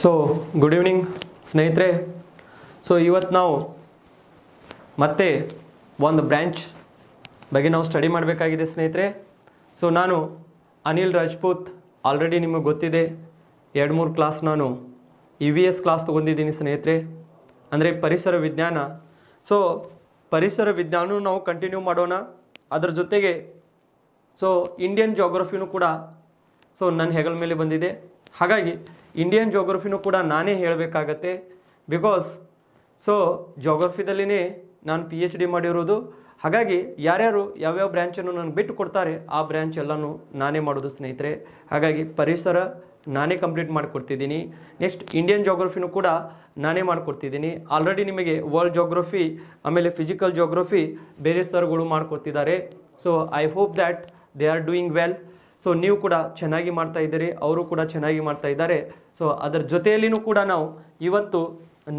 So good evening ಸ್ನೇಹಿತರೆ. So ಇವತ್ತು ನಾವು ಮತ್ತೆ ಒಂದು ಬ್ರ್ಯಾಂಚ್ ಬಗ್ಗೆ ನಾವು ಸ್ಟಡಿ ಮಾಡಬೇಕಾಗಿದೆ ಸ್ನೇಹಿತರೆ. ಸೊ ನಾನು ಅನಿಲ್ ರಾಜ್ಪೂತ್, ಆಲ್ರೆಡಿ ನಿಮಗೆ ಗೊತ್ತಿದೆ 2-3 ಕ್ಲಾಸ್ ನಾನು EVS ಕ್ಲಾಸ್ ತೊಗೊಂಡಿದ್ದೀನಿ ಸ್ನೇಹಿತರೆ, ಅಂದರೆ ಪರಿಸರ ವಿಜ್ಞಾನ. ಸೊ ಪರಿಸರ ವಿಜ್ಞಾನ ನಾವು ಕಂಟಿನ್ಯೂ ಮಾಡೋಣ. ಅದರ ಜೊತೆಗೆ ಸೊ ಇಂಡಿಯನ್ ಜೋಗ್ರಫಿನೂ ಕೂಡ ಸೊ ನನ್ನ ಹೆಗಲ ಮೇಲೆ ಬಂದಿದೆ. ಹಾಗಾಗಿ ಇಂಡಿಯನ್ ಜೋಗ್ರಫಿನೂ ಕೂಡ ನಾನೇ ಹೇಳಬೇಕಾಗತ್ತೆ. ಬಿಕಾಸ್ ಸೊ ಜೋಗ್ರಫಿದಲ್ಲಿನೇ ನಾನು PhD ಮಾಡಿರೋದು. ಹಾಗಾಗಿ ಯಾರ್ಯಾರು ಯಾವ್ಯಾವ ಬ್ರ್ಯಾಂಚನ್ನು ನನಗೆ ಬಿಟ್ಟು ಕೊಡ್ತಾರೆ ಆ ಬ್ರ್ಯಾಂಚ್ ಎಲ್ಲನೂ ನಾನೇ ಮಾಡೋದು ಸ್ನೇಹಿತರೆ. ಹಾಗಾಗಿ ಪರಿಸರ ನಾನೇ ಕಂಪ್ಲೀಟ್ ಮಾಡಿಕೊಡ್ತಿದ್ದೀನಿ. ನೆಕ್ಸ್ಟ್ ಇಂಡಿಯನ್ ಜೋಗ್ರಫಿನೂ ಕೂಡ ನಾನೇ ಮಾಡಿಕೊಡ್ತಿದ್ದೀನಿ. ಆಲ್ರೆಡಿ ನಿಮಗೆ ವರ್ಲ್ಡ್ ಜೋಗ್ರಫಿ ಆಮೇಲೆ ಫಿಸಿಕಲ್ ಜೋಗ್ರಫಿ ಬೇರೆ ಸರ್ಗಳು ಮಾಡಿಕೊಡ್ತಿದ್ದಾರೆ. So I hope that they are doing well. So ನೀವು ಕೂಡ ಚೆನ್ನಾಗಿ ಮಾಡ್ತಾ ಇದ್ದೀರಿ, ಅವರು ಕೂಡ ಚೆನ್ನಾಗಿ ಮಾಡ್ತಾ ಇದ್ದಾರೆ. ಸೊ ಅದರ ಜೊತೆಯಲ್ಲಿನೂ ಕೂಡ ನಾವು ಇವತ್ತು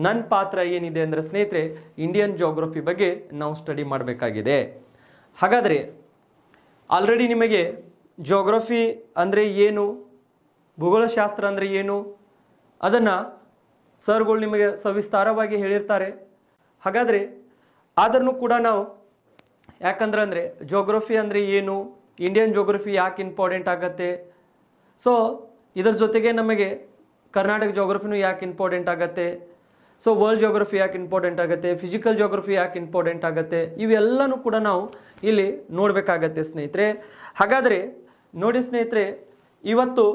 ನನ್ನ ಪಾತ್ರ ಏನಿದೆ ಅಂದರೆ ಸ್ನೇಹಿತರೆ, ಇಂಡಿಯನ್ ಜೋಗ್ರಫಿ ಬಗ್ಗೆ ನಾವು ಸ್ಟಡಿ ಮಾಡಬೇಕಾಗಿದೆ. ಹಾಗಾದರೆ ಆಲ್ರೆಡಿ ನಿಮಗೆ ಜೋಗ್ರಫಿ ಅಂದರೆ ಏನು, ಭೂಗೋಳಶಾಸ್ತ್ರ ಅಂದರೆ ಏನು ಅದನ್ನು ಸರ್ಗಳು ನಿಮಗೆ ಸವಿಸ್ತಾರವಾಗಿ ಹೇಳಿರ್ತಾರೆ. ಹಾಗಾದರೆ ಆದ್ರೂ ಕೂಡ ನಾವು ಯಾಕಂದ್ರೆ ಜೋಗ್ರಫಿ ಅಂದರೆ ಏನು, ಇಂಡಿಯನ್ ಜೋಗ್ರಫಿ ಯಾಕೆ ಇಂಪಾರ್ಟೆಂಟ್ ಆಗುತ್ತೆ, ಸೊ ಇದರ ಜೊತೆಗೆ ನಮಗೆ ಕರ್ನಾಟಕ ಜೋಗ್ರಫಿನೂ ಯಾಕೆ ಇಂಪಾರ್ಟೆಂಟ್ ಆಗುತ್ತೆ, ಸೊ ವರ್ಲ್ಡ್ ಜೋಗ್ರಫಿ ಯಾಕೆ ಇಂಪಾರ್ಟೆಂಟ್ ಆಗುತ್ತೆ, ಫಿಸಿಕಲ್ ಜೋಗ್ರಫಿ ಯಾಕೆ ಇಂಪಾರ್ಟೆಂಟ್ ಆಗುತ್ತೆ, ಇವೆಲ್ಲನೂ ಕೂಡ ನಾವು ಇಲ್ಲಿ ನೋಡಬೇಕಾಗತ್ತೆ ಸ್ನೇಹಿತರೆ. ಹಾಗಾದರೆ ನೋಡಿ ಸ್ನೇಹಿತರೆ, ಇವತ್ತು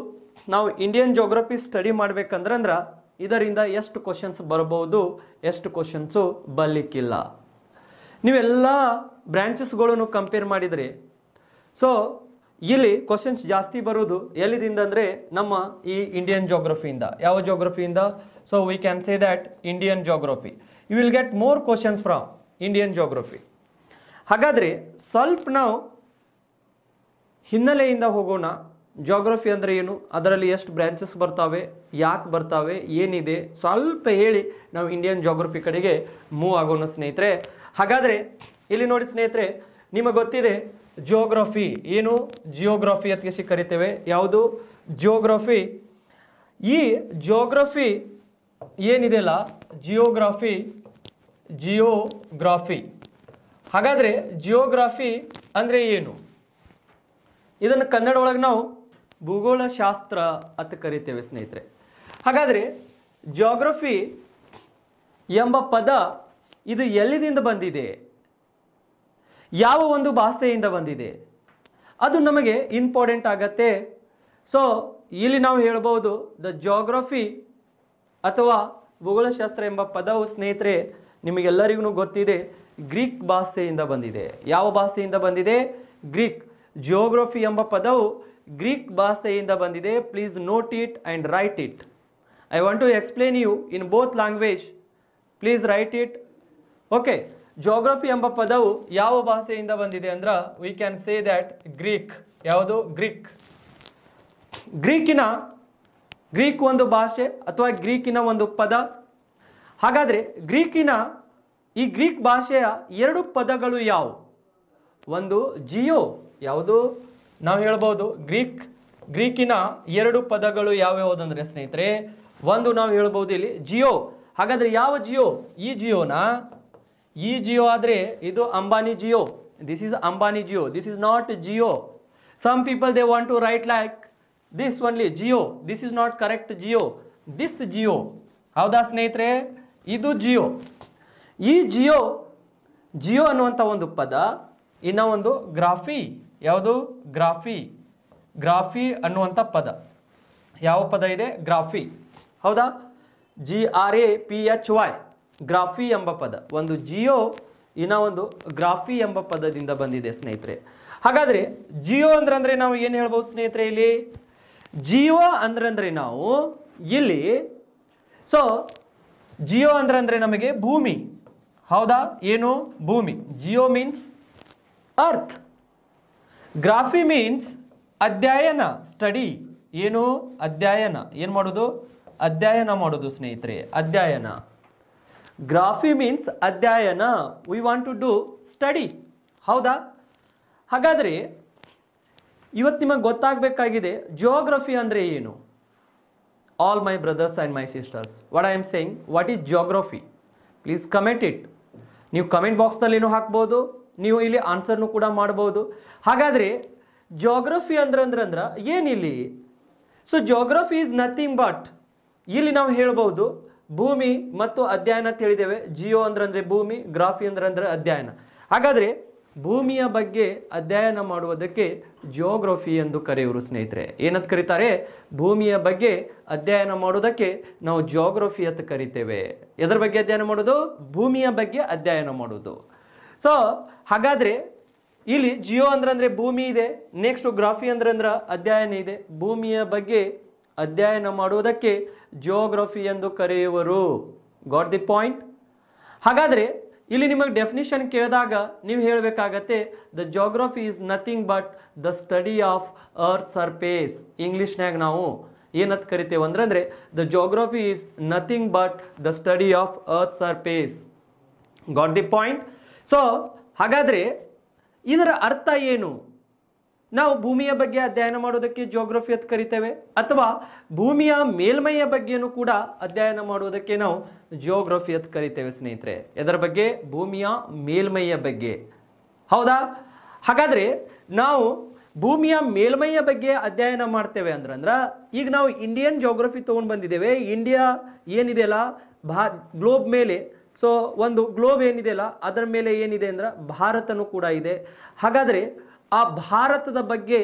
ನಾವು ಇಂಡಿಯನ್ ಜೋಗ್ರಫಿ ಸ್ಟಡಿ ಮಾಡ್ಬೇಕಂದ್ರೆ ಇದರಿಂದ ಎಷ್ಟು ಕ್ವಶನ್ಸ್ ಬರ್ಬೋದು, ಎಷ್ಟು ಕ್ವಶನ್ಸು ಬರಲಿಕ್ಕಿಲ್ಲ. ನೀವೆಲ್ಲ ಬ್ರ್ಯಾಂಚಸ್ಗಳನ್ನು ಕಂಪೇರ್ ಮಾಡಿದರೆ ಸೊ ಇಲ್ಲಿ ಕ್ವಶನ್ಸ್ ಜಾಸ್ತಿ ಬರೋದು ಎಲ್ಲಿದಿಂದ ಅಂದರೆ ನಮ್ಮ ಈ ಇಂಡಿಯನ್ ಜೋಗ್ರಫಿಯಿಂದ. ಯಾವ ಜೋಗ್ರಫಿಯಿಂದ? So we can say that Indian geography. You will get more questions from Indian geography. ಹಾಗಾದರೆ ಸ್ವಲ್ಪ ನಾವು ಹಿನ್ನೆಲೆಯಿಂದ ಹೋಗೋಣ. ಜೋಗ್ರಫಿ ಅಂದರೆ ಏನು, ಅದರಲ್ಲಿ ಎಷ್ಟು ಬ್ರ್ಯಾಂಚಸ್ ಬರ್ತಾವೆ, ಯಾಕೆ ಬರ್ತಾವೆ, ಏನಿದೆ ಸ್ವಲ್ಪ ಹೇಳಿ ನಾವು ಇಂಡಿಯನ್ ಜೋಗ್ರಫಿ ಕಡೆಗೆ ಮೂವ್ ಆಗೋಣ ಸ್ನೇಹಿತರೆ. ಹಾಗಾದರೆ ಇಲ್ಲಿ ನೋಡಿ ಸ್ನೇಹಿತರೆ, ನಿಮಗೆ ಗೊತ್ತಿದೆ ಜಿಯೋಗ್ರಫಿ ಏನು, ಜಿಯೋಗ್ರಫಿ ಅಂತ ಕರಿತೇವೆ. ಯಾವುದು? ಜಿಯೋಗ್ರಫಿ. ಈ ಜಿಯೋಗ್ರಫಿ ಏನಿದೆಯಲ್ಲ, ಜಿಯೋಗ್ರಫಿ. ಹಾಗಾದರೆ ಜಿಯೋಗ್ರಫಿ ಅಂದರೆ ಏನು, ಇದನ್ನು ಕನ್ನಡ ಒಳಗೆ ನಾವು ಭೂಗೋಳಶಾಸ್ತ್ರ ಅಂತ ಕರಿತೇವೆ ಸ್ನೇಹಿತರೆ. ಹಾಗಾದರೆ ಜಿಯೋಗ್ರಫಿ ಎಂಬ ಪದ ಇದು ಎಲ್ಲಿದಿಂದ ಬಂದಿದೆ, ಯಾವ ಒಂದು ಭಾಷೆಯಿಂದ ಬಂದಿದೆ, ಅದು ನಮಗೆ ಇಂಪಾರ್ಟೆಂಟ್ ಆಗತ್ತೆ. ಸೊ ಇಲ್ಲಿ ನಾವು ಹೇಳ್ಬೋದು ದ ಜಿಯೋಗ್ರಫಿ ಅಥವಾ ಭೂಗೋಳಶಾಸ್ತ್ರ ಎಂಬ ಪದವು ಸ್ನೇಹಿತರೆ ನಿಮಗೆಲ್ಲರಿಗೂ ಗೊತ್ತಿದೆ ಗ್ರೀಕ್ ಭಾಷೆಯಿಂದ ಬಂದಿದೆ. ಯಾವ ಭಾಷೆಯಿಂದ ಬಂದಿದೆ? ಗ್ರೀಕ್. ಜಿಯೋಗ್ರಫಿ ಎಂಬ ಪದವು ಗ್ರೀಕ್ ಭಾಷೆಯಿಂದ ಬಂದಿದೆ. Please note it and write it. I want to explain you in both language. Please write it. Okay, geography ಎಂಬ ಪದವು ಯಾವ ಭಾಷೆಯಿಂದ ಬಂದಿದೆ ಅಂದ್ರೆ we can say that Greek. ಯಾವುದು? ಗ್ರೀಕ್. ಗ್ರೀಕ್ ಒಂದು ಭಾಷೆ ಅಥವಾ ಗ್ರೀಕಿನ ಒಂದು ಪದ. ಹಾಗಾದರೆ ಈ ಗ್ರೀಕ್ ಭಾಷೆಯ 2 ಪದಗಳು ಯಾವುವು? ಒಂದು ಜಿಯೋ. ಯಾವುದು? ನಾವು ಹೇಳ್ಬೋದು ಗ್ರೀಕಿನ 2 ಪದಗಳು ಯಾವ್ಯಾವುದಂದ್ರೆ ಸ್ನೇಹಿತರೆ, ಒಂದು ನಾವು ಹೇಳ್ಬೋದು ಇಲ್ಲಿ ಜಿಯೋ. ಹಾಗಾದರೆ ಯಾವ ಜಿಯೋ? ಈ ಜಿಯೋ ಆದರೆ ಇದು Ambani Jio. This is Ambani Jio. This is not geo. Some people they want to write like this only Jio. This is not correct geo. This geo. ಹೌದಾ ಸ್ನೇಹಿತರೆ? ಇದು ಜಿಯೋ. ಈ ಜಿಯೋ ಅನ್ನುವಂಥ ಒಂದು ಪದ. ಇನ್ನು ಒಂದು ಗ್ರಾಫಿ. ಯಾವುದು? ಗ್ರಾಫಿ ಅನ್ನುವಂಥ ಪದ. ಯಾವ ಪದ ಇದೆ? ಗ್ರಾಫಿ. ಹೌದಾ? GRAPHY. ಗ್ರಾಫಿ ಎಂಬ ಪದ. ಒಂದು ಜಿಯೋ, ಇನ್ನ ಒಂದು ಗ್ರಾಫಿ ಎಂಬ ಪದದಿಂದ ಬಂದಿದೆ ಸ್ನೇಹಿತರೆ. ಹಾಗಾದರೆ ಜಿಯೋ ಅಂದ್ರೆ ನಾವು ಏನು ಹೇಳ್ಬೋದು ಸ್ನೇಹಿತರೆ? ಇಲ್ಲಿ ಜಿಯೋ ಅಂದ್ರೆ ನಾವು ಇಲ್ಲಿ ಸೊ ಜಿಯೋ ಅಂದ್ರೆ ನಮಗೆ ಭೂಮಿ. ಹೌದಾ? ಏನು? ಭೂಮಿ. Geo means earth. Graphy means ಅಧ್ಯಯನ, ಸ್ಟಡಿ. ಏನು? ಅಧ್ಯಯನ. ಏನು ಮಾಡೋದು? ಅಧ್ಯಯನ ಮಾಡೋದು ಸ್ನೇಹಿತರೆ. ಅಧ್ಯಯನ. ಗ್ರಾಫಿ ಮೀನ್ಸ್ ಅಧ್ಯಯನ. We want to do study. ಹೌದಾ? ಹಾಗಾದರೆ ಇವತ್ತು ನಿಮಗೆ ಗೊತ್ತಾಗಬೇಕಾಗಿದೆ ಜಿಯೋಗ್ರಫಿ ಅಂದರೆ ಏನು. all my brothers and my sisters. What I am saying, what is geography? Please comment it. ನೀವು ಕಮೆಂಟ್ ಬಾಕ್ಸ್ನಲ್ಲಿನೂ ಹಾಕ್ಬೋದು, ನೀವು ಇಲ್ಲಿ ಆನ್ಸರ್ನು ಕೂಡ ಮಾಡ್ಬೋದು. ಹಾಗಾದರೆ ಜಿಯೋಗ್ರಫಿ ಅಂದ್ರೆ ಏನಿಲ್ಲಿ? So geography is nothing but, ಇಲ್ಲಿ ನಾವು ಹೇಳ್ಬೋದು ಭೂಮಿ ಮತ್ತು ಅಧ್ಯಯನ ಅಂತ ಹೇಳಿದ್ದೇವೆ. ಜಿಯೋ ಅಂದ್ರೆ ಭೂಮಿ, ಗ್ರಾಫಿ ಅಂದ್ರೆ ಅಧ್ಯಯನ. ಹಾಗಾದರೆ ಭೂಮಿಯ ಬಗ್ಗೆ ಅಧ್ಯಯನ ಮಾಡುವುದಕ್ಕೆ ಜಿಯೋಗ್ರಫಿ ಎಂದು ಕರೆಯುವರು ಸ್ನೇಹಿತರೆ. ಏನಂತ ಕರೀತಾರೆ? ಭೂಮಿಯ ಬಗ್ಗೆ ಅಧ್ಯಯನ ಮಾಡುವುದಕ್ಕೆ ನಾವು ಜಿಯೋಗ್ರಫಿ ಅಂತ ಕರಿತೇವೆ. ಎದರ ಬಗ್ಗೆ ಅಧ್ಯಯನ ಮಾಡೋದು? ಭೂಮಿಯ ಬಗ್ಗೆ ಅಧ್ಯಯನ ಮಾಡೋದು. ಸೊ ಹಾಗಾದರೆ ಇಲ್ಲಿ ಜಿಯೋ ಅಂದ್ರೆ ಭೂಮಿ ಇದೆ, ನೆಕ್ಸ್ಟ್ ಗ್ರಾಫಿ ಅಂದ್ರೆ ಅಧ್ಯಯನ ಇದೆ. ಭೂಮಿಯ ಬಗ್ಗೆ ಅಧ್ಯಯನ ಮಾಡುವುದಕ್ಕೆ ಜಿಯೋಗ್ರಫಿ ಎಂದು ಕರೆಯುವರು. Got the point? ಹಾಗಾದರೆ ಇಲ್ಲಿ ನಿಮಗೆ ಡೆಫಿನಿಷನ್ ಕೇಳಿದಾಗ ನೀವು ಹೇಳಬೇಕಾಗತ್ತೆ, the geography is nothing but the study of earth surface. ಇಂಗ್ಲಿಷ್ನಾಗ ನಾವು ಏನಂತ ಕರಿತೇವೆ ಅಂದ್ರೆ the geography is nothing but the study of earth surface. Got the point? So ಹಾಗಾದರೆ ಇದರ ಅರ್ಥ ಏನು? ನಾವು ಭೂಮಿಯ ಬಗ್ಗೆ ಅಧ್ಯಯನ ಮಾಡೋದಕ್ಕೆ ಜಿಯೋಗ್ರಫಿ ಅಂತ ಕರಿತೇವೆ, ಅಥವಾ ಭೂಮಿಯ ಮೇಲ್ಮೈಯ ಬಗ್ಗೆನೂ ಕೂಡ ಅಧ್ಯಯನ ಮಾಡುವುದಕ್ಕೆ ನಾವು ಜಿಯೋಗ್ರಫಿ ಅಂತ ಕರಿತೇವೆ ಸ್ನೇಹಿತರೆ. ಇದರ ಬಗ್ಗೆ? ಭೂಮಿಯ ಮೇಲ್ಮೈಯ ಬಗ್ಗೆ. ಹೌದಾ? ಹಾಗಾದರೆ ನಾವು ಭೂಮಿಯ ಮೇಲ್ಮೈಯ ಬಗ್ಗೆ ಅಧ್ಯಯನ ಮಾಡ್ತೇವೆ ಅಂದ್ರೆ ಈಗ ನಾವು ಇಂಡಿಯನ್ ಜಿಯೋಗ್ರಫಿ ತೊಗೊಂಡು ಬಂದಿದ್ದೇವೆ. ಇಂಡಿಯಾ ಏನಿದೆಯಲ್ಲ ಗ್ಲೋಬ್ ಮೇಲೆ, ಸೊ ಒಂದು ಗ್ಲೋಬ್ ಏನಿದೆಯಲ್ಲ ಅದರ ಮೇಲೆ ಏನಿದೆ ಅಂದ್ರೆ ಭಾರತನೂ ಕೂಡ ಇದೆ. ಹಾಗಾದರೆ ಆ ಭಾರತದ ಬಗ್ಗೆ,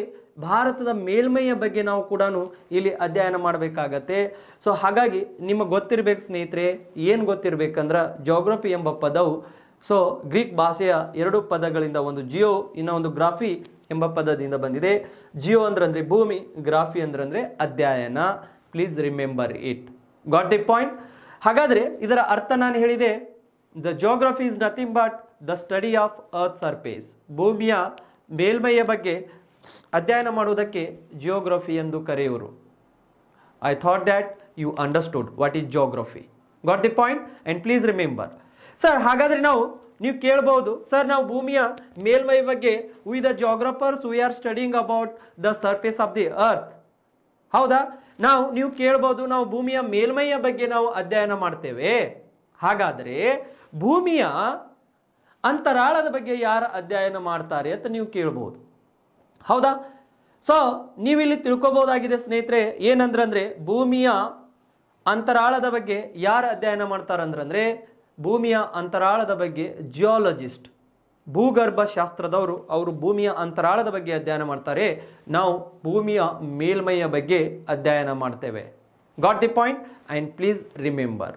ಭಾರತದ ಮೇಲ್ಮೈಯ ಬಗ್ಗೆ ನಾವು ಕೂಡ ಇಲ್ಲಿ ಅಧ್ಯಯನ ಮಾಡಬೇಕಾಗತ್ತೆ. ಸೊ ಹಾಗಾಗಿ ನಿಮಗೆ ಗೊತ್ತಿರಬೇಕು ಸ್ನೇಹಿತರೆ, ಏನು ಗೊತ್ತಿರಬೇಕಂದ್ರೆ ಜಿಯೋಗ್ರಫಿ ಎಂಬ ಪದವು ಸೊ ಗ್ರೀಕ್ ಭಾಷೆಯ ಎರಡು ಪದಗಳಿಂದ, ಒಂದು ಜಿಯೋ ಇನ್ನೊಂದು ಗ್ರಾಫಿ ಎಂಬ ಪದದಿಂದ ಬಂದಿದೆ. ಜಿಯೋ ಅಂದ್ರೆ ಭೂಮಿ, ಗ್ರಾಫಿ ಅಂದ್ರೆ ಅಧ್ಯಯನ. Please remember it. Got the point? ಹಾಗಾದರೆ ಇದರ ಅರ್ಥ ನಾನು ಹೇಳಿದೆ, the geography is nothing but the study of earth surface. ಭೂಮಿಯ ಮೇಲ್ಮೈಯ ಬಗ್ಗೆ ಅಧ್ಯಯನ ಮಾಡುವುದಕ್ಕೆ ಜಿಯೋಗ್ರಫಿ ಎಂದು ಕರೆಯುವರು. I thought that you understood what is geography. Got the point? And please remember. Sir ಹಾಗಾದರೆ ನೀವು ಕೇಳ್ಬೋದು, ಸರ್ ನಾವು ಭೂಮಿಯ ಮೇಲ್ಮೈ ಬಗ್ಗೆ we the geographers we are studying about the surface of the earth. ಹೌದಾ? ನೀವು ಕೇಳ್ಬೋದು, ನಾವು ಭೂಮಿಯ ಮೇಲ್ಮೈಯ ಬಗ್ಗೆ ನಾವು ಅಧ್ಯಯನ ಮಾಡ್ತೇವೆ. ಹಾಗಾದರೆ ಭೂಮಿಯ ಅಂತರಾಳದ ಬಗ್ಗೆ ಯಾರು ಅಧ್ಯಯನ ಮಾಡ್ತಾರೆ ಅಂತ ನೀವು ಕೇಳ್ಬೋದು. ಹೌದಾ? ಸೊ ನೀವಿಲ್ಲಿ ತಿಳ್ಕೊಬೋದಾಗಿದೆ ಸ್ನೇಹಿತರೆ, ಏನಂದ್ರೆ ಭೂಮಿಯ ಅಂತರಾಳದ ಬಗ್ಗೆ ಯಾರು ಅಧ್ಯಯನ ಮಾಡ್ತಾರಂದ್ರೆ ಭೂಮಿಯ ಅಂತರಾಳದ ಬಗ್ಗೆ ಜಿಯಾಲಜಿಸ್ಟ್, ಭೂಗರ್ಭ ಶಾಸ್ತ್ರದವರು, ಅವರು ಭೂಮಿಯ ಅಂತರಾಳದ ಬಗ್ಗೆ ಅಧ್ಯಯನ ಮಾಡ್ತಾರೆ. ನಾವು ಭೂಮಿಯ ಮೇಲ್ಮೈಯ ಬಗ್ಗೆ ಅಧ್ಯಯನ ಮಾಡ್ತೇವೆ. Got the point? And please remember.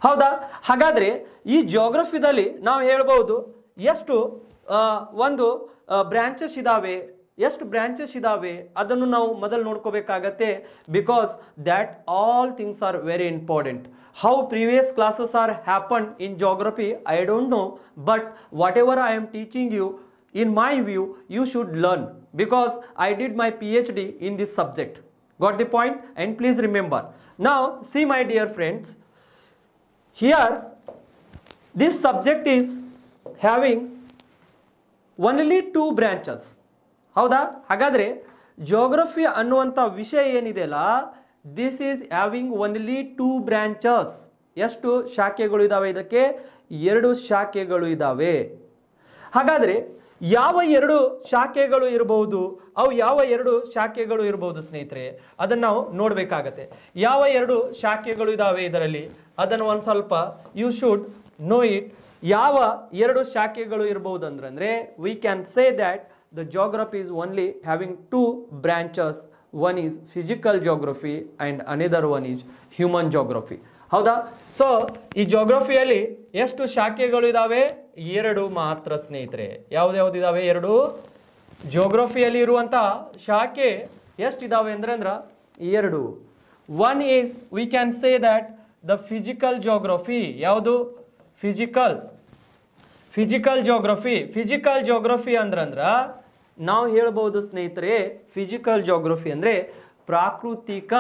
ಹೌದಾ? ಹಾಗಾದರೆ ಈ ಜಿಯೋಗ್ರಫಿದಲ್ಲಿ ನಾವು ಹೇಳ್ಬೋದು ಎಷ್ಟು ಒಂದು ಬ್ರಾಂಚಸ್ ಇದ್ದಾವೆ, ಎಷ್ಟು ಬ್ರಾಂಚಸ್ ಇದ್ದಾವೆ ಅದನ್ನು ನಾವು ಮೊದಲು ನೋಡ್ಕೋಬೇಕಾಗತ್ತೆ. Because that all things are very important. How previous classes are happen in geography I don't know, but whatever I am teaching you, in my view you should learn, because I did my PhD in this subject. Got the point? And please remember. Now see my dear friends, here this subject is having only two branches. ಹೌದಾ? ಹಾಗಾದರೆ geography ಅನ್ನುವಂಥ ವಿಷಯ ಏನಿದೆಯಲ್ಲ, this is having only two branches. ಎಷ್ಟು ಶಾಖೆಗಳು ಇದ್ದಾವೆ? ಇದಕ್ಕೆ ಎರಡು ಶಾಖೆಗಳು ಇದ್ದಾವೆ. ಹಾಗಾದರೆ ಯಾವ ಎರಡು ಶಾಖೆಗಳು ಇರಬಹುದು? ಅವು ಯಾವ ಎರಡು ಶಾಖೆಗಳು ಇರಬಹುದು ಸ್ನೇಹಿತರೆ? ಅದನ್ನು ನಾವು ನೋಡಬೇಕಾಗತ್ತೆ. ಯಾವ ಎರಡು ಶಾಖೆಗಳು ಇದ್ದಾವೆ ಇದರಲ್ಲಿ, ಅದನ್ನು ಒಂದು ಸ್ವಲ್ಪ ಯು ಶುಡ್ ನೋ ಇಟ್. ಯಾವ ಎರಡು ಶಾಖೆಗಳು ಇರಬಹುದು ಅಂದ್ರೆ we can say that the geography is only having two branches. One is physical geography and another one is human geography. ಹೌದಾ? ಸೊ ಈ ಜಿಯೋಗ್ರಫಿಯಲ್ಲಿ ಎಷ್ಟು ಶಾಖೆಗಳು ಇದ್ದಾವೆ? ಎರಡು ಮಾತ್ರ ಸ್ನೇಹಿತರೆ. ಯಾವ್ದು ಇದಾವೆ? ಎರಡು. ಜಿಯೋಗ್ರಫಿಯಲ್ಲಿ ಇರುವಂಥ ಶಾಖೆ ಎಷ್ಟಿದಾವೆ ಅಂದ್ರೆ ಎರಡು. One is we can say that the physical geography. ಯಾವುದು? Physical geography. ಫಿಸಿಕಲ್ ಜಿಯೋಗ್ರಫಿ ಅಂದ್ರ ನಾವು ಹೇಳ್ಬೋದು ಸ್ನೇಹಿತರೆ, ಫಿಸಿಕಲ್ ಜಿಯೋಗ್ರಫಿ ಅಂದರೆ ಪ್ರಾಕೃತಿಕ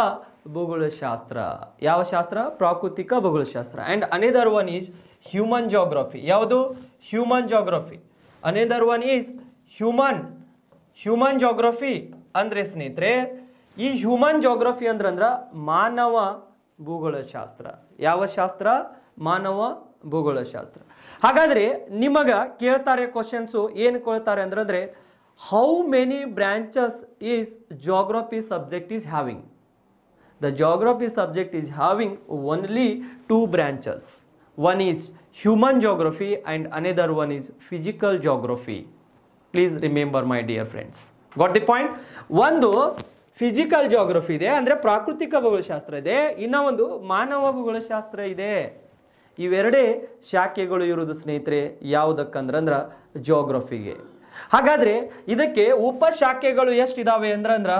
ಭೂಗೋಳಶಾಸ್ತ್ರ. ಯಾವ ಶಾಸ್ತ್ರ? ಪ್ರಾಕೃತಿಕ ಭೂಗೋಳಶಾಸ್ತ್ರ. And another one is human geography. ಯಾವುದು? Human geography. Another one is human geography ಅಂದರೆ ಸ್ನೇಹಿತರೆ ಈ ಹ್ಯೂಮನ್ ಜಾಗ್ರಫಿ ಅಂದ್ರ ಮಾನವ ಭೂಗೋಳಶಾಸ್ತ್ರ. ಯಾವ ಶಾಸ್ತ್ರ? ಮಾನವ ಭೂಗೋಳಶಾಸ್ತ್ರ. ಹಾಗಾದ್ರೆ ನಿಮಗ ಕೇಳ್ತಾರೆ ಕ್ವಶನ್ಸು, ಏನು ಕೇಳ್ತಾರೆ ಅಂದ್ರೆ how many branches is geography subject is having? The geography subject is having only two branches. One is human geography and another one is physical geography. Please remember, my dear friends. Got the point? ಒಂದು physical geography ಇದೆ, ಅಂದರೆ ಪ್ರಾಕೃತಿಕ ಭೂಗೋಳಶಾಸ್ತ್ರ ಇದೆ, ಇನ್ನ ಒಂದು ಮಾನವ ಭೂಗೋಳಶಾಸ್ತ್ರ ಇದೆ. ಇವೆರಡೇ ಶಾಖೆಗಳು ಇರುವುದು ಸ್ನೇಹಿತರೆ ಯಾವುದಕ್ಕಂದ್ರ ಜಾಗ್ರಫಿಗೆ. ಹಾಗಾದ್ರೆ ಇದಕ್ಕೆ ಉಪಶಾಖೆಗಳು ಎಷ್ಟು ಇದಾವೆ ಅಂದ್ರ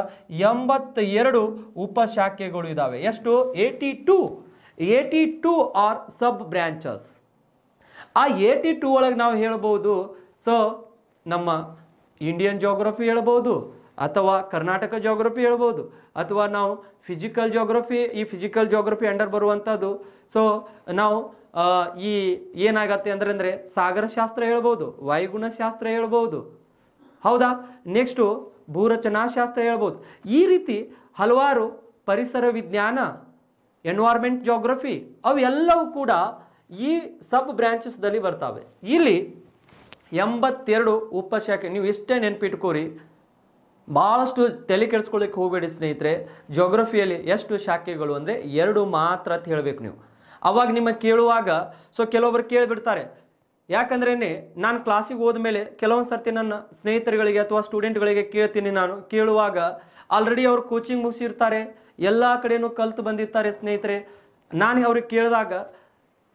82 ಉಪಶಾಖೆಗಳು ಇದಾವೆ. ಎಷ್ಟು? 82 ಆರ್ ಸಬ್ ಬ್ರಾಂಚಸ್. ಆ 82 ಒಳಗೆ ನಾವು ಹೇಳ್ಬೋದು, ಸೊ ನಮ್ಮ ಇಂಡಿಯನ್ ಜಾಗ್ರಫಿ ಹೇಳ್ಬೋದು, ಅಥವಾ ಕರ್ನಾಟಕ ಜಾಗ್ರಫಿ ಹೇಳ್ಬೋದು, ಅಥವಾ ನಾವು ಫಿಸಿಕಲ್ ಜಾಗ್ರಫಿ, ಈ ಫಿಸಿಕಲ್ ಜಾಗ್ರಫಿ ಅಂಡರ್ ಬರುವಂಥದ್ದು. ಸೊ ನಾವು ಈ ಏನಾಗತ್ತೆ ಅಂದ್ರೆ ಸಾಗರಶಾಸ್ತ್ರ ಹೇಳ್ಬೋದು, ವಾಯುಗುಣಶಾಸ್ತ್ರ ಹೇಳ್ಬೋದು, ಹೌದಾ? ನೆಕ್ಸ್ಟು ಭೂರಚನಾಶಾಸ್ತ್ರ ಹೇಳ್ಬೋದು. ಈ ರೀತಿ ಹಲವಾರು ಪರಿಸರ ವಿಜ್ಞಾನ, ಎನ್ವೈರ್ಮೆಂಟ್ ಜಾಗ್ರಫಿ, ಅವೆಲ್ಲವೂ ಕೂಡ ಈ ಸಬ್ ಬ್ರಾಂಚಸ್ದಲ್ಲಿ ಬರ್ತಾವೆ. ಇಲ್ಲಿ 82 ಉಪಶಾಖೆ. ನೀವು ಇಷ್ಟೇ ನೆನಪಿಟ್ಕೋರಿ, ಭಾಳಷ್ಟು ತಲೆ ಕೆಡಿಸ್ಕೊಳ್ಳಿಕ್ಕೆ ಹೋಗಬೇಡಿ ಸ್ನೇಹಿತರೆ. ಜಾಗ್ರಫಿಯಲ್ಲಿ ಎಷ್ಟು ಶಾಖೆಗಳು ಅಂದರೆ 2 ಮಾತ್ರ ಅಂತ ಹೇಳಬೇಕು ನೀವು. ಅವಾಗ ನಿಮಗೆ ಕೇಳುವಾಗ ಸೊ ಕೆಲವೊಬ್ಬರು ಕೇಳಿಬಿಡ್ತಾರೆ. ಯಾಕಂದ್ರೇ ನಾನು ಕ್ಲಾಸಿಗೆ ಹೋದ್ಮೇಲೆ ಕೆಲವೊಂದು ಸರ್ತಿ ನನ್ನ ಸ್ನೇಹಿತರುಗಳಿಗೆ ಅಥವಾ ಸ್ಟೂಡೆಂಟ್ಗಳಿಗೆ ಕೇಳ್ತೀನಿ. ನಾನು ಕೇಳುವಾಗ ಆಲ್ರೆಡಿ ಅವ್ರು ಕೋಚಿಂಗ್ ಮುಗಿಸಿರ್ತಾರೆ, ಎಲ್ಲ ಕಡೆನೂ ಕಲ್ತು ಬಂದಿರ್ತಾರೆ ಸ್ನೇಹಿತರೆ. ನಾನು ಅವ್ರಿಗೆ ಕೇಳಿದಾಗ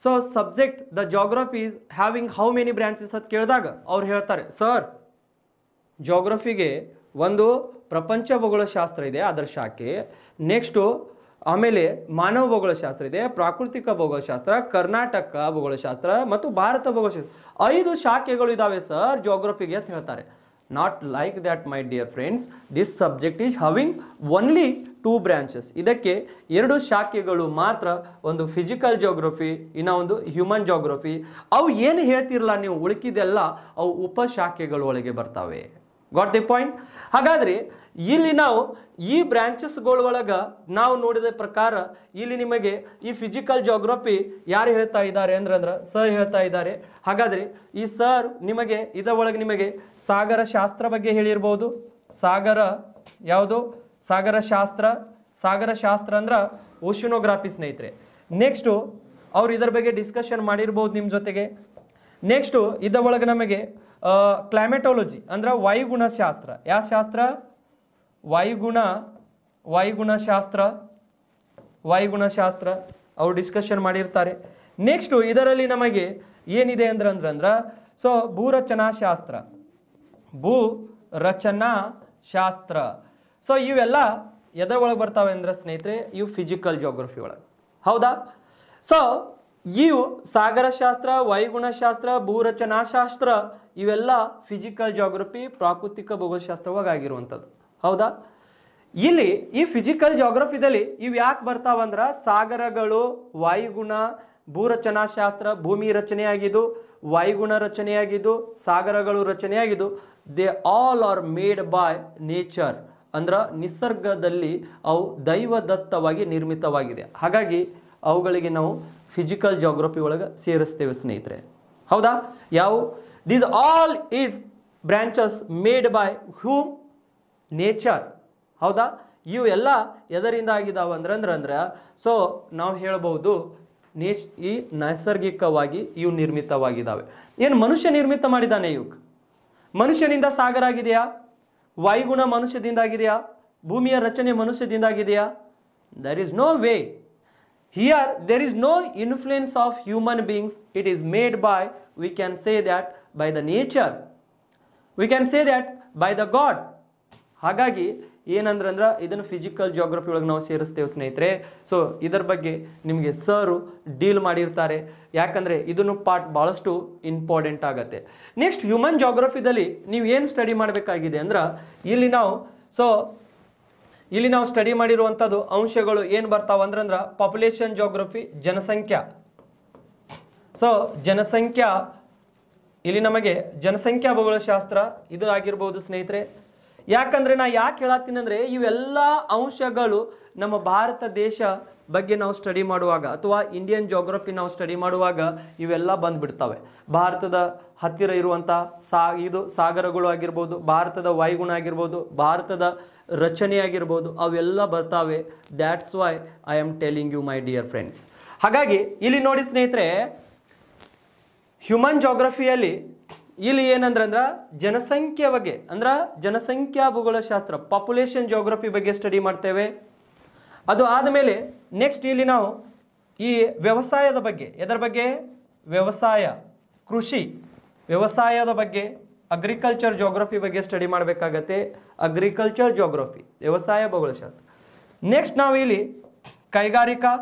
so subject the geography is having how many branches ಅಂತ ಕೇಳಿದಾಗ ಅವ್ರು ಹೇಳ್ತಾರೆ, ಸರ್ ಜಾಗ್ರಫಿಗೆ ಒಂದು ಪ್ರಪಂಚ ಭೂಗೋಳಶಾಸ್ತ್ರ ಇದೆ, ಅದರ ಶಾಖೆ. ನೆಕ್ಸ್ಟು ಆಮೇಲೆ ಮಾನವ ಭೂಗೋಳಶಾಸ್ತ್ರ ಇದೆ, ಪ್ರಾಕೃತಿಕ ಭೂಗೋಳಶಾಸ್ತ್ರ, ಕರ್ನಾಟಕ ಭೂಗೋಳಶಾಸ್ತ್ರ ಮತ್ತು ಭಾರತ ಭೂಗೋಳಶಾಸ್ತ್ರ, 5 ಶಾಖೆಗಳು ಇದಾವೆ ಸರ್ ಜಾಗ್ರಫಿಗೆ ಅಂತ ಹೇಳ್ತಾರೆ. Not like that my dear friends. This subject is having only 2 branches. ಇದಕ್ಕೆ 2 ಶಾಖೆಗಳು ಮಾತ್ರ, ಒಂದು ಫಿಸಿಕಲ್ ಜಾಗ್ರಫಿ, ಇನ್ನ ಒಂದು ಹ್ಯೂಮನ್ ಜಾಗ್ರಫಿ. ಅವು ಏನು ಹೇಳ್ತಿರಲ್ಲ ನೀವು, ಉಳಿಕಿದೆಲ್ಲ ಅವು ಉಪಶಾಖೆಗಳು ಒಳಗೆ ಬರ್ತಾವೆ. Got the point? ಹಾಗಾದ್ರೆ ಇಲ್ಲಿ ನಾವು ಈ ಬ್ರಾಂಚಸ್ಗಳೊಳಗ ನಾವು ನೋಡಿದ ಪ್ರಕಾರ ಇಲ್ಲಿ ನಿಮಗೆ ಈ ಫಿಸಿಕಲ್ ಜಾಗ್ರಫಿ ಯಾರು ಹೇಳ್ತಾ ಇದ್ದಾರೆ ಅಂದ್ರೆ ಸರ್ ಹೇಳ್ತಾ ಇದ್ದಾರೆ. ಹಾಗಾದ್ರೆ ಈ ಸರ್ ನಿಮಗೆ ಇದರೊಳಗೆ ನಿಮಗೆ ಸಾಗರ ಶಾಸ್ತ್ರ ಬಗ್ಗೆ ಹೇಳಿರ್ಬೋದು. ಸಾಗರ ಯಾವುದು? ಸಾಗರ ಶಾಸ್ತ್ರ ಅಂದ್ರೆ ಓಷನೋಗ್ರಾಫಿ ಸ್ನೇಹಿತರೆ. ನೆಕ್ಸ್ಟು ಅವ್ರು ಇದರ ಬಗ್ಗೆ ಡಿಸ್ಕಷನ್ ಮಾಡಿರ್ಬೋದು ನಿಮ್ಮ ಜೊತೆಗೆ. ನೆಕ್ಸ್ಟು ಇದರೊಳಗೆ ನಮಗೆ ಕ್ಲೈಮೆಟೋಲಜಿ ಅಂದ್ರೆ ವಾಯುಗುಣಶಾಸ್ತ್ರ. ಯಾವ ಶಾಸ್ತ್ರ? ವಾಯುಗುಣಶಾಸ್ತ್ರ ಅವ್ರು ಡಿಸ್ಕಷನ್ ಮಾಡಿರ್ತಾರೆ. ನೆಕ್ಸ್ಟು ಇದರಲ್ಲಿ ನಮಗೆ ಏನಿದೆ ಅಂದ್ರೆ ಸೊ ಭೂರಚನಾಶಾಸ್ತ್ರ. ಸೊ ಇವೆಲ್ಲ ಎದರ ಒಳಗೆ ಬರ್ತಾವೆ ಅಂದ್ರೆ ಸ್ನೇಹಿತರೆ ಇವು ಫಿಸಿಕಲ್ ಜಾಗ್ರಫಿ ಒಳಗೆ, ಹೌದಾ? ಸೊ ಇವು ಸಾಗರಶಾಸ್ತ್ರ, ವಾಯುಗುಣಶಾಸ್ತ್ರ, ಭೂರಚನಾಶಾಸ್ತ್ರ ಇವೆಲ್ಲ ಫಿಸಿಕಲ್ ಜಾಗ್ರಫಿ, ಪ್ರಾಕೃತಿಕ ಭೂಗೋಳಶಾಸ್ತ್ರವಾಗಿರುವಂಥದ್ದು, ಹೌದಾ? ಇಲ್ಲಿ ಈ ಫಿಸಿಕಲ್ ಜಾಗ್ರಫಿದಲ್ಲಿ ಇವು ಯಾಕೆ ಬರ್ತಾವಂದ್ರ ಸಾಗರಗಳು, ವಾಯುಗುಣ, ಭೂರಚನಾಶಾಸ್ತ್ರ, ಭೂಮಿ ರಚನೆಯಾಗಿದ್ದು, ವಾಯುಗುಣ ರಚನೆಯಾಗಿದ್ದು, ಸಾಗರಗಳು ರಚನೆಯಾಗಿದ್ದು, they all are made by nature. ಅಂದ್ರ ನಿಸರ್ಗದಲ್ಲಿ ಅವು ದೈವದತ್ತವಾಗಿ ನಿರ್ಮಿತವಾಗಿದೆ. ಹಾಗಾಗಿ ಅವುಗಳಿಗೆ ನಾವು ಫಿಸಿಕಲ್ ಜಾಗ್ರಫಿ ಒಳಗೆ ಸೇರಿಸ್ತೇವೆ ಸ್ನೇಹಿತರೆ, ಹೌದಾ? ಯಾವ? These all is branches made by Hume? Nature, ಹೌದಾ? ಇವು ಎಲ್ಲ ಎದರಿಂದ ಆಗಿದಾವ ಅಂದ್ರೆ ಸೊ ನಾವು ಹೇಳ್ಬೋದು ಈ ನೈಸರ್ಗಿಕವಾಗಿ ಇವು ನಿರ್ಮಿತವಾಗಿದ್ದಾವೆ. ಏನು ಮನುಷ್ಯ ನಿರ್ಮಿತ ಮಾಡಿದ್ದಾನೆ ಇವು? ಮನುಷ್ಯನಿಂದ ಸಾಗರ ಆಗಿದೆಯಾ? ವಾಯುಗುಣ ಮನುಷ್ಯದಿಂದ ಆಗಿದೆಯಾ? ಭೂಮಿಯ ರಚನೆ ಮನುಷ್ಯದಿಂದ ಆಗಿದೆಯಾ? There is no way. Here there is no influence of human beings. It is made by, we can say that, by the nature. We can say that by the God. ಹಾಗಾಗಿ ಏನಂದ್ರೆ ಇದನ್ನು ಫಿಸಿಕಲ್ ಜಾಗ್ರಫಿ ಒಳಗೆ ನಾವು ಸೇರಿಸ್ತೇವೆ ಸ್ನೇಹಿತರೆ. So ಇದರ ಬಗ್ಗೆ ನಿಮಗೆ ಸರು deal ಮಾಡಿರ್ತಾರೆ. ಯಾಕಂದರೆ ಇದನ್ನು ಪಾರ್ಟ್ ಭಾಳಷ್ಟು ಇಂಪಾರ್ಟೆಂಟ್ ಆಗತ್ತೆ. ನೆಕ್ಸ್ಟ್ ಹ್ಯೂಮನ್ ಜಾಗ್ರಫಿದಲ್ಲಿ ನೀವು ಏನು ಸ್ಟಡಿ ಮಾಡಬೇಕಾಗಿದೆ ಅಂದ್ರೆ ಇಲ್ಲಿ ನಾವು ಸ್ಟಡಿ ಮಾಡಿರುವಂಥದ್ದು ಅಂಶಗಳು ಏನು ಬರ್ತಾವ ಅಂದ್ರೆ ಪಾಪ್ಯುಲೇಷನ್ ಜಾಗ್ರಫಿ, ಜನಸಂಖ್ಯಾ. ಸೊ ಜನಸಂಖ್ಯಾ, ಇಲ್ಲಿ ನಮಗೆ ಜನಸಂಖ್ಯಾ ಭೂಗೋಳಶಾಸ್ತ್ರ ಇದು ಆಗಿರ್ಬೋದು ಸ್ನೇಹಿತರೆ. ಯಾಕಂದ್ರೆ ನಾ ಯಾಕೆ ಹೇಳತ್ತೀನಿ ಅಂದ್ರೆ ಇವೆಲ್ಲ ಅಂಶಗಳು ನಮ್ಮ ಭಾರತ ದೇಶ ಬಗ್ಗೆ ನಾವು ಸ್ಟಡಿ ಮಾಡುವಾಗ ಅಥವಾ ಇಂಡಿಯನ್ ಜೋಗ್ರಫಿ ನಾವು ಸ್ಟಡಿ ಮಾಡುವಾಗ ಇವೆಲ್ಲ ಬಂದ್ಬಿಡ್ತವೆ. ಭಾರತದ ಹತ್ತಿರ ಇರುವಂಥ ಇದು ಸಾಗರಗಳು ಆಗಿರ್ಬೋದು, ಭಾರತದ ವಾಯುಗುಣ ಆಗಿರ್ಬೋದು, ಭಾರತದ ರಚನೆ ಆಗಿರ್ಬೋದು, ಅವೆಲ್ಲ ಬರ್ತಾವೆ. That's why I am telling you my dear friends. ಹಾಗಾಗಿ ಇಲ್ಲಿ ನೋಡಿ ಸ್ನೇಹಿತರೆ, ಹ್ಯೂಮನ್ ಜೋಗ್ರಫಿಯಲ್ಲಿ ಇಲ್ಲಿ ಏನಂದ್ರೆ ಜನಸಂಖ್ಯೆ ಬಗ್ಗೆ ಅಂದ್ರೆ ಜನಸಂಖ್ಯಾ ಭೂಗೋಳಶಾಸ್ತ್ರ ಪಾಪ್ಯುಲೇಷನ್ ಜೋಗ್ರಫಿ ಬಗ್ಗೆ ಸ್ಟಡಿ ಮಾಡ್ತೇವೆ. ಅದು ಆದಮೇಲೆ ನೆಕ್ಸ್ಟ್ ಇಲ್ಲಿ ನಾವು ಈ ವ್ಯವಸಾಯದ ಬಗ್ಗೆ, ಎದರ ಬಗ್ಗೆ? ವ್ಯವಸಾಯ, ಕೃಷಿ, ವ್ಯವಸಾಯದ ಬಗ್ಗೆ ಅಗ್ರಿಕಲ್ಚರ್ ಜೋಗ್ರಫಿ ಬಗ್ಗೆ ಸ್ಟಡಿ ಮಾಡಬೇಕಾಗತ್ತೆ. ಅಗ್ರಿಕಲ್ಚರ್ ಜೋಗ್ರಫಿ, ವ್ಯವಸಾಯ ಭೂಗೋಳಶಾಸ್ತ್ರ. ನೆಕ್ಸ್ಟ್ ನಾವು ಇಲ್ಲಿ ಕೈಗಾರಿಕಾ,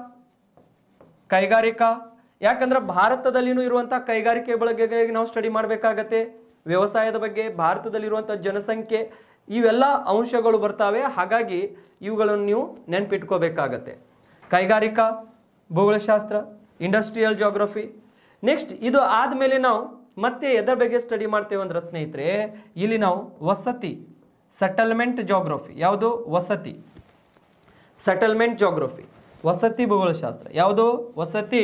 ಯಾಕಂದ್ರೆ ಭಾರತದಲ್ಲಿನೂ ಇರುವಂಥ ಕೈಗಾರಿಕೆ ಬಗ್ಗೆ ನಾವು ಸ್ಟಡಿ ಮಾಡಬೇಕಾಗತ್ತೆ. ವ್ಯವಸಾಯದ ಬಗ್ಗೆ, ಭಾರತದಲ್ಲಿರುವಂಥ ಜನಸಂಖ್ಯೆ, ಇವೆಲ್ಲ ಅಂಶಗಳು ಬರ್ತಾವೆ. ಹಾಗಾಗಿ ಇವುಗಳನ್ನು ನೀವು ನೆನ್ಪಿಟ್ಕೋಬೇಕಾಗತ್ತೆ. ಕೈಗಾರಿಕಾ ಭೂಗೋಳಶಾಸ್ತ್ರ, ಇಂಡಸ್ಟ್ರಿಯಲ್ ಜೋಗ್ರಫಿ. ನೆಕ್ಸ್ಟ್ ಇದು ಆದಮೇಲೆ ನಾವು ಮತ್ತೆ ಎದರ ಬಗ್ಗೆ ಸ್ಟಡಿ ಮಾಡ್ತೇವೆ ಅಂದ್ರೆ ಸ್ನೇಹಿತರೆ, ಇಲ್ಲಿ ನಾವು ವಸತಿ, ಸೆಟಲ್ಮೆಂಟ್ ಜೋಗ್ರಫಿ. ಯಾವುದು? ವಸತಿ, ಸೆಟಲ್ಮೆಂಟ್ ಜೋಗ್ರಫಿ, ವಸತಿ ಭೂಗೋಳಶಾಸ್ತ್ರ. ಯಾವುದು? ವಸತಿ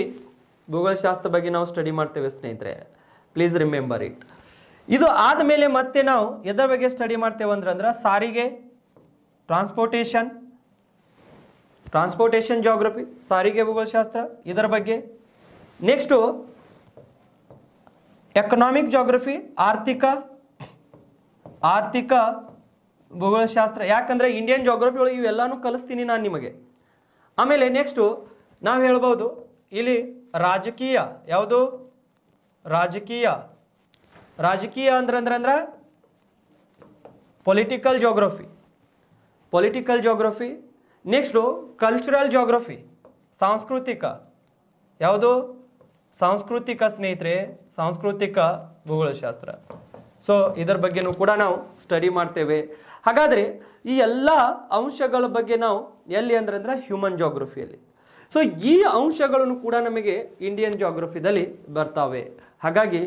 ಭೂಗೋಳಶಾಸ್ತ್ರ ಬಗ್ಗೆ ನಾವು ಸ್ಟಡಿ ಮಾಡ್ತೇವೆ ಸ್ನೇಹಿತರೆ. Please remember it. ಇದು ಆದಮೇಲೆ ಮತ್ತೆ ನಾವು ಎದರ ಬಗ್ಗೆ ಸ್ಟಡಿ ಮಾಡ್ತೇವೆ ಅಂದ್ರೆ ಸಾರಿಗೆ, ಟ್ರಾನ್ಸ್ಪೋರ್ಟೇಷನ್ ಜೋಗ್ರಫಿ, ಸಾರಿಗೆ ಭೂಗೋಳಶಾಸ್ತ್ರ ಇದರ ಬಗ್ಗೆ. ನೆಕ್ಸ್ಟು ಎಕನಾಮಿಕ್ ಜೋಗ್ರಫಿ, ಆರ್ಥಿಕ ಭೂಗೋಳಶಾಸ್ತ್ರ. ಯಾಕಂದ್ರೆ ಇಂಡಿಯನ್ ಜೋಗ್ರಫಿ ಒಳಗೆ ಇವೆಲ್ಲಾನು ಕಲಿಸ್ತೀನಿ ನಾನು ನಿಮಗೆ. ಆಮೇಲೆ ನೆಕ್ಸ್ಟು ನಾವು ಹೇಳ್ಬೋದು ಇಲ್ಲಿ ರಾಜಕೀಯ. ಯಾವುದು? ರಾಜಕೀಯ ಅಂದ್ರೆ political geography. Next cultural geography, ಸಾಂಸ್ಕೃತಿಕ. ಯಾವುದು? ಸಾಂಸ್ಕೃತಿಕ ಸ್ನೇಹಿತರೆ, ಸಾಂಸ್ಕೃತಿಕ ಭೂಗೋಳಶಾಸ್ತ್ರ. ಸೊ ಇದರ ಬಗ್ಗೆನೂ ಕೂಡ ನಾವು ಸ್ಟಡಿ ಮಾಡ್ತೇವೆ. ಹಾಗಾದರೆ ಈ ಎಲ್ಲ ಅಂಶಗಳ ಬಗ್ಗೆ ನಾವು ಎಲ್ಲಿ ಅಂದ್ರೆ ಹ್ಯೂಮನ್ ಜೋಗ್ರಫಿಯಲ್ಲಿ. ಸೊ ಈ ಅಂಶಗಳನ್ನು ಕೂಡ ನಮಗೆ ಇಂಡಿಯನ್ ಜೋಗ್ರಫಿದಲ್ಲಿ ಬರ್ತಾವೆ. ಹಾಗಾಗಿ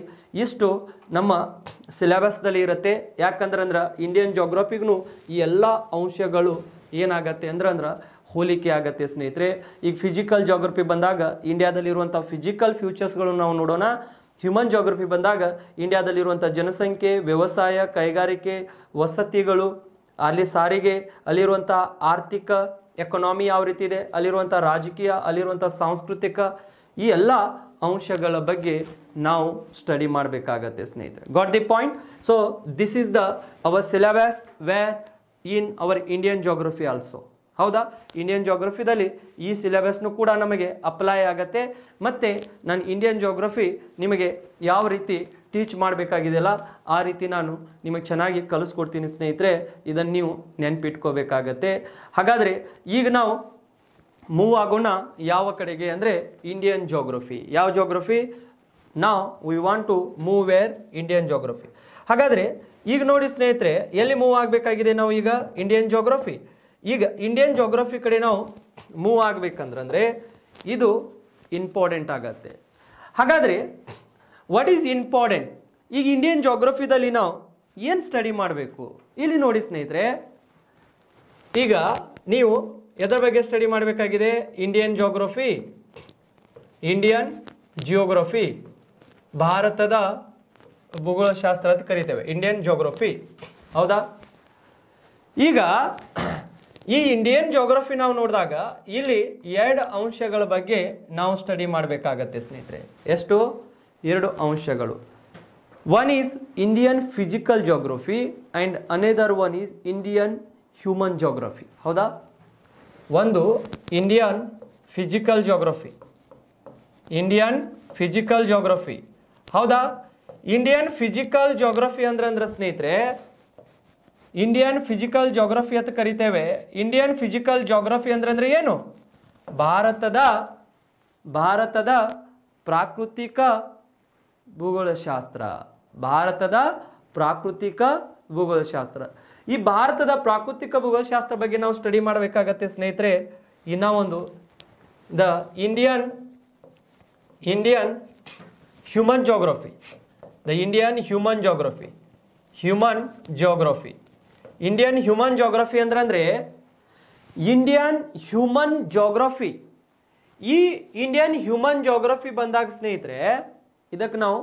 ಇಷ್ಟು ನಮ್ಮ ಸಿಲೆಬಸ್ದಲ್ಲಿ ಇರುತ್ತೆ. ಯಾಕಂದ್ರೆ ಇಂಡಿಯನ್ ಜೋಗ್ರಫಿಗೂ ಈ ಎಲ್ಲ ಅಂಶಗಳು ಏನಾಗತ್ತೆ ಅಂದ್ರೆ ಹೋಲಿಕೆ ಆಗತ್ತೆ ಸ್ನೇಹಿತರೆ. ಈಗ ಫಿಸಿಕಲ್ ಜೋಗ್ರಫಿ ಬಂದಾಗ ಇಂಡಿಯಾದಲ್ಲಿರುವಂಥ ಫಿಸಿಕಲ್ ಫ್ಯೂಚರ್ಸ್ಗಳು ನಾವು ನೋಡೋಣ. ಹ್ಯೂಮನ್ ಜೋಗ್ರಫಿ ಬಂದಾಗ ಇಂಡಿಯಾದಲ್ಲಿರುವಂಥ ಜನಸಂಖ್ಯೆ, ವ್ಯವಸಾಯ, ಕೈಗಾರಿಕೆ, ವಸತಿಗಳು, ಅಲ್ಲಿ ಸಾರಿಗೆ, ಅಲ್ಲಿರುವಂಥ ಆರ್ಥಿಕ ಎಕನಾಮಿ ಯಾವ ರೀತಿ ಇದೆ, ಅಲ್ಲಿರುವಂಥ ರಾಜಕೀಯ, ಅಲ್ಲಿರುವಂಥ ಸಾಂಸ್ಕೃತಿಕ, ಈ ಎಲ್ಲ ಅಂಶಗಳ ಬಗ್ಗೆ ನಾವು ಸ್ಟಡಿ ಮಾಡಬೇಕಾಗತ್ತೆ ಸ್ನೇಹಿತರೆ. Got the point? So this is our syllabus where in our Indian geography also. ಹೌದಾ? ಇಂಡಿಯನ್ ಜೋಗ್ರಫಿದಲ್ಲಿ ಈ ಸಿಲೆಬಸ್ನು ಕೂಡ ನಮಗೆ ಅಪ್ಲೈ ಆಗತ್ತೆ. ಮತ್ತು ನಾನು ಇಂಡಿಯನ್ ಜೋಗ್ರಫಿ ನಿಮಗೆ ಯಾವ ರೀತಿ ಟೀಚ್ ಮಾಡಬೇಕಾಗಿದೆಯಲ್ಲ ಆ ರೀತಿ ನಾನು ನಿಮಗೆ ಚೆನ್ನಾಗಿ ಕಲಿಸ್ಕೊಡ್ತೀನಿ ಸ್ನೇಹಿತರೆ. ಇದನ್ನು ನೀವು ನೆನ್ಪಿಟ್ಕೋಬೇಕಾಗತ್ತೆ. ಹಾಗಾದರೆ ಈಗ ನಾವು ಮೂವ್ ಆಗೋಣ ಯಾವ ಕಡೆಗೆ ಅಂದರೆ ಇಂಡಿಯನ್ ಜೋಗ್ರಫಿ. ಯಾವ ಜೋಗ್ರಫಿ? ನಾವು we want to move where Indian geography. ಹಾಗಾದರೆ ಈಗ ನೋಡಿ ಸ್ನೇಹಿತರೆ, ಎಲ್ಲಿ ಮೂವ್ ಆಗಬೇಕಾಗಿದೆ ನಾವು ಈಗ? Indian geography. ಈಗ ಇಂಡಿಯನ್ ಜೋಗ್ರಫಿ ಕಡೆ ನಾವು ಮೂವ್ ಆಗಬೇಕಂದ್ರೆ ಇದು ಇಂಪಾರ್ಟೆಂಟ್ ಆಗತ್ತೆ. ಹಾಗಾದರೆ ವಾಟ್ ಈಸ್ ಇಂಪಾರ್ಟೆಂಟ್? ಈಗ ಇಂಡಿಯನ್ ಜೋಗ್ರಫಿದಲ್ಲಿ ನಾವು ಏನು ಸ್ಟಡಿ ಮಾಡಬೇಕು? ಇಲ್ಲಿ ನೋಡಿ ಸ್ನೇಹಿತರೆ, ಈಗ ನೀವು ಎದರ ಬಗ್ಗೆ ಸ್ಟಡಿ ಮಾಡಬೇಕಾಗಿದೆ? ಇಂಡಿಯನ್ ಜಿಯೋಗ್ರಫಿ, ಭಾರತದ ಭೂಗೋಳಶಾಸ್ತ್ರ ಅಂತ ಕರಿತೇವೆ, ಇಂಡಿಯನ್ ಜೋಗ್ರಫಿ. ಹೌದಾ? ಈಗ ಈ ಇಂಡಿಯನ್ ಜೋಗ್ರಫಿ ನಾವು ನೋಡಿದಾಗ ಇಲ್ಲಿ ಎರಡು ಅಂಶಗಳ ಬಗ್ಗೆ ನಾವು ಸ್ಟಡಿ ಮಾಡಬೇಕಾಗತ್ತೆ ಸ್ನೇಹಿತರೆ. ಎಷ್ಟು? ಎರಡು ಅಂಶಗಳು. One is Indian physical geography and another one is Indian human geography. ಹೌದಾ? ಒಂದು ಇಂಡಿಯನ್ ಫಿಸಿಕಲ್ ಜೋಗ್ರಫಿ, ಹೌದಾ? ಇಂಡಿಯನ್ ಫಿಸಿಕಲ್ ಜೋಗ್ರಫಿ ಅಂದ್ರೆ ಸ್ನೇಹಿತರೆ, ಇಂಡಿಯನ್ ಫಿಸಿಕಲ್ ಜೋಗ್ರಫಿ ಅಂತ ಕರಿತೇವೆ. ಇಂಡಿಯನ್ ಫಿಸಿಕಲ್ ಜೋಗ್ರಫಿ ಅಂದ್ರೆ ಏನು? ಭಾರತದ ಪ್ರಾಕೃತಿಕ ಭೂಗೋಳಶಾಸ್ತ್ರ. ಈ ಭಾರತದ ಪ್ರಾಕೃತಿಕ ಭೂಗೋಳಶಾಸ್ತ್ರ ಬಗ್ಗೆ ನಾವು ಸ್ಟಡಿ ಮಾಡಬೇಕಾಗತ್ತೆ ಸ್ನೇಹಿತರೆ. ಇನ್ನ ಒಂದು the Indian human geography. Indian human geography ಅಂದ್ರೆ ಇಂಡಿಯನ್ ಹ್ಯೂಮನ್ ಜೋಗ್ರಫಿ. ಈ ಇಂಡಿಯನ್ ಹ್ಯೂಮನ್ ಜೋಗ್ರಫಿ ಬಂದಾಗ ಸ್ನೇಹಿತರೆ ಇದಕ್ಕೆ ನಾವು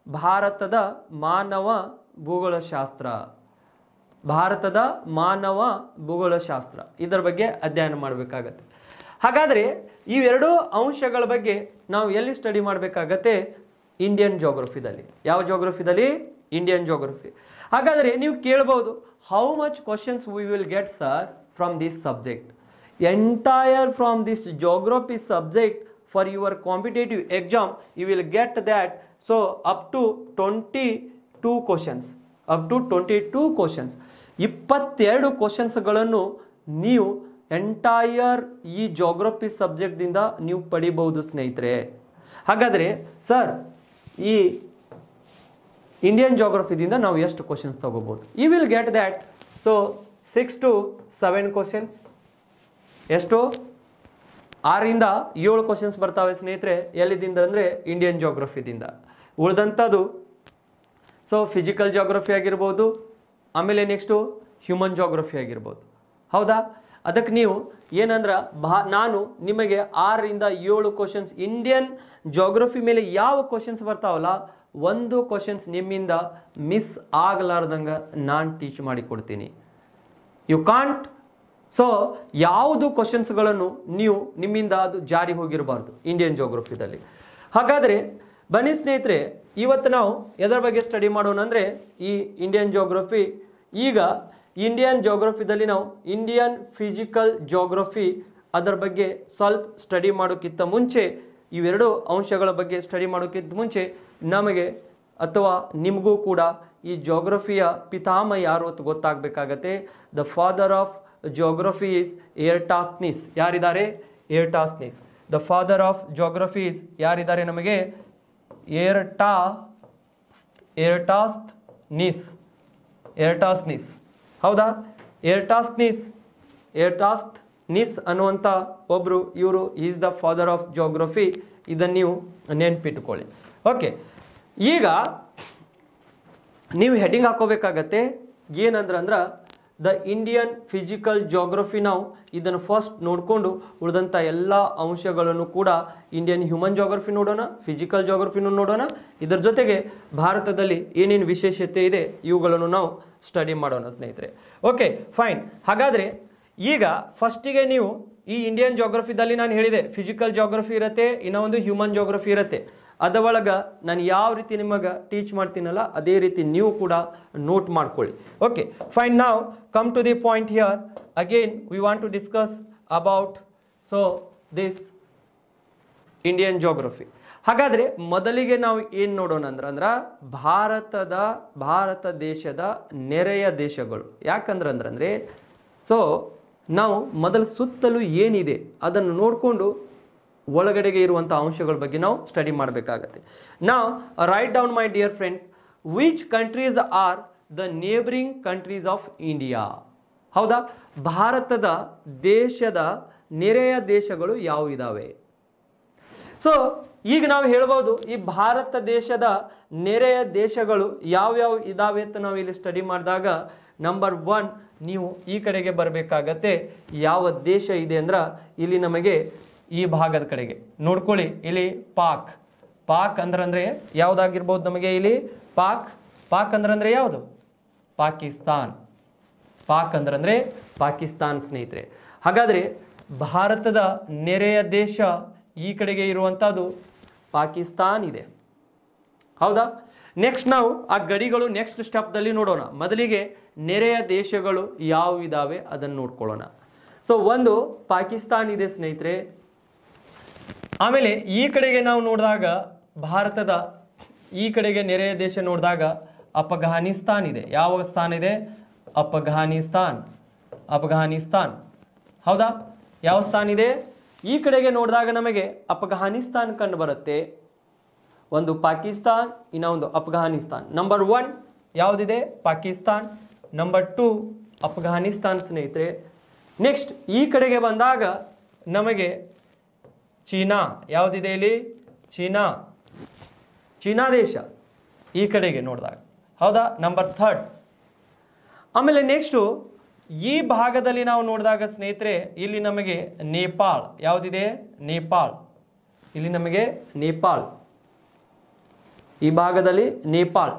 ಭಾರತದ ಮಾನವ ಭೂಗೋಳಶಾಸ್ತ್ರ, ಭಾರತದ ಮಾನವ ಭೂಗೋಳಶಾಸ್ತ್ರ ಇದರ ಬಗ್ಗೆ ಅಧ್ಯಯನ ಮಾಡಬೇಕಾಗತ್ತೆ. ಹಾಗಾದರೆ ಇವೆರಡೂ ಅಂಶಗಳ ಬಗ್ಗೆ ನಾವು ಎಲ್ಲಿ ಸ್ಟಡಿ ಮಾಡಬೇಕಾಗತ್ತೆ? ಇಂಡಿಯನ್ ಜೋಗ್ರಫಿದಲ್ಲಿ. ಯಾವ ಜೋಗ್ರಫಿದಲ್ಲಿ? Indian geography. ಹಾಗಾದರೆ ನೀವು ಕೇಳಬಹುದು, how much questions we will get sir from this subject? Entire from this geography subject for your competitive exam you will get that. So up to 22 questions, up to 22 questions, 22 ಕ್ವಶನ್ಸ್ಗಳನ್ನು ನೀವು entire ಈ geography ಸಬ್ಜೆಕ್ಟ್ದಿಂದ ನೀವು ಪಡಿಬಹುದು ಸ್ನೇಹಿತರೆ. ಹಾಗಾದರೆ sir ಈ Indian ಜೋಗ್ರಫಿದಿಂದ ನಾವು ಎಷ್ಟು ಕ್ವಶನ್ಸ್ ತಗೋಬಹುದು? You will get that. So 6 to 7 questions. ಎಷ್ಟು? 6 ಇಂದ 7 ಕ್ವಶನ್ಸ್ ಬರ್ತಾವೆ ಸ್ನೇಹಿತರೆ. ಎಲ್ಲಿದಿಂದ ಅಂದರೆ ಇಂಡಿಯನ್ ಜೋಗ್ರಫಿದಿಂದ. ಉಳಿದಂಥದ್ದು ಸೊ ಫಿಸಿಕಲ್ ಜೋಗ್ರಫಿ ಆಗಿರ್ಬೋದು, ಆಮೇಲೆ ನೆಕ್ಸ್ಟು ಹ್ಯೂಮನ್ ಜೋಗ್ರಫಿ ಆಗಿರ್ಬೋದು. ಹೌದಾ? ಅದಕ್ಕೆ ನೀವು ಏನಂದ್ರೆ ನಾನು ನಿಮಗೆ 6 ಇಂದ 7 ಕ್ವಶನ್ಸ್ ಇಂಡಿಯನ್ ಜೋಗ್ರಫಿ ಮೇಲೆ ಯಾವ ಕ್ವಶನ್ಸ್ ಬರ್ತಾವಲ್ಲ ಒಂದು ಕ್ವಶನ್ಸ್ ನಿಮ್ಮಿಂದ ಮಿಸ್ ಆಗಲಾರ್ದಂಗೆ ನಾನು ಟೀಚ್ ಮಾಡಿ ಕೊಡ್ತೀನಿ. You can't. ಸೊ ಯಾವುದು ಕ್ವಶನ್ಸ್ಗಳನ್ನು ನೀವು ನಿಮ್ಮಿಂದ ಅದು ಜಾರಿ ಹೋಗಿರಬಾರ್ದು ಇಂಡಿಯನ್ ಜೋಗ್ರಫಿದಲ್ಲಿ. ಹಾಗಾದರೆ ಬನ್ನಿ ಸ್ನೇಹಿತರೆ, ಇವತ್ತು ನಾವು ಎದರ ಬಗ್ಗೆ ಸ್ಟಡಿ ಮಾಡೋಣ ಅಂದರೆ ಈ ಇಂಡಿಯನ್ ಜೋಗ್ರಫಿ. ಈಗ ಇಂಡಿಯನ್ ಜೋಗ್ರಫಿದಲ್ಲಿ ನಾವು ಇಂಡಿಯನ್ ಫಿಸಿಕಲ್ ಜೋಗ್ರಫಿ ಅದರ ಬಗ್ಗೆ ಸ್ವಲ್ಪ ಸ್ಟಡಿ ಮಾಡೋಕ್ಕಿಂತ ಮುಂಚೆ, ಇವೆರಡು ಅಂಶಗಳ ಬಗ್ಗೆ ಸ್ಟಡಿ ಮಾಡೋಕ್ಕಿಂತ ಮುಂಚೆ ನಮಗೆ ಅಥವಾ ನಿಮಗೂ ಕೂಡ ಈ ಜೋಗ್ರಫಿಯ ಪಿತಾಮಹ ಯಾರು ಅಂತ ಗೊತ್ತಾಗಬೇಕಾಗತ್ತೆ. The father of geography is Eratosthenes. ಯಾರಿದ್ದಾರೆ? Eratosthenes. The father of geography is ಯಾರಿದ್ದಾರೆ ನಮಗೆ? ಎರ್ಟಾಸ್ನಿಸ್. ಹೌದಾ? ಎರ್ಟಾಸ್ನಿಸ್ ಅನ್ನುವಂಥ ಒಬ್ಬರು ಇವರು is the father of geography. ಇದನ್ನು ನೀವು ನೆನ್ಪಿಟ್ಕೊಳ್ಳಿ. ಓಕೆ, ಈಗ ನೀವು ಹೆಡಿಂಗ್ ಹಾಕೋಬೇಕಾಗತ್ತೆ. ಏನಂದ್ರೆ ದ ಇಂಡಿಯನ್ ಫಿಸಿಕಲ್ ಜೋಗ್ರಫಿ. ನಾವು ಇದನ್ನು ಫಸ್ಟ್ ನೋಡಿಕೊಂಡು ಉಳಿದಂಥ ಎಲ್ಲ ಅಂಶಗಳನ್ನು ಕೂಡ ಇಂಡಿಯನ್ ಹ್ಯೂಮನ್ ಜೋಗ್ರಫಿ ನೋಡೋಣ, ಫಿಸಿಕಲ್ ಜೋಗ್ರಫಿನೂ ನೋಡೋಣ. ಇದರ ಜೊತೆಗೆ ಭಾರತದಲ್ಲಿ ಏನೇನು ವಿಶೇಷತೆ ಇದೆ ಇವುಗಳನ್ನು ನಾವು ಸ್ಟಡಿ ಮಾಡೋಣ ಸ್ನೇಹಿತರೆ. Okay fine. ಹಾಗಾದರೆ ಈಗ ಫಸ್ಟಿಗೆ ನೀವು ಈ ಇಂಡಿಯನ್ ಜೋಗ್ರಫಿದಲ್ಲಿ ನಾನು ಹೇಳಿದೆ ಫಿಸಿಕಲ್ ಜೋಗ್ರಫಿ ಇರುತ್ತೆ, ಇನ್ನೊಂದು ಹ್ಯೂಮನ್ ಜೋಗ್ರಫಿ ಇರುತ್ತೆ. ಅದರೊಳಗೆ ನಾನು ಯಾವ ರೀತಿ ನಿಮಗೆ ಟೀಚ್ ಮಾಡ್ತೀನಲ್ಲ ಅದೇ ರೀತಿ ನೀವು ಕೂಡ ನೋಟ್ ಮಾಡ್ಕೊಳ್ಳಿ. Okay fine. ನಾವು come to the point here. Again we want to discuss about so this Indian geography. ಹಾಗಾದರೆ ಮೊದಲಿಗೆ ನಾವು ಏನು ನೋಡೋಣ ಅಂದ್ರೆ ಭಾರತ ದೇಶದ ನೆರೆಯ ದೇಶಗಳು. ಯಾಕಂದ್ರೆ ಸೊ ನಾವು ಮೊದಲು ಸುತ್ತಲೂ ಏನಿದೆ ಅದನ್ನು ನೋಡಿಕೊಂಡು ಒಳಗಡೆಗೆ ಇರುವಂಥ ಅಂಶಗಳ ಬಗ್ಗೆ ನಾವು ಸ್ಟಡಿ ಮಾಡಬೇಕಾಗತ್ತೆ. ನಾವು write down my dear friends, which countries are the neighbouring countries of India. ಹೌದಾ? ಭಾರತದ ದೇಶದ ನೆರೆಯ ದೇಶಗಳು ಯಾವ ಇದ್ದಾವೆ? ಸೊ ಈಗ ನಾವು ಹೇಳ್ಬೋದು ಈ ಭಾರತ ದೇಶದ ನೆರೆಯ ದೇಶಗಳು ಯಾವ್ಯಾವ ಇದಾವೆ ಅಂತ ನಾವು ಇಲ್ಲಿ ಸ್ಟಡಿ ಮಾಡಿದಾಗ ನಂಬರ್ 1 ನೀವು ಈ ಕಡೆಗೆ ಬರಬೇಕಾಗತ್ತೆ. ಯಾವ ದೇಶ ಇದೆ ಅಂದ್ರೆ ಇಲ್ಲಿ ನಮಗೆ ಈ ಭಾಗದ ಕಡೆಗೆ ನೋಡ್ಕೊಳ್ಳಿ. ಇಲ್ಲಿ ಪಾಕ್ ಅಂದ್ರೆ ಯಾವುದಾಗಿರ್ಬೋದು ನಮಗೆ? ಇಲ್ಲಿ ಪಾಕ್ ಅಂದ್ರೆ ಯಾವುದು? ಪಾಕಿಸ್ತಾನ್. ಪಾಕ್ ಅಂದ್ರೆ ಪಾಕಿಸ್ತಾನ್ ಸ್ನೇಹಿತರೆ. ಹಾಗಾದರೆ ಭಾರತದ ನೆರೆಯ ದೇಶ ಈ ಕಡೆಗೆ ಇರುವಂಥದ್ದು ಪಾಕಿಸ್ತಾನ್ ಇದೆ. ಹೌದಾ? ನೆಕ್ಸ್ಟ್ ನಾವು ಆ ಗಡಿಗಳು ನೆಕ್ಸ್ಟ್ ಸ್ಟೆಪ್ದಲ್ಲಿ ನೋಡೋಣ. ಮೊದಲಿಗೆ ನೆರೆಯ ದೇಶಗಳು ಯಾವ ಇದಾವೆ ಅದನ್ನು ನೋಡ್ಕೊಳ್ಳೋಣ. ಸೊ ಒಂದು ಪಾಕಿಸ್ತಾನ್ ಇದೆ ಸ್ನೇಹಿತರೆ. ಆಮೇಲೆ ಈ ಕಡೆಗೆ ನಾವು ನೋಡಿದಾಗ ಭಾರತದ ಈ ಕಡೆಗೆ ನೆರೆಯ ದೇಶ ನೋಡಿದಾಗ ಅಫ್ಘಾನಿಸ್ತಾನ್ ಇದೆ. ಯಾವ ಸ್ಥಾನ ಇದೆ? ಅಫ್ಘಾನಿಸ್ತಾನ್. ಹೌದಾ? ಯಾವ ಸ್ಥಾನ ಇದೆ? ಈ ಕಡೆಗೆ ನೋಡಿದಾಗ ನಮಗೆ ಅಫ್ಘಾನಿಸ್ತಾನ್ ಕಂಡು ಬರುತ್ತೆ. ಒಂದು ಪಾಕಿಸ್ತಾನ್, ಇನ್ನೊಂದು ಅಫ್ಘಾನಿಸ್ತಾನ್. ನಂಬರ್ 1 ಯಾವುದಿದೆ? ಪಾಕಿಸ್ತಾನ್. ನಂಬರ್ 2 ಅಫ್ಘಾನಿಸ್ತಾನ್ ಸ್ನೇಹಿತರೆ. ನೆಕ್ಸ್ಟ್ ಈ ಕಡೆಗೆ ಬಂದಾಗ ನಮಗೆ ಚೀನಾ ಯಾವುದಿದೆ? ಇಲ್ಲಿ ಚೀನಾ ದೇಶ ಈ ಕಡೆಗೆ ನೋಡಿದಾಗ. ಹೌದಾ? ನಂಬರ್ 3 ಆಮೇಲೆ ನೆಕ್ಸ್ಟು ಈ ಭಾಗದಲ್ಲಿ ನಾವು ನೋಡಿದಾಗ ಸ್ನೇಹಿತರೆ ಇಲ್ಲಿ ನಮಗೆ ನೇಪಾಳ್ ಯಾವುದಿದೆ, ನೇಪಾಳ್, ಇಲ್ಲಿ ನಮಗೆ ನೇಪಾಳ್, ಈ ಭಾಗದಲ್ಲಿ ನೇಪಾಳ್.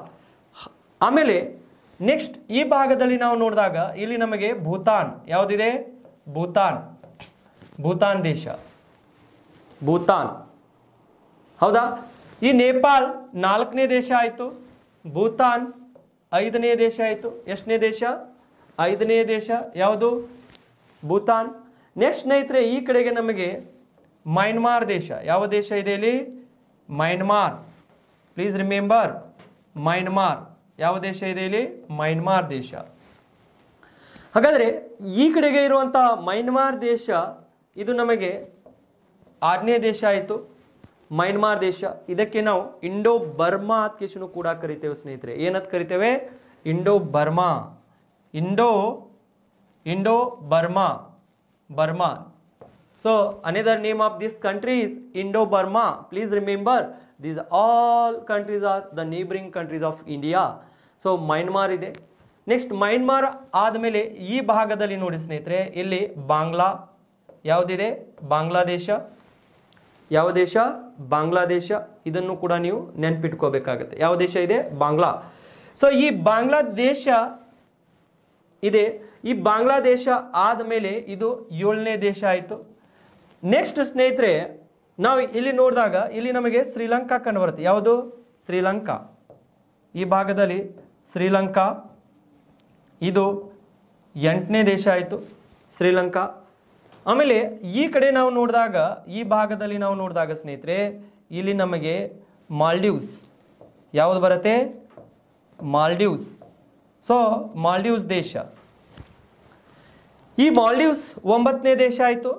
ಆಮೇಲೆ ನೆಕ್ಸ್ಟ್ ಈ ಭಾಗದಲ್ಲಿ ನಾವು ನೋಡಿದಾಗ ಇಲ್ಲಿ ನಮಗೆ ಭೂತಾನ್ ಯಾವುದಿದೆ, ಭೂತಾನ್, ಭೂತಾನ್ ದೇಶ, ಭೂತಾನ್. ಹೌದಾ? ಈ ನೇಪಾಳ್ 4ನೇ ದೇಶ ಆಯಿತು, ಭೂತಾನ್ 5ನೇ ದೇಶ ಆಯಿತು. ಎಷ್ಟನೇ ದೇಶ? 5ನೇ ದೇಶ ಯಾವುದು? ಭೂತಾನ್. ನೆಕ್ಸ್ಟ್ ಸ್ನೇಹಿತರೆ ಈ ಕಡೆಗೆ ನಮಗೆ ಮಯನ್ಮಾರ್ ದೇಶ. ಯಾವ ದೇಶ ಇದೆ ಇಲ್ಲಿ? ಮಯನ್ಮಾರ್. Please remember Myanmar. ಯಾವ ದೇಶ ಇದೆ ಇಲ್ಲಿ? ಮಯನ್ಮಾರ್ ದೇಶ. ಹಾಗಾದರೆ ಈ ಕಡೆಗೆ ಇರುವಂಥ ಮಯನ್ಮಾರ್ ದೇಶ ಇದು ನಮಗೆ 6ನೇ ದೇಶ ಆಯಿತು, ಮಯನ್ಮಾರ್ ದೇಶ. ಇದಕ್ಕೆ ನಾವು ಇಂಡೋ ಬರ್ಮಾ ಅಂತ ಕೂಡ ಕರಿತೇವೆ ಸ್ನೇಹಿತರೆ. ಏನಂತ ಕರಿತೇವೆ? Indo Burma, Indo Burma, Burma. So another name of this country is Indo Burma. Please remember these all countries are the neighbouring countries of India. So Myanmar ಇದೆ. ನೆಕ್ಸ್ಟ್ ಮಯನ್ಮಾರ್ ಆದಮೇಲೆ ಈ ಭಾಗದಲ್ಲಿ ನೋಡಿ ಸ್ನೇಹಿತರೆ ಇಲ್ಲಿ ಬಾಂಗ್ಲಾ ಯಾವುದಿದೆ? ಬಾಂಗ್ಲಾದೇಶ. ಯಾವ ದೇಶ? ಬಾಂಗ್ಲಾದೇಶ. ಇದನ್ನು ಕೂಡ ನೀವು ನೆನ್ಪಿಟ್ಕೋಬೇಕಾಗುತ್ತೆ. ಯಾವ ದೇಶ ಇದೆ? ಬಾಂಗ್ಲಾ. ಸೊ ಈ ಬಾಂಗ್ಲಾದೇಶ ಇದೆ. ಈ ಬಾಂಗ್ಲಾದೇಶ ಆದಮೇಲೆ ಇದು 7ನೇ ದೇಶ ಆಯಿತು. ನೆಕ್ಸ್ಟ್ ಸ್ನೇಹಿತರೆ ನಾವು ಇಲ್ಲಿ ನೋಡಿದಾಗ ಇಲ್ಲಿ ನಮಗೆ ಶ್ರೀಲಂಕಾ ಕಂಡು ಬರುತ್ತೆ. ಯಾವುದು? ಶ್ರೀಲಂಕಾ. ಈ ಭಾಗದಲ್ಲಿ ಶ್ರೀಲಂಕಾ ಇದು 8ನೇ ದೇಶ ಆಯಿತು, ಶ್ರೀಲಂಕಾ. ಆಮೇಲೆ ಈ ಕಡೆ ನಾವು ನೋಡಿದಾಗ ಈ ಭಾಗದಲ್ಲಿ ನಾವು ನೋಡಿದಾಗ ಸ್ನೇಹಿತರೆ ಇಲ್ಲಿ ನಮಗೆ ಮಾಲ್ಡೀವ್ಸ್ ಯಾವುದು ಬರುತ್ತೆ? ಮಾಲ್ಡೀವ್ಸ್. ಸೊ ಮಾಲ್ಡೀವ್ಸ್ ದೇಶ. ಈ ಮಾಲ್ಡೀವ್ಸ್ 9ನೇ ದೇಶ ಆಯಿತು.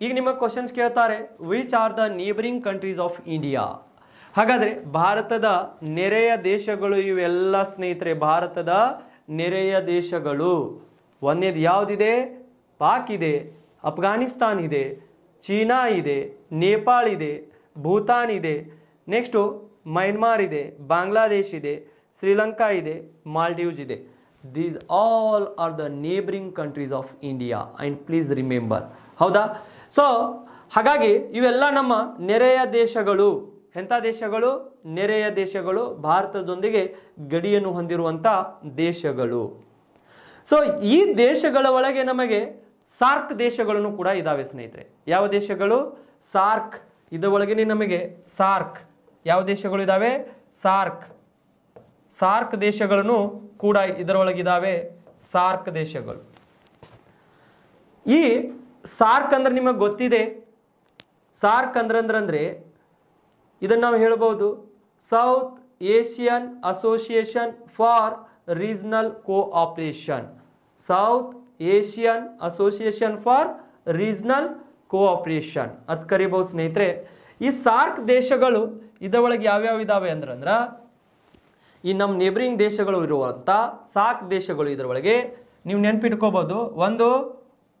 ಈಗ ನಿಮ್ಮ ಕ್ವಶನ್ಸ್ ಕೇಳ್ತಾರೆ, which are the neighbouring countries of India? ಹಾಗಾದರೆ ಭಾರತದ ನೆರೆಯ ದೇಶಗಳು ಇವೆಲ್ಲ ಸ್ನೇಹಿತರೆ. ಭಾರತದ ನೆರೆಯ ದೇಶಗಳು ಒಂದೇದು ಯಾವುದಿದೆ? ಪಾಕ್ ಇದೆ, ಅಫ್ಘಾನಿಸ್ತಾನ್ ಇದೆ, ಚೀನಾ ಇದೆ, ನೇಪಾಳ ಇದೆ, ಭೂತಾನ್ ಇದೆ, ನೆಕ್ಸ್ಟು ಮಯನ್ಮಾರ್ ಇದೆ, ಬಾಂಗ್ಲಾದೇಶ್ ಇದೆ, ಶ್ರೀಲಂಕಾ ಇದೆ, ಮಾಲ್ಡೀವ್ಸ್ ಇದೆ. These all are the neighboring countries of India and please remember. ಹೌದಾ? ಸೊ ಹಾಗಾಗಿ ಇವೆಲ್ಲ ನಮ್ಮ ನೆರೆಯ ದೇಶಗಳು. ಎಂಥ ದೇಶಗಳು? ನೆರೆಯ ದೇಶಗಳು, ಭಾರತದೊಂದಿಗೆ ಗಡಿಯನ್ನು ಹೊಂದಿರುವಂಥ ದೇಶಗಳು. ಸೊ ಈ ದೇಶಗಳ ಒಳಗೆ ನಮಗೆ ಸಾರ್ಕ್ ದೇಶಗಳನ್ನು ಕೂಡ ಇದ್ದಾವೆ ಸ್ನೇಹಿತರೆ. ಯಾವ ದೇಶಗಳು? ಸಾರ್ಕ್. ಇದರೊಳಗೆ ನಮಗೆ ಸಾರ್ಕ್ ಯಾವ ದೇಶಗಳು ಇದ್ದಾವೆ? ಸಾರ್ಕ್. ಸಾರ್ಕ್ ದೇಶಗಳನ್ನು ಕೂಡ ಇದರೊಳಗಿದ್ದಾವೆ. ಸಾರ್ಕ್ ದೇಶಗಳು. ಈ ಸಾರ್ಕ್ ಅಂದ್ರೆ ನಿಮಗೆ ಗೊತ್ತಿದೆ. ಸಾರ್ಕ್ ಅಂದ್ರೆ ಇದನ್ನು ನಾವು ಹೇಳ್ಬೋದು south Asian association for regional cooperation. South Asian association for regional cooperation ಅದು ಕರಿಬಹುದು ಸ್ನೇಹಿತರೆ. ಈ ಸಾರ್ಕ್ ದೇಶಗಳು ಇದರೊಳಗೆ ಯಾವ್ಯಾವ ಇದಾವೆ ಅಂದ್ರೆ ಈ ನಮ್ಮ ನೇಬರಿಂಗ್ ದೇಶಗಳು ಇರುವಂಥ ಸಾರ್ಕ್ ದೇಶಗಳು ಇದರೊಳಗೆ ನೀವು ನೆನ್ಪಿಟ್ಕೋಬಹುದು. ಒಂದು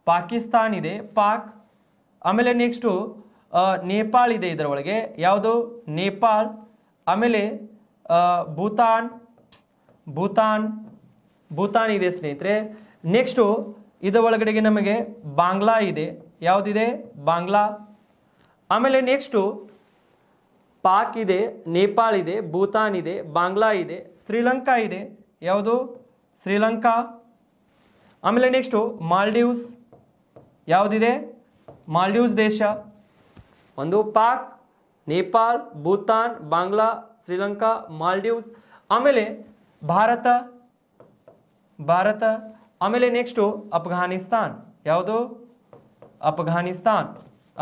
ಪಾಕಿಸ್ತಾನ್ ಇದೆ, ಪಾಕ್. ಆಮೇಲೆ ನೆಕ್ಸ್ಟು ನೇಪಾಳ್ ಇದೆ ಇದರೊಳಗೆ. ಯಾವುದು? ನೇಪಾಳ್. ಆಮೇಲೆ ಭೂತಾನ್, ಭೂತಾನ್ ಇದೆ ಸ್ನೇಹಿತರೆ. ನೆಕ್ಸ್ಟು ಇದರ ಒಳಗಡೆಗೆ ನಮಗೆ ಬಾಂಗ್ಲಾ ಇದೆ. ಯಾವುದಿದೆ? ಬಾಂಗ್ಲಾ. ಆಮೇಲೆ ನೆಕ್ಸ್ಟು ಪಾಕ್ ಇದೆ, ನೇಪಾಳ್ ಇದೆ, ಭೂತಾನ್ ಇದೆ, ಬಾಂಗ್ಲಾ ಇದೆ, ಶ್ರೀಲಂಕಾ ಇದೆ. ಯಾವುದು? ಶ್ರೀಲಂಕಾ. ಆಮೇಲೆ ನೆಕ್ಸ್ಟು ಮಾಲ್ಡೀವ್ಸ್. ಯಾವುದಿದೆ? ಮಾಲ್ಡೀವ್ಸ್ ದೇಶ. ಒಂದು ಪಾಕ್, ನೇಪಾಳ್, ಭೂತಾನ್, ಬಾಂಗ್ಲಾ, ಶ್ರೀಲಂಕಾ, ಮಾಲ್ಡೀವ್ಸ್. ಆಮೇಲೆ ಭಾರತ. ಆಮೇಲೆ ನೆಕ್ಸ್ಟು ಅಫ್ಘಾನಿಸ್ತಾನ್. ಯಾವುದು?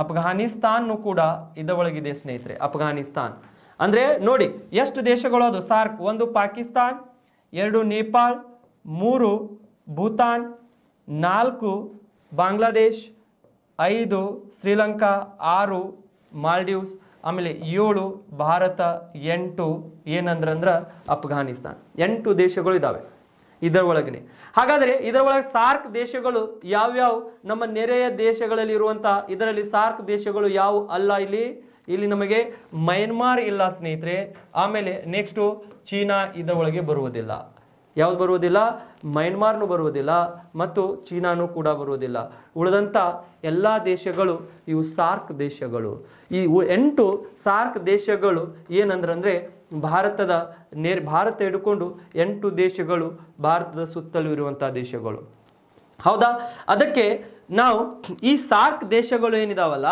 ಅಫ್ಘಾನಿಸ್ತಾನ್ ಕೂಡ ಇದರೊಳಗಿದೆ ಸ್ನೇಹಿತರೆ. ಅಫ್ಘಾನಿಸ್ತಾನ್ ಅಂದರೆ ನೋಡಿ ಎಷ್ಟು ದೇಶಗಳು ಅದು ಸಾರ್ಕ್. ಒಂದು ಪಾಕಿಸ್ತಾನ್, 2 ನೇಪಾಳ್, 3 ಭೂತಾನ್, 4 ಬಾಂಗ್ಲಾದೇಶ್, 5 ಶ್ರೀಲಂಕಾ, 6 ಮಾಲ್ಡೀವ್ಸ್, ಆಮೇಲೆ 7 ಭಾರತ, 8 ಏನಂದ್ರೆ ಅಫ್ಘಾನಿಸ್ತಾನ್. 8 ದೇಶಗಳು ಇದ್ದಾವೆ ಇದರ ಒಳಗನೆ. ಹಾಗಾದರೆ ಇದರ ಒಳಗೆ ಸಾರ್ಕ್ ದೇಶಗಳು ಯಾವ್ಯಾವ ನಮ್ಮ ನೆರೆಯ ದೇಶಗಳಲ್ಲಿ ಇರುವಂಥ ಇದರಲ್ಲಿ ಸಾರ್ಕ್ ದೇಶಗಳು ಯಾವ ಅಲ್ಲ? ಇಲ್ಲಿ ನಮಗೆ ಮಯನ್ಮಾರ್ ಇಲ್ಲ ಸ್ನೇಹಿತರೆ. ಆಮೇಲೆ ನೆಕ್ಸ್ಟು ಚೀನಾ ಇದರ ಒಳಗೆ ಬರುವುದಿಲ್ಲ. ಯಾವ್ದು ಬರುವುದಿಲ್ಲ, ಮಯನ್ಮಾರ್ನು ಬರುವುದಿಲ್ಲ ಮತ್ತು ಚೀನಾನು ಕೂಡ ಬರುವುದಿಲ್ಲ. ಉಳಿದಂಥ ಎಲ್ಲ ದೇಶಗಳು ಇವು ಸಾರ್ಕ್ ದೇಶಗಳು. ಈ 8 ಸಾರ್ಕ್ ದೇಶಗಳು ಏನಂದ್ರೆ ಭಾರತ ಹಿಡ್ಕೊಂಡು 8 ದೇಶಗಳು ಭಾರತದ ಸುತ್ತಲೂ ಇರುವಂಥ ದೇಶಗಳು. ಹೌದಾ? ಅದಕ್ಕೆ ನಾವು ಈ ಸಾರ್ಕ್ ದೇಶಗಳು ಏನಿದಾವಲ್ಲ,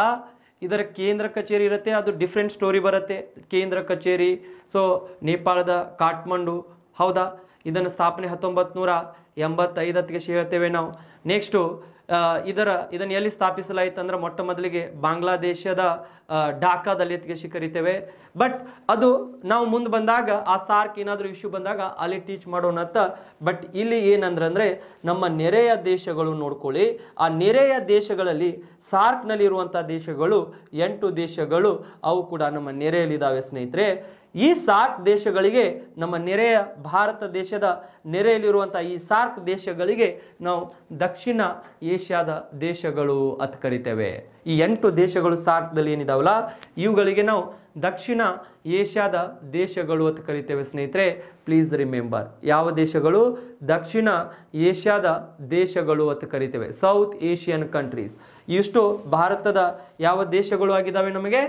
ಇದರ ಕೇಂದ್ರ ಕಚೇರಿ ಇರುತ್ತೆ, ಅದು ಡಿಫ್ರೆಂಟ್ ಸ್ಟೋರಿ ಬರುತ್ತೆ. ಕೇಂದ್ರ ಕಚೇರಿ ನೇಪಾಳದ ಕಾಠ್ಮಂಡು. ಹೌದಾ? ಇದನ್ನು ಸ್ಥಾಪನೆ 1985 ಹೇಳ್ತೇವೆ ನಾವು. ನೆಕ್ಸ್ಟು ಇದನ್ನು ಎಲ್ಲಿ ಸ್ಥಾಪಿಸಲಾಯಿತು ಅಂದ್ರೆ ಮೊಟ್ಟ ಮೊದಲಿಗೆ ಬಾಂಗ್ಲಾದೇಶದ ಢಾಕಾದಲ್ಲಿ ಕರಿತೇವೆ. ಬಟ್ ಅದು ನಾವು ಮುಂದೆ ಬಂದಾಗ ಆ ಸಾರ್ಕ್ ಏನಾದರೂ ಇಶ್ಯೂ ಬಂದಾಗ ಅಲ್ಲಿ ಟೀಚ್ ಮಾಡೋಣ ಅಂತ. ಬಟ್ ಇಲ್ಲಿ ಏನಂದ್ರೆ ನಮ್ಮ ನೆರೆಯ ದೇಶಗಳು ನೋಡ್ಕೊಳ್ಳಿ. ಆ ನೆರೆಯ ದೇಶಗಳಲ್ಲಿ ಸಾರ್ಕ್ನಲ್ಲಿ ಇರುವಂಥ ದೇಶಗಳು 8 ದೇಶಗಳು, ಅವು ಕೂಡ ನಮ್ಮ ನೆರೆಯಲ್ಲಿದ್ದಾವೆ ಸ್ನೇಹಿತರೆ. ಈ ಸಾರ್ಕ್ ದೇಶಗಳಿಗೆ, ನಮ್ಮ ನೆರೆಯ ಭಾರತ ದೇಶದ ನೆರೆಯಲ್ಲಿರುವಂಥ ಈ ಸಾರ್ಕ್ ದೇಶಗಳಿಗೆ ನಾವು ದಕ್ಷಿಣ ಏಷ್ಯಾದ ದೇಶಗಳು ಅಂತ ಕರಿತೇವೆ. ಈ 8 ದೇಶಗಳು ಸಾರ್ಕ್ದಲ್ಲಿ ಏನಿದಾವಲ್ಲ, ಇವುಗಳಿಗೆ ನಾವು ದಕ್ಷಿಣ ಏಷ್ಯಾದ ದೇಶಗಳು ಅಂತ ಕರಿತೇವೆ ಸ್ನೇಹಿತರೆ. ಪ್ಲೀಸ್ ರಿಮೆಂಬರ್, ಯಾವ ದೇಶಗಳು? ದಕ್ಷಿಣ ಏಷ್ಯಾದ ದೇಶಗಳು ಅಂತ ಕರಿತೇವೆ, ಸೌತ್ ಏಷಿಯನ್ ಕಂಟ್ರೀಸ್. ಇಷ್ಟು ಭಾರತದ ಯಾವ ದೇಶಗಳು ಆಗಿದ್ದಾವೆ? ನಮಗೆ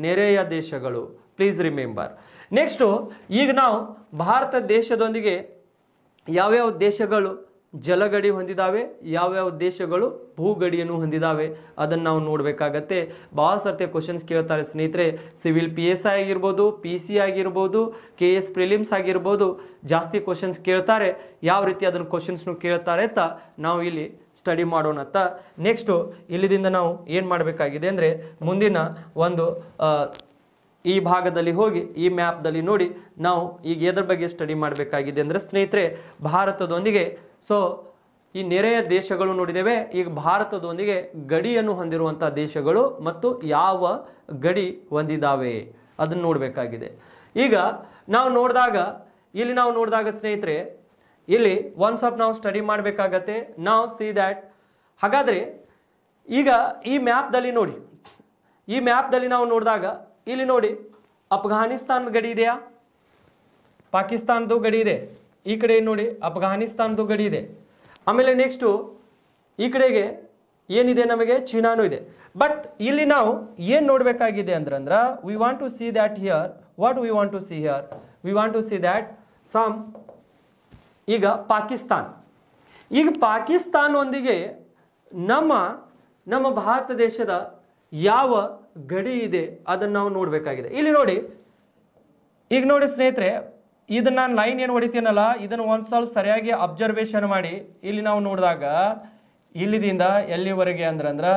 ನೆರೆಯ ದೇಶಗಳು. Please remember. ನೆಕ್ಸ್ಟು ಈಗ ನಾವು ಭಾರತ ದೇಶದೊಂದಿಗೆ ಯಾವ್ಯಾವ ದೇಶಗಳು ಜಲಗಡಿ ಹೊಂದಿದ್ದಾವೆ, ಯಾವ್ಯಾವ ದೇಶಗಳು ಭೂಗಡಿಯನ್ನು ಹೊಂದಿದ್ದಾವೆ ಅದನ್ನು ನಾವು ನೋಡಬೇಕಾಗತ್ತೆ. ಭಾಳ ಸರ್ತಿ ಕ್ವಶನ್ಸ್ ಕೇಳ್ತಾರೆ ಸ್ನೇಹಿತರೆ. ಸಿವಿಲ್ PSI ಆಗಿರ್ಬೋದು, PC ಆಗಿರ್ಬೋದು, KS ಪ್ರಿಲಿಮ್ಸ್ ಆಗಿರ್ಬೋದು, ಜಾಸ್ತಿ ಕ್ವಶನ್ಸ್ ಕೇಳ್ತಾರೆ. ಯಾವ ರೀತಿ ಅದನ್ನು ಕ್ವಶನ್ಸ್ನು ಕೇಳ್ತಾರೆ ಅಂತ ನಾವು ಇಲ್ಲಿ ಸ್ಟಡಿ ಮಾಡೋಣ ಅಂತ. ನೆಕ್ಸ್ಟು ಇಲ್ಲಿದಿಂದ ನಾವು ಏನು ಮಾಡಬೇಕಾಗಿದೆ ಅಂದರೆ, ಮುಂದಿನ ಒಂದು ಈ ಭಾಗದಲ್ಲಿ ಹೋಗಿ ಈ ಮ್ಯಾಪ್ದಲ್ಲಿ ನೋಡಿ ನಾವು ಈಗ ಎದ್ರ ಬಗ್ಗೆ ಸ್ಟಡಿ ಮಾಡಬೇಕಾಗಿದೆ ಅಂದರೆ ಸ್ನೇಹಿತರೆ, ಭಾರತದೊಂದಿಗೆ ಈ ನೆರೆಯ ದೇಶಗಳು ನೋಡಿದ್ದೇವೆ. ಈಗ ಭಾರತದೊಂದಿಗೆ ಗಡಿಯನ್ನು ಹೊಂದಿರುವಂಥ ದೇಶಗಳು ಮತ್ತು ಯಾವ ಗಡಿ ಹೊಂದಿದ್ದಾವೆ ಅದನ್ನು ನೋಡಬೇಕಾಗಿದೆ. ಈಗ ನಾವು ನೋಡಿದಾಗ ಸ್ನೇಹಿತರೆ, ಇಲ್ಲಿ ಒನ್ಸ್ ಆಫ್ ನಾವು ಸ್ಟಡಿ ಮಾಡಬೇಕಾಗತ್ತೆ. ನಾವು ಸಿ ದ್ಯಾಟ್. ಹಾಗಾದರೆ ಈಗ ಈ ಮ್ಯಾಪ್ದಲ್ಲಿ ನೋಡಿ, ಈ ಮ್ಯಾಪ್ದಲ್ಲಿ ನಾವು ನೋಡಿದಾಗ ಇಲ್ಲಿ ನೋಡಿ, ಅಫ್ಘಾನಿಸ್ತಾನದ ಗಡಿ ಇದೆಯಾ? ಪಾಕಿಸ್ತಾನದ ಗಡಿ ಇದೆ. ಈ ಕಡೆ ನೋಡಿ ಅಫ್ಘಾನಿಸ್ತಾನದ ಗಡಿ ಇದೆ. ಆಮೇಲೆ ನೆಕ್ಸ್ಟು ಈ ಕಡೆಗೆ ಏನಿದೆ ನಮಗೆ? ಚೀನಾನು ಇದೆ. ಬಟ್ ಇಲ್ಲಿ ನಾವು ಏನು ನೋಡಬೇಕಾಗಿದೆ ಅಂದ್ರೆ we want to see that here. What we want to see here? We want to see that some. ಈಗ ಪಾಕಿಸ್ತಾನ್, ಈಗ ಪಾಕಿಸ್ತಾನದೊಂದಿಗೆ ನಮ್ಮ ಭಾರತ ದೇಶದ ಯಾವ ಗಡಿ ಇದೆ ಅದನ್ನು ನಾವು ನೋಡಬೇಕಾಗಿದೆ. ಇಲ್ಲಿ ನೋಡಿ, ಈಗ ನೋಡಿ ಸ್ನೇಹಿತರೆ, ಇದನ್ನ ನಾನು ಲೈನ್ ಏನು ಹೊಡಿತೀನಲ್ಲ, ಇದನ್ನು ಒಂದು ಸ್ವಲ್ಪ ಸರಿಯಾಗಿ ಅಬ್ಸರ್ವೇಷನ್ ಮಾಡಿ. ಇಲ್ಲಿ ನಾವು ನೋಡಿದಾಗ ಇಲ್ಲಿದಿಂದ ಎಲ್ಲಿವರೆಗೆ ಅಂದ್ರೆ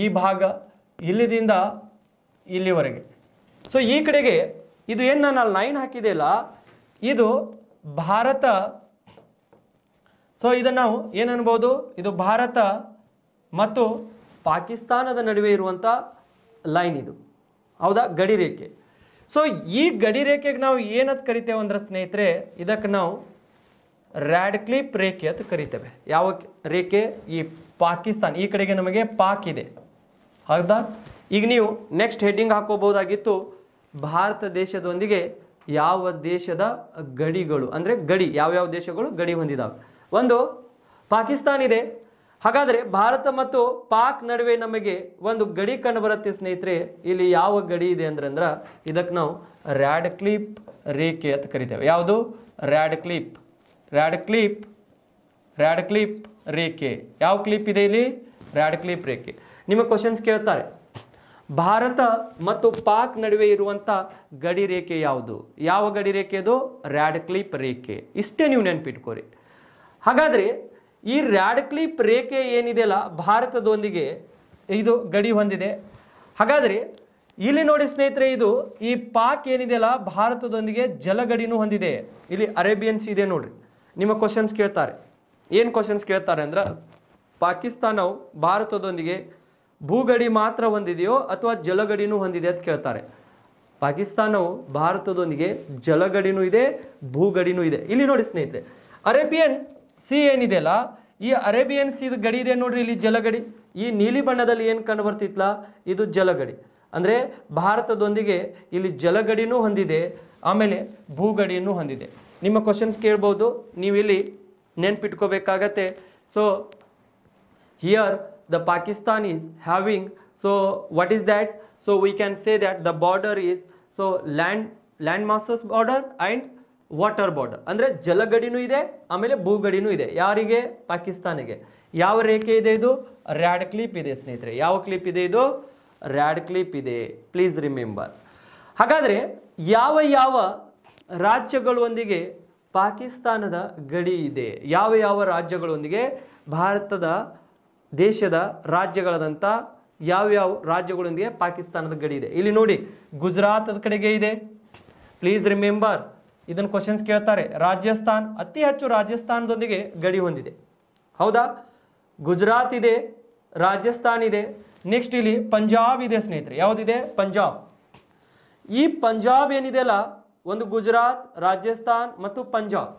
ಈ ಭಾಗ ಇಲ್ಲಿದಿಂದ ಇಲ್ಲಿವರೆಗೆ. ಈ ಕಡೆಗೆ ಇದು ಏನು ನಾನು ಲೈನ್ ಹಾಕಿದೆಯಲ್ಲ, ಇದು ಭಾರತ. ಇದನ್ನು ನಾವು ಏನು ಅನ್ಬೋದು? ಇದು ಭಾರತ ಮತ್ತು ಪಾಕಿಸ್ತಾನದ ನಡುವೆ ಇರುವಂಥ ಲೈನ್ ಇದು. ಹೌದಾ? ಗಡಿ ರೇಖೆ. ಈ ಗಡಿ ರೇಖೆಗೆ ನಾವು ಏನಂತ ಕರಿತೇವೆ ಅಂದ್ರೆ ಸ್ನೇಹಿತರೆ, ಇದಕ್ಕೆ ನಾವು ರ್ಯಾಡ್ಕ್ಲಿಫ್ ರೇಖೆ ಅಂತ ಕರಿತೇವೆ. ಯಾವ ರೇಖೆ? ಈ ಪಾಕಿಸ್ತಾನ. ಈ ಕಡೆಗೆ ನಮಗೆ ಪಾಕ್ ಇದೆ. ಹೌದಾ? ಈಗ ನೀವು ನೆಕ್ಸ್ಟ್ ಹೆಡ್ಡಿಂಗ್ ಹಾಕೋಬಹುದಾಗಿತ್ತು, ಭಾರತ ದೇಶದೊಂದಿಗೆ ಯಾವ ದೇಶದ ಗಡಿಗಳು, ಅಂದರೆ ಗಡಿ ಯಾವ್ಯಾವ ದೇಶಗಳು ಗಡಿ ಹೊಂದಿದಾವೆ. ಒಂದು ಪಾಕಿಸ್ತಾನ ಇದೆ. ಹಾಗಾದರೆ ಭಾರತ ಮತ್ತು ಪಾಕ್ ನಡುವೆ ನಮಗೆ ಒಂದು ಗಡಿ ಕಂಡು ಬರುತ್ತೆ ಸ್ನೇಹಿತರೆ. ಇಲ್ಲಿ ಯಾವ ಗಡಿ ಇದೆ ಅಂದ್ರೆ ಇದಕ್ಕೆ ನಾವು ರ್ಯಾಡ್ಕ್ಲಿಫ್ ರೇಖೆ ಅಂತ ಕರಿತೇವೆ. ಯಾವುದು? ರ್ಯಾಡ್ಕ್ಲಿಫ್ ರೇಖೆ. ಯಾವ ಕ್ಲಿಪ್ ಇದೆ ಇಲ್ಲಿ? ರ್ಯಾಡ್ಕ್ಲಿಫ್ ರೇಖೆ. ನಿಮಗೆ ಕ್ವಶನ್ಸ್ ಕೇಳ್ತಾರೆ, ಭಾರತ ಮತ್ತು ಪಾಕ್ ನಡುವೆ ಇರುವಂಥ ಗಡಿ ರೇಖೆ ಯಾವುದು? ಯಾವ ಗಡಿ ರೇಖೆ ಅದು? ರ್ಯಾಡ್ಕ್ಲಿಫ್ ರೇಖೆ. ಇಷ್ಟೇ ನೀವು ನೆನಪಿಟ್ಕೋರಿ. ಹಾಗಾದರೆ ಈ ರ್ಯಾಡ್ಕ್ಲಿಫ್ ರೇಖೆ ಏನಿದೆಯಲ್ಲ, ಭಾರತದೊಂದಿಗೆ ಇದು ಗಡಿ ಹೊಂದಿದೆ. ಹಾಗಾದರೆ ಇಲ್ಲಿ ನೋಡಿ ಸ್ನೇಹಿತರೆ, ಇದು ಈ ಪಾಕ್ ಏನಿದೆಯಲ್ಲ ಭಾರತದೊಂದಿಗೆ ಜಲಗಡಿನೂ ಹೊಂದಿದೆ. ಇಲ್ಲಿ ಅರೇಬಿಯನ್ ಸಿ ಇದೆ ನೋಡ್ರಿ. ನಿಮ್ಮ ಕ್ವಶನ್ಸ್ ಕೇಳ್ತಾರೆ. ಏನು ಕ್ವಶನ್ಸ್ ಕೇಳ್ತಾರೆ ಅಂದ್ರೆ, ಪಾಕಿಸ್ತಾನವು ಭಾರತದೊಂದಿಗೆ ಭೂಗಡಿ ಮಾತ್ರ ಹೊಂದಿದೆಯೋ ಅಥವಾ ಜಲಗಡಿನೂ ಹೊಂದಿದೆ ಅಂತ ಕೇಳ್ತಾರೆ. ಪಾಕಿಸ್ತಾನವು ಭಾರತದೊಂದಿಗೆ ಜಲಗಡಿನೂ ಇದೆ, ಭೂಗಡಿನೂ ಇದೆ. ಇಲ್ಲಿ ನೋಡಿ ಸ್ನೇಹಿತರೆ, ಅರೇಬಿಯನ್ ಸಿ ಏನಿದೆಯಲ್ಲ, ಈ ಅರೇಬಿಯನ್ ಸಿ ಗಡಿ ಇದೆ ನೋಡ್ರಿ. ಇಲ್ಲಿ ಜಲಗಡಿ, ಈ ನೀಲಿ ಬಣ್ಣದಲ್ಲಿ ಏನು ಕಂಡು ಬರ್ತಿತ್ತಲ್ಲ, ಇದು ಜಲಗಡಿ. ಅಂದರೆ ಭಾರತದೊಂದಿಗೆ ಇಲ್ಲಿ ಜಲಗಡಿನೂ ಹೊಂದಿದೆ, ಆಮೇಲೆ ಭೂಗಡಿಯನ್ನು ಹೊಂದಿದೆ. ನಿಮ್ಮ ಕ್ವಶನ್ಸ್ ಕೇಳ್ಬೋದು, ನೀವು ಇಲ್ಲಿ ನೆನ್ಪಿಟ್ಕೋಬೇಕಾಗತ್ತೆ. So here the Pakistan is having, so what is that? So we can say that the border is so land masses border and water border, ಅಂದರೆ ಜಲಗಡಿನೂ ಇದೆ ಆಮೇಲೆ ಭೂಗಡಿನೂ ಇದೆ. ಯಾರಿಗೆ? ಪಾಕಿಸ್ತಾನಿಗೆ. ಯಾವ ರೇಖೆ ಇದೆ ಇದು? ರ್ಯಾಡ್ ಕ್ಲಿಪ್ ಇದೆ ಸ್ನೇಹಿತರೆ. ಯಾವ ಕ್ಲಿಪ್ ಇದೆ ಇದು? ರ್ಯಾಡ್ ಕ್ಲಿಪ್ ಇದೆ. Please remember. ಹಾಗಾದರೆ ಯಾವ ಯಾವ ರಾಜ್ಯಗಳೊಂದಿಗೆ ಪಾಕಿಸ್ತಾನದ ಗಡಿ ಇದೆ? ಯಾವ ಯಾವ ರಾಜ್ಯಗಳೊಂದಿಗೆ ಭಾರತದ ದೇಶದ ರಾಜ್ಯಗಳಾದಂಥ ಯಾವ್ಯಾವ ರಾಜ್ಯಗಳೊಂದಿಗೆ ಪಾಕಿಸ್ತಾನದ ಗಡಿ ಇದೆ? ಇಲ್ಲಿ ನೋಡಿ, ಗುಜರಾತ್ ಕಡೆಗೆ ಇದೆ. ಪ್ಲೀಸ್ ರಿಮೆಂಬರ್, ಇದನ್ನು ಕ್ವಶನ್ಸ್ ಕೇಳ್ತಾರೆ. ರಾಜಸ್ಥಾನ್, ಅತಿ ಹೆಚ್ಚು ರಾಜಸ್ಥಾನದೊಂದಿಗೆ ಗಡಿ ಹೊಂದಿದೆ. ಹೌದಾ? ಗುಜರಾತ್ ಇದೆ, ರಾಜಸ್ಥಾನ್ ಇದೆ. ನೆಕ್ಸ್ಟ್ ಇಲ್ಲಿ ಪಂಜಾಬ್ ಇದೆ ಸ್ನೇಹಿತರೆ. ಯಾವುದಿದೆ? ಪಂಜಾಬ್. ಈ ಪಂಜಾಬ್ ಏನಿದೆಯಲ್ಲ, ಒಂದು ಗುಜರಾತ್, ರಾಜಸ್ಥಾನ್ ಮತ್ತು ಪಂಜಾಬ್.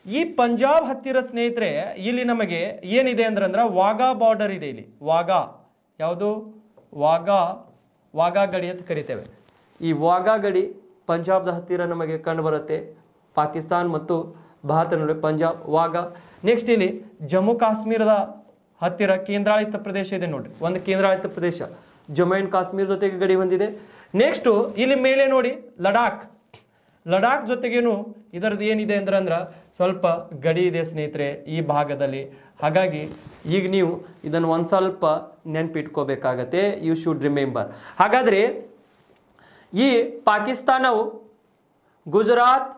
ಈ ಪಂಜಾಬ್ ಹತ್ತಿರ ಸ್ನೇಹಿತರೆ ಇಲ್ಲಿ ನಮಗೆ ಏನಿದೆ ಅಂದ್ರೆ ವಾಘಾ ಬಾರ್ಡರ್ ಇದೆ. ಇಲ್ಲಿ ವಾಘಾ, ಯಾವುದು? ವಾಘಾ ಗಡಿ ಅಂತ ಕರಿತೇವೆ. ಈ ವಾಘಾ ಗಡಿ ಪಂಜಾಬ್ದ ಹತ್ತಿರ ನಮಗೆ ಕಂಡು ಬರುತ್ತೆ. ಪಾಕಿಸ್ತಾನ್ ಮತ್ತು ಭಾರತ ನಡುವೆ ಪಂಜಾಬ್, ವಾಘಾ. ನೆಕ್ಸ್ಟ್ ಇಲ್ಲಿ ಜಮ್ಮು ಕಾಶ್ಮೀರದ ಹತ್ತಿರ ಕೇಂದ್ರಾಡಳಿತ ಪ್ರದೇಶ ಇದೆ ನೋಡಿ, ಒಂದು ಕೇಂದ್ರಾಡಳಿತ ಪ್ರದೇಶ ಜಮ್ಮು ಆ್ಯಂಡ್ ಕಾಶ್ಮೀರ ಜೊತೆಗೆ ಗಡಿ ಹೊಂದಿದೆ. ನೆಕ್ಸ್ಟು ಇಲ್ಲಿ ಮೇಲೆ ನೋಡಿ ಲಡಾಖ್ ಜೊತೆಗೇನು ಇದರದ್ದು ಏನಿದೆ ಅಂದ್ರೆ ಸ್ವಲ್ಪ ಗಡಿ ಇದೆ ಸ್ನೇಹಿತರೆ ಈ ಭಾಗದಲ್ಲಿ. ಹಾಗಾಗಿ ಈಗ ನೀವು ಇದನ್ನು ಒಂದು ಸ್ವಲ್ಪ ನೆನಪಿಟ್ಕೋಬೇಕಾಗತ್ತೆ. You should remember. ಹಾಗಾದರೆ ಈ ಪಾಕಿಸ್ತಾನವು ಗುಜರಾತ್,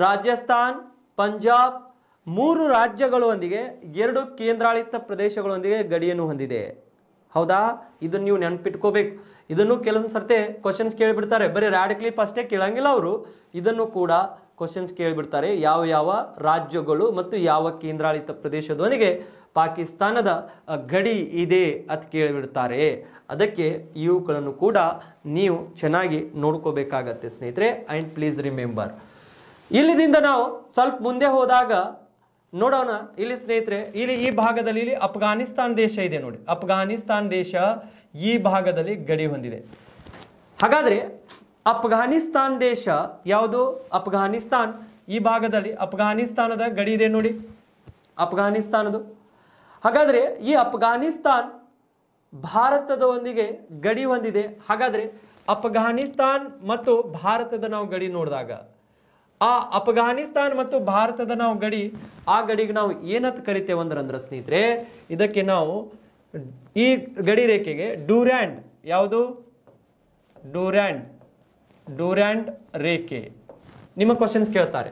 ರಾಜಸ್ಥಾನ್, ಪಂಜಾಬ್ 3 ರಾಜ್ಯಗಳೊಂದಿಗೆ 2 ಕೇಂದ್ರಾಡಳಿತ ಪ್ರದೇಶಗಳೊಂದಿಗೆ ಗಡಿಯನ್ನು ಹೊಂದಿದೆ. ಹೌದಾ? ಇದನ್ನು ನೀವು ನೆನಪಿಟ್ಕೋಬೇಕು. ಇದನ್ನು ಕೆಲವು ಸರ್ತೆ ಕ್ವಶನ್ಸ್ ಕೇಳಿಬಿಡ್ತಾರೆ. ಬರೀ ರ್ಯಾಡ್ ಕ್ಲಿಪ್ ಅಷ್ಟೇ ಕೇಳಂಗಿಲ್ಲ ಅವರು, ಇದನ್ನು ಕೂಡ ಕ್ವಶನ್ಸ್ ಕೇಳಿಬಿಡ್ತಾರೆ. ಯಾವ ಯಾವ ರಾಜ್ಯಗಳು ಮತ್ತು ಯಾವ ಕೇಂದ್ರಾಡಳಿತ ಪ್ರದೇಶದೊಂದಿಗೆ ಪಾಕಿಸ್ತಾನದ ಗಡಿ ಇದೆ ಅಂತ ಕೇಳಿಬಿಡ್ತಾರೆ. ಅದಕ್ಕೆ ಇವುಗಳನ್ನು ಕೂಡ ನೀವು ಚೆನ್ನಾಗಿ ನೋಡ್ಕೋಬೇಕಾಗತ್ತೆ ಸ್ನೇಹಿತರೆ. And please remember. ಇಲ್ಲಿದಿಂದ ನಾವು ಸ್ವಲ್ಪ ಮುಂದೆ ಹೋದಾಗ ನೋಡೋಣ. ಇಲ್ಲಿ ಸ್ನೇಹಿತರೆ ಇಲ್ಲಿ ಈ ಭಾಗದಲ್ಲಿ ಇಲ್ಲಿ ಅಫ್ಘಾನಿಸ್ತಾನ್ ದೇಶ ಇದೆ ನೋಡಿ. ಅಫ್ಘಾನಿಸ್ತಾನ್ ದೇಶ ಈ ಭಾಗದಲ್ಲಿ ಗಡಿ ಹೊಂದಿದೆ. ಹಾಗಾದರೆ ಅಫ್ಘಾನಿಸ್ತಾನ್ ದೇಶ ಯಾವುದು? ಅಫ್ಘಾನಿಸ್ತಾನ್ ಈ ಭಾಗದಲ್ಲಿ ಅಫ್ಘಾನಿಸ್ತಾನದ ಗಡಿ ಇದೆ ನೋಡಿ, ಅಫ್ಘಾನಿಸ್ತಾನದು. ಹಾಗಾದರೆ ಈ ಅಫ್ಘಾನಿಸ್ತಾನ್ ಭಾರತದೊಂದಿಗೆ ಗಡಿ ಹೊಂದಿದೆ. ಹಾಗಾದರೆ ಅಫ್ಘಾನಿಸ್ತಾನ್ ಮತ್ತು ಭಾರತದ ನಾವು ಗಡಿ ನೋಡಿದಾಗ ಆ ಅಫ್ಘಾನಿಸ್ತಾನ್ ಮತ್ತು ಭಾರತದ ನಾವು ಗಡಿ, ಆ ಗಡಿಗೆ ನಾವು ಏನಂತ ಕರಿತೇವೆ ಅಂದ್ರೆ ಸ್ನೇಹಿತರೆ, ಇದಕ್ಕೆ ನಾವು ಈ ಗಡಿ ರೇಖೆಗೆ ಡ್ಯೂರ್ಯಾಂಡ್, ಯಾವುದು? ಡ್ಯೂರ್ಯಾಂಡ್ ರೇಖೆ. ನಿಮ್ಮ ಕ್ವಶನ್ಸ್ ಕೇಳ್ತಾರೆ.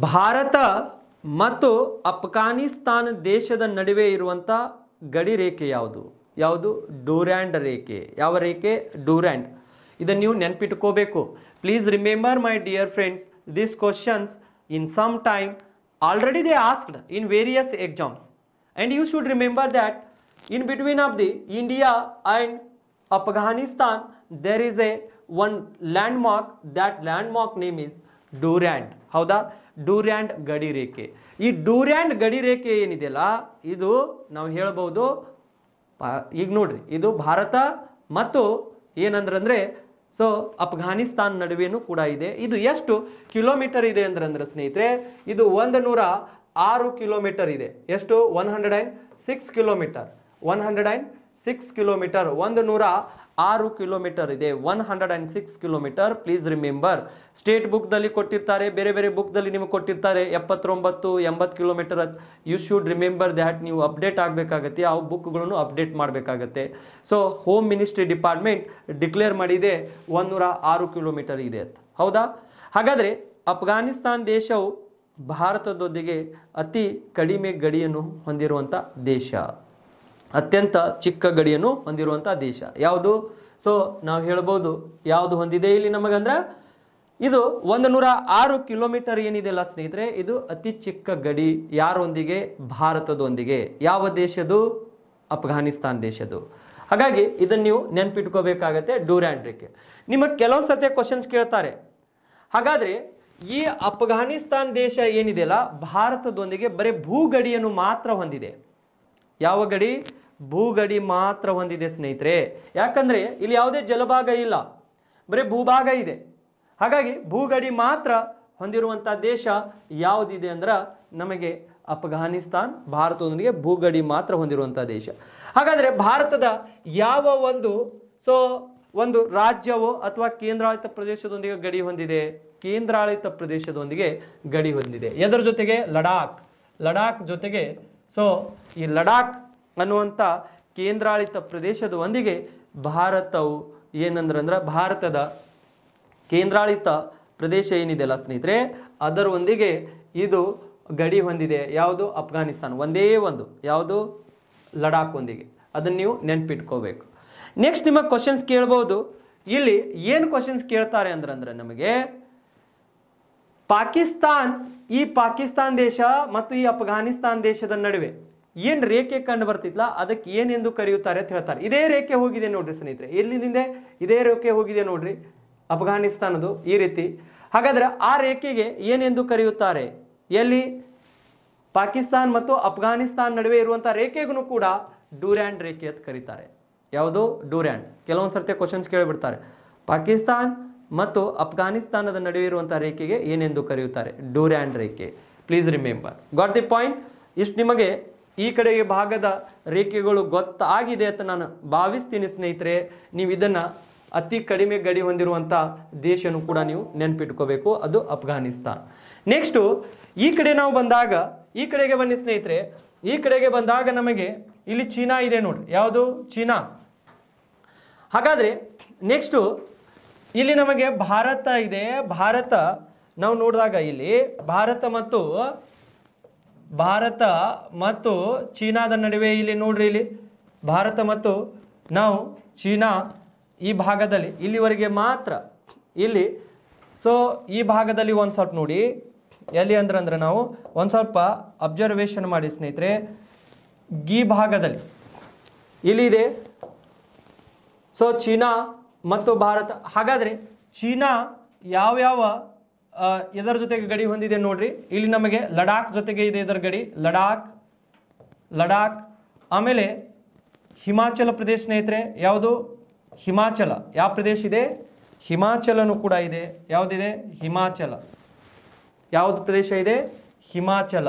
ಭಾರತ ಮತ್ತು ಅಫ್ಘಾನಿಸ್ತಾನ ದೇಶದ ನಡುವೆ ಇರುವಂಥ ಗಡಿ ರೇಖೆ ಯಾವುದು? ಡ್ಯೂರ್ಯಾಂಡ್ ರೇಖೆ. ಯಾವ ರೇಖೆ? ಡ್ಯೂರ್ಯಾಂಡ್. ಇದನ್ನು ನೀವು ನೆನಪಿಟ್ಕೋಬೇಕು. Please remember my dear friends, this questions in some time already they asked in various exams, and you should remember that in between of the India and Afghanistan there is a one landmark. That landmark name is Durand. ಹೌದಾ? Durand ಗಡಿ ರೇಖೆ. ಈ Durand ಗಡಿ ರೇಖೆ ಏನಿದೆಯಲ್ಲ, ಇದು ನಾವು ಹೇಳಬಹುದು, ಈಗ ನೋಡ್ರಿ, ಇದು ಭಾರತ ಮತ್ತು ಏನಂದ್ರೆ ಸೊ ಅಫ್ಘಾನಿಸ್ತಾನ್ ನಡುವೆನೂ ಕೂಡ ಇದೆ. ಇದು ಎಷ್ಟು ಕಿಲೋಮೀಟರ್ ಇದೆ ಅಂದ್ರೆ ಸ್ನೇಹಿತರೆ, ಇದು 106 ಕಿಲೋಮೀಟರ್ ಇದೆ. ಎಷ್ಟು? 106 ಕಿಲೋಮೀಟರ್. 106 ಕಿಲೋಮೀಟರ್, 106 ಕಿಲೋಮೀಟರ್ ಇದೆ. 106 ಕಿಲೋಮೀಟರ್. Please remember. ಸ್ಟೇಟ್ ಬುಕ್ದಲ್ಲಿ ಕೊಟ್ಟಿರ್ತಾರೆ, ಬೇರೆ ಬೇರೆ ಬುಕ್ದಲ್ಲಿ ನಿಮಗೆ ಕೊಟ್ಟಿರ್ತಾರೆ 79, 80 kilometre. You should remember that. ನೀವು ಅಪ್ಡೇಟ್ ಆಗಬೇಕಾಗತ್ತೆ, ಆ ಬುಕ್ಗಳನ್ನು ಅಪ್ಡೇಟ್ ಮಾಡಬೇಕಾಗತ್ತೆ. So home ministry department declare ಮಾಡಿದೆ 106 ಕಿಲೋಮೀಟರ್ ಇದೆ ಅಂತ. ಹೌದಾ? ಹಾಗಾದರೆ ಅಫ್ಘಾನಿಸ್ತಾನ್ ದೇಶವು ಭಾರತದೊಂದಿಗೆ ಅತಿ ಕಡಿಮೆ ಗಡಿಯನ್ನು ಹೊಂದಿರುವಂಥ ದೇಶ, ಅತ್ಯಂತ ಚಿಕ್ಕ ಗಡಿಯನ್ನು ಹೊಂದಿರುವಂಥ ದೇಶ ಯಾವುದು? ಸೊ ನಾವು ಹೇಳ್ಬೋದು ಯಾವುದು ಹೊಂದಿದೆ ಇಲ್ಲಿ ನಮಗಂದ್ರೆ, ಇದು 106 ಕಿಲೋಮೀಟರ್ ಏನಿದೆಯಲ್ಲ ಸ್ನೇಹಿತರೆ, ಇದು ಅತಿ ಚಿಕ್ಕ ಗಡಿ. ಯಾರೊಂದಿಗೆ? ಭಾರತದೊಂದಿಗೆ. ಯಾವ ದೇಶದ್ದು? ಅಫ್ಘಾನಿಸ್ತಾನ್ ದೇಶದ್ದು. ಹಾಗಾಗಿ ಇದನ್ನು ನೀವು ನೆನಪಿಟ್ಕೋಬೇಕಾಗತ್ತೆ, ಡ್ಯೂರ್ಯಾಂಡ್ ರೇಖೆ. ನಿಮಗೆ ಕೆಲವು ಸತಿ ಕ್ವಶನ್ಸ್ ಕೇಳ್ತಾರೆ, ಹಾಗಾದರೆ ಈ ಅಫ್ಘಾನಿಸ್ತಾನ್ ದೇಶ ಏನಿದೆಯಲ್ಲ ಭಾರತದೊಂದಿಗೆ ಬರೀ ಭೂಗಡಿಯನ್ನು ಮಾತ್ರ ಹೊಂದಿದೆ. ಯಾವ ಗಡಿ? ಭೂಗಡಿ ಮಾತ್ರ ಹೊಂದಿದೆ ಸ್ನೇಹಿತರೆ. ಯಾಕಂದರೆ ಇಲ್ಲಿ ಯಾವುದೇ ಜಲಭಾಗ ಇಲ್ಲ, ಬರೀ ಭೂಭಾಗ ಇದೆ. ಹಾಗಾಗಿ ಭೂಗಡಿ ಮಾತ್ರ ಹೊಂದಿರುವಂಥ ದೇಶ ಯಾವುದಿದೆ ಅಂದ್ರೆ ನಮಗೆ ಅಫ್ಘಾನಿಸ್ತಾನ್ ಭಾರತದೊಂದಿಗೆ ಭೂಗಡಿ ಮಾತ್ರ ಹೊಂದಿರುವಂಥ ದೇಶ. ಹಾಗಾದರೆ ಭಾರತದ ಯಾವ ಒಂದು ರಾಜ್ಯವು ಅಥವಾ ಕೇಂದ್ರಾಡಳಿತ ಪ್ರದೇಶದೊಂದಿಗೆ ಗಡಿ ಹೊಂದಿದೆ? ಕೇಂದ್ರಾಡಳಿತ ಪ್ರದೇಶದೊಂದಿಗೆ ಗಡಿ ಹೊಂದಿದೆ. ಎದರ ಜೊತೆಗೆ? ಲಡಾಖ್ ಜೊತೆಗೆ. ಈ ಲಡಾಖ್ ಅನ್ನುವಂಥ ಕೇಂದ್ರಾಡಳಿತ ಪ್ರದೇಶದೊಂದಿಗೆ ಭಾರತವು ಏನಂದ್ರೆ ಭಾರತದ ಕೇಂದ್ರಾಡಳಿತ ಪ್ರದೇಶ ಏನಿದೆಯಲ್ಲ ಸ್ನೇಹಿತರೆ, ಅದರೊಂದಿಗೆ ಇದು ಗಡಿ ಹೊಂದಿದೆ. ಯಾವುದು? ಅಫ್ಘಾನಿಸ್ತಾನ. ಒಂದೇ ಒಂದು ಯಾವುದು? ಲಡಾಖ್ ಒಂದಿಗೆ. ಅದನ್ನು ನೀವು ನೆನ್ಪಿಟ್ಕೋಬೇಕು. ನೆಕ್ಸ್ಟ್ ನಿಮಗೆ ಕ್ವಶನ್ಸ್ ಕೇಳ್ಬೋದು. ಇಲ್ಲಿ ಏನು ಕ್ವಶನ್ಸ್ ಕೇಳ್ತಾರೆ ಅಂದ್ರೆ ನಮಗೆ ಪಾಕಿಸ್ತಾನ್ ದೇಶ ಮತ್ತು ಈ ಅಫ್ಘಾನಿಸ್ತಾನ್ ದೇಶದ ನಡುವೆ ಏನು ರೇಖೆ ಕಂಡು ಬರ್ತಿತ್ಲ ಅದಕ್ಕೆ ಏನೆಂದು ಕರೆಯುತ್ತಾರೆ ಅಂತ ಹೇಳ್ತಾರೆ. ಇದೇ ರೇಖೆ ಹೋಗಿದೆ ನೋಡ್ರಿ ಸ್ನೇಹಿತರೆ, ಎಲ್ಲಿಂದ ಇದೇ ರೇಖೆ ಹೋಗಿದೆ ನೋಡ್ರಿ ಅಫ್ಘಾನಿಸ್ತಾನದು ಈ ರೀತಿ. ಹಾಗಾದ್ರೆ ಆ ರೇಖೆಗೆ ಏನೆಂದು ಕರೆಯುತ್ತಾರೆ? ಎಲ್ಲಿ? ಪಾಕಿಸ್ತಾನ್ ಮತ್ತು ಅಫ್ಘಾನಿಸ್ತಾನ್ ನಡುವೆ ಇರುವಂಥ ರೇಖೆಗೂ ಕೂಡ ಡ್ಯೂರ್ಯಾಂಡ್ ರೇಖೆ ಅಂತ ಕರೀತಾರೆ. ಯಾವುದು? ಡ್ಯೂರ್ಯಾಂಡ್. ಕೆಲವೊಂದು ಸರ್ತಿ ಕ್ವಶನ್ಸ್ ಕೇಳಿಬಿಡ್ತಾರೆ. ಪಾಕಿಸ್ತಾನ್ ಮತ್ತು ಅಫ್ಘಾನಿಸ್ತಾನದ ನಡುವೆ ಇರುವಂಥ ರೇಖೆಗೆ ಏನೆಂದು ಕರೆಯುತ್ತಾರೆ? ಡ್ಯೂರ್ಯಾಂಡ್ ರೇಖೆ. Please remember. Got the point? ಇಷ್ಟು ನಿಮಗೆ ಈ ಕಡೆಗೆ ಭಾಗದ ರೇಖೆಗಳು ಗೊತ್ತಾಗಿದೆ ಅಂತ ನಾನು ಭಾವಿಸ್ತೀನಿ ಸ್ನೇಹಿತರೆ. ನೀವು ಇದನ್ನು ಅತಿ ಕಡಿಮೆ ಗಡಿ ಹೊಂದಿರುವಂಥ ದೇಶನೂ ಕೂಡ ನೀವು ನೆನ್ಪಿಟ್ಕೋಬೇಕು, ಅದು ಅಫ್ಘಾನಿಸ್ತಾನ್. ನೆಕ್ಸ್ಟು ಈ ಕಡೆ ನಾವು ಬಂದಾಗ, ಈ ಕಡೆಗೆ ಬನ್ನಿ ಸ್ನೇಹಿತರೆ. ಈ ಕಡೆಗೆ ಬಂದಾಗ ನಮಗೆ ಇಲ್ಲಿ ಚೀನಾ ಇದೆ ನೋಡ್ರಿ. ಯಾವುದು? ಚೀನಾ. ಹಾಗಾದರೆ ನೆಕ್ಸ್ಟು ಇಲ್ಲಿ ನಮಗೆ ಭಾರತ ಇದೆ. ಭಾರತ ನಾವು ನೋಡಿದಾಗ ಇಲ್ಲಿ ಭಾರತ ಮತ್ತು ಚೀನಾದ ನಡುವೆ ಇಲ್ಲಿ ನೋಡ್ರಿ, ಇಲ್ಲಿ ಭಾರತ ಮತ್ತು ನಾವು ಚೀನಾ ಈ ಭಾಗದಲ್ಲಿ ಇಲ್ಲಿವರೆಗೆ ಮಾತ್ರ. ಇಲ್ಲಿ ಈ ಭಾಗದಲ್ಲಿ ಒಂದು ಸ್ವಲ್ಪ ನೋಡಿ, ಎಲ್ಲಿ ಅಂದ್ರೆ ನಾವು ಒಂದು ಸ್ವಲ್ಪ ಅಬ್ಸರ್ವೇಷನ್ ಮಾಡಿ ಸ್ನೇಹಿತರೆ. ಈ ಭಾಗದಲ್ಲಿ ಇಲ್ಲಿದೆ ಚೀನಾ ಮತ್ತು ಭಾರತ. ಹಾಗಾದರೆ ಚೀನಾ ಯಾವ್ಯಾವ ಇದರ ಜೊತೆಗೆ ಗಡಿ ಹೊಂದಿದೆ ನೋಡ್ರಿ. ಇಲ್ಲಿ ನಮಗೆ ಲಡಾಖ್ ಜೊತೆಗೆ ಇದೆ ಇದರ ಗಡಿ, ಲಡಾಖ್. ಆಮೇಲೆ ಹಿಮಾಚಲ ಪ್ರದೇಶ ಸ್ನೇಹಿತರೆ. ಯಾವುದು? ಹಿಮಾಚಲ. ಯಾವ ಪ್ರದೇಶ ಇದೆ? ಹಿಮಾಚಲನೂ ಕೂಡ ಇದೆ. ಯಾವುದಿದೆ? ಹಿಮಾಚಲ. ಯಾವುದು ಪ್ರದೇಶ ಇದೆ? ಹಿಮಾಚಲ.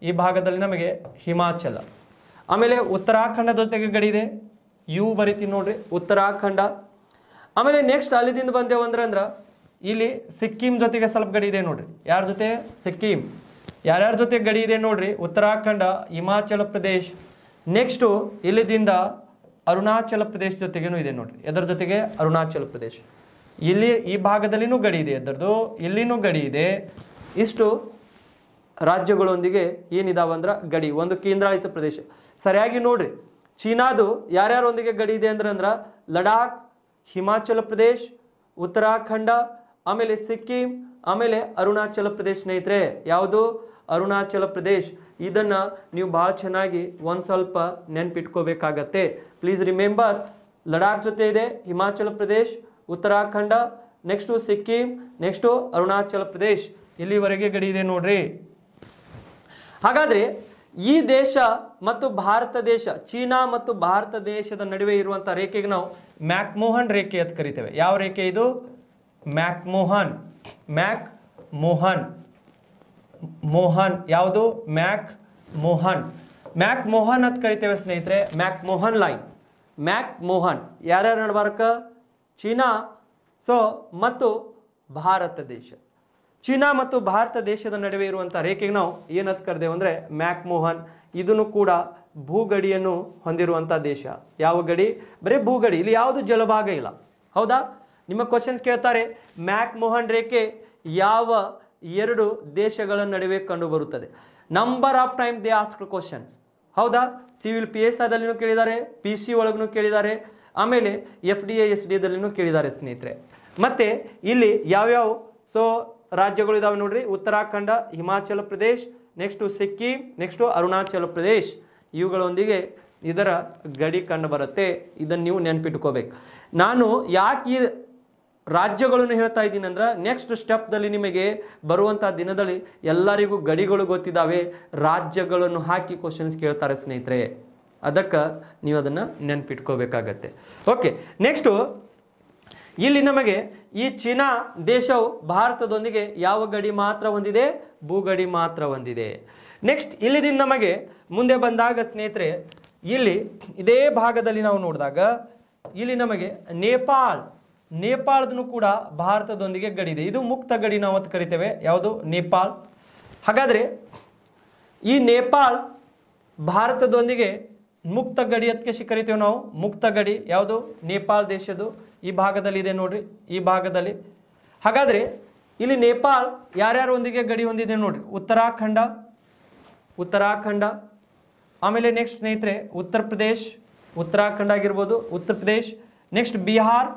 ಈ ಭಾಗದಲ್ಲಿ ನಮಗೆ ಹಿಮಾಚಲ. ಆಮೇಲೆ ಉತ್ತರಾಖಂಡ ಜೊತೆಗೆ ಗಡಿ ಇದೆ. ಯು ಬರಿತೀನಿ ನೋಡ್ರಿ, ಉತ್ತರಾಖಂಡ. ಆಮೇಲೆ ನೆಕ್ಸ್ಟ್ ಅಲ್ಲಿಂದ ಬಂದೇವು ಅಂದ್ರೆ ಇಲ್ಲಿ ಸಿಕ್ಕಿಂ ಜೊತೆಗೆ ಸ್ವಲ್ಪ ಗಡಿ ಇದೆ ನೋಡ್ರಿ. ಯಾರ ಜೊತೆ? ಸಿಕ್ಕಿಂ. ಯಾರ್ಯಾರ ಜೊತೆ ಗಡಿ ಇದೆ ನೋಡ್ರಿ? ಉತ್ತರಾಖಂಡ, ಹಿಮಾಚಲ ಪ್ರದೇಶ್. ನೆಕ್ಸ್ಟು ಇಲ್ಲಿದಿಂದ ಅರುಣಾಚಲ ಪ್ರದೇಶ ಜೊತೆಗೇನು ಇದೆ ನೋಡ್ರಿ. ಎದರ ಜೊತೆಗೆ? ಅರುಣಾಚಲ ಪ್ರದೇಶ. ಇಲ್ಲಿ ಈ ಭಾಗದಲ್ಲಿನೂ ಗಡಿ ಇದೆ ಎದರದು, ಇಲ್ಲಿನೂ ಗಡಿ ಇದೆ. ಇಷ್ಟು ರಾಜ್ಯಗಳೊಂದಿಗೆ ಏನಿದಾವಂದ್ರೆ ಗಡಿ, ಒಂದು ಕೇಂದ್ರಾಡಳಿತ ಪ್ರದೇಶ. ಸರಿಯಾಗಿ ನೋಡ್ರಿ, ಚೀನಾದು ಯಾರ್ಯಾರೊಂದಿಗೆ ಗಡಿ ಇದೆ ಅಂದ್ರೆ ಲಡಾಖ್, ಹಿಮಾಚಲ ಪ್ರದೇಶ್, ಉತ್ತರಾಖಂಡ, ಆಮೇಲೆ ಸಿಕ್ಕಿಂ, ಆಮೇಲೆ ಅರುಣಾಚಲ ಪ್ರದೇಶ ಸ್ನೇಹಿತರೆ. ಯಾವುದು? ಅರುಣಾಚಲ ಪ್ರದೇಶ್. ಇದನ್ನು ನೀವು ಭಾಳ ಚೆನ್ನಾಗಿ ಒಂದು ಸ್ವಲ್ಪ ನೆನ್ಪಿಟ್ಕೋಬೇಕಾಗತ್ತೆ. ಪ್ಲೀಸ್ ರಿಮೆಂಬರ್, ಲಡಾಖ್ ಜೊತೆ ಇದೆ ಹಿಮಾಚಲ ಪ್ರದೇಶ್, ಉತ್ತರಾಖಂಡ, ನೆಕ್ಸ್ಟು ಸಿಕ್ಕಿಂ, ನೆಕ್ಸ್ಟು ಅರುಣಾಚಲ ಪ್ರದೇಶ್. ಇಲ್ಲಿವರೆಗೆ ಗಡಿ ಇದೆ ನೋಡ್ರಿ. ಹಾಗಾದರೆ ಈ ದೇಶ ಮತ್ತು ಭಾರತ ದೇಶ, ಚೀನಾ ಮತ್ತು ಭಾರತ ದೇಶದ ನಡುವೆ ಇರುವಂಥ ರೇಖೆಗೆ ನಾವು ಮ್ಯಾಕ್ಮೋಹನ್ ರೇಖೆ ಅಂತ ಕರಿತೇವೆ. ಯಾವ ರೇಖೆ ಇದು? ಮ್ಯಾಕ್ಮೋಹನ್. ಯಾವುದು? ಮ್ಯಾಕ್ಮೋಹನ್ ಅಂತ ಕರಿತೇವೆ ಸ್ನೇಹಿತರೆ. McMahon line. ಮ್ಯಾಕ್ಮೋಹನ್ ಯಾರ್ಯಾರ ನಡ್ಬಾರಕ? ಚೀನಾ ಮತ್ತು ಭಾರತ ದೇಶ. ಚೀನಾ ಮತ್ತು ಭಾರತ ದೇಶದ ನಡುವೆ ಇರುವಂಥ ರೇಖೆಗೆ ನಾವು ಏನಂತ ಕರೆದೇವು ಅಂದರೆ ಮ್ಯಾಕ್ಮೋಹನ್. ಇದನ್ನು ಕೂಡ ಭೂಗಡಿಯನ್ನು ಹೊಂದಿರುವಂಥ ದೇಶ. ಯಾವ ಗಡಿ? ಬರೀ ಭೂಗಡಿ, ಇಲ್ಲಿ ಯಾವುದು ಜಲಭಾಗ ಇಲ್ಲ. ಹೌದಾ? ನಿಮ್ಮ ಕ್ವಶನ್ ಕೇಳ್ತಾರೆ, ಮ್ಯಾಕ್ಮೋಹನ್ ರೇಖೆ ಯಾವ ಎರಡು ದೇಶಗಳ ನಡುವೆ ಕಂಡು ಬರುತ್ತದೆ? Number of time they asked questions. ಹೌದಾ? ಸಿವಿಲ್ PSIದಲ್ಲಿನೂ ಕೇಳಿದ್ದಾರೆ, PC ಒಳಗೂ ಕೇಳಿದ್ದಾರೆ, ಆಮೇಲೆ FDA SDದಲ್ಲಿನೂ ಕೇಳಿದ್ದಾರೆ ಸ್ನೇಹಿತರೆ. ಮತ್ತೆ ಇಲ್ಲಿ ಯಾವ್ಯಾವ ರಾಜ್ಯಗಳು ಇದಾವೆ ನೋಡ್ರಿ. Uttarakhand, Himachal Pradesh, next Sikkim, next Arunachal Pradesh. ಇವುಗಳೊಂದಿಗೆ ಇದರ ಗಡಿ ಕಂಡು ಬರುತ್ತೆ. ಇದನ್ನು ನೀವು ನೆನ್ಪಿಟ್ಕೋಬೇಕು. ನಾನು ಯಾಕೆ ಈ ರಾಜ್ಯಗಳನ್ನು ಹೇಳ್ತಾ ಇದ್ದೀನಿ ಅಂದ್ರೆ ನೆಕ್ಸ್ಟ್ ಸ್ಟೆಪ್ದಲ್ಲಿ ನಿಮಗೆ ಬರುವಂಥ ದಿನದಲ್ಲಿ ಎಲ್ಲರಿಗೂ ಗಡಿಗಳು ಗೊತ್ತಿದ್ದಾವೆ, ರಾಜ್ಯಗಳನ್ನು ಹಾಕಿ ಕ್ವಶನ್ಸ್ ಕೇಳ್ತಾರೆ ಸ್ನೇಹಿತರೆ. ಅದಕ್ಕೆ ನೀವು ಅದನ್ನು ನೆನ್ಪಿಟ್ಕೋಬೇಕಾಗತ್ತೆ. ಓಕೆ, ನೆಕ್ಸ್ಟು ಇಲ್ಲಿ ನಮಗೆ ಈ ಚೀನಾ ದೇಶವು ಭಾರತದೊಂದಿಗೆ ಯಾವ ಗಡಿ ಮಾತ್ರ ಹೊಂದಿದೆ? ಭೂಗಡಿ ಮಾತ್ರ ಹೊಂದಿದೆ. ನೆಕ್ಸ್ಟ್ ಇಲ್ಲಿದಿಂದ ನಮಗೆ ಮುಂದೆ ಬಂದಾಗ ಸ್ನೇಹಿತರೆ ಇಲ್ಲಿ ಇದೇ ಭಾಗದಲ್ಲಿ ನಾವು ನೋಡಿದಾಗ ಇಲ್ಲಿ ನಮಗೆ ನೇಪಾಳದನ್ನು ಕೂಡ ಭಾರತದೊಂದಿಗೆ ಗಡಿ ಇದೆ. ಇದು ಮುಕ್ತ ಗಡಿ ನಾವು ಅಂತ ಕರಿತೇವೆ. ಯಾವುದು? ನೇಪಾಳ. ಹಾಗಾದರೆ ಈ ನೇಪಾಳ ಭಾರತದೊಂದಿಗೆ ಮುಕ್ತ ಗಡಿ ಅದಕ್ಕೆ ಕರಿತೇವೆ ನಾವು. ಮುಕ್ತ ಗಡಿ ಯಾವುದು? ನೇಪಾಳ ದೇಶದ್ದು ಈ ಭಾಗದಲ್ಲಿ ಇದೆ ನೋಡ್ರಿ, ಈ ಭಾಗದಲ್ಲಿ. ಹಾಗಾದರೆ ಇಲ್ಲಿ ನೇಪಾಳ ಯಾರ್ಯಾರೊಂದಿಗೆ ಗಡಿ ಹೊಂದಿದೆ ನೋಡ್ರಿ? ಉತ್ತರಾಖಂಡ, ಆಮೇಲೆ ನೆಕ್ಸ್ಟ್ ಸ್ನೇಹಿತರೆ ಉತ್ತರಾಖಂಡ ಆಗಿರ್ಬೋದು, ಉತ್ತರ ಪ್ರದೇಶ್. ನೆಕ್ಸ್ಟ್ ಬಿಹಾರ್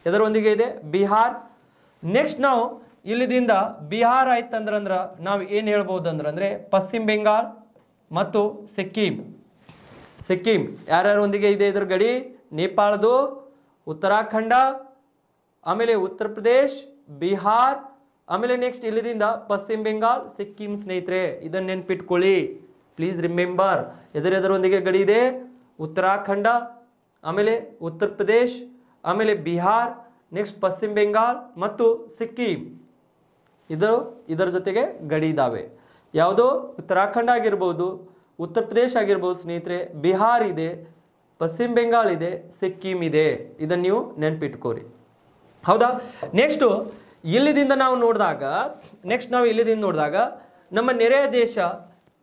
ಎದರೊಂದಿಗೆ ಇದೆ? ಬಿಹಾರ್. ನೆಕ್ಸ್ಟ್ ನಾವು ಇಲ್ಲಿದಿಂದ ಬಿಹಾರ್ ಆಯ್ತಂದ್ರೆ ನಾವು ಏನು ಹೇಳ್ಬೋದು ಅಂದ್ರೆ ಪಶ್ಚಿಮ ಬೆಂಗಾಲ್ ಮತ್ತು ಸಿಕ್ಕಿಂ ಯಾರ್ಯಾರೊಂದಿಗೆ ಇದೆ ಇದರ ಗಡಿ? ನೇಪಾಳದು, ಉತ್ತರಾಖಂಡ, ಆಮೇಲೆ ಉತ್ತರ ಪ್ರದೇಶ್, ಬಿಹಾರ್, ಆಮೇಲೆ ನೆಕ್ಸ್ಟ್ ಇಲ್ಲಿದಿಂದ ಪಶ್ಚಿಮ ಬೆಂಗಾಲ್, ಸಿಕ್ಕಿಂ. ಸ್ನೇಹಿತರೆ ಇದನ್ನ ನೆನ್ಪಿಟ್ಕೊಳ್ಳಿ, ಪ್ಲೀಸ್ ರಿಮೆಂಬರ್. ಎದರೊಂದಿಗೆ ಗಡಿ ಇದೆ? ಉತ್ತರಾಖಂಡ, ಆಮೇಲೆ ಉತ್ತರ ಪ್ರದೇಶ್, ಆಮೇಲೆ ಬಿಹಾರ್, ನೆಕ್ಸ್ಟ್ ಪಶ್ಚಿಮ ಬೆಂಗಾಲ್ ಮತ್ತು ಸಿಕ್ಕಿಂ. ಇದರ ಜೊತೆಗೆ ಗಡಿ ಇದ್ದಾವೆ. ಯಾವುದೋ ಉತ್ತರಾಖಂಡ ಆಗಿರ್ಬೋದು, ಉತ್ತರ ಪ್ರದೇಶ್ ಆಗಿರ್ಬೋದು ಸ್ನೇಹಿತರೆ, ಬಿಹಾರ್ ಇದೆ, ಪಶ್ಚಿಮ ಬೆಂಗಾಲ್ ಇದೆ, ಸಿಕ್ಕಿಂ ಇದೆ. ಇದನ್ನು ನೀವು ನೆನ್ಪಿಟ್ಕೋರಿ. ಹೌದಾ? ನೆಕ್ಸ್ಟು ಇಲ್ಲಿದಿಂದ ನಾವು ನೋಡಿದಾಗ ನಮ್ಮ ನೆರೆಯ ದೇಶ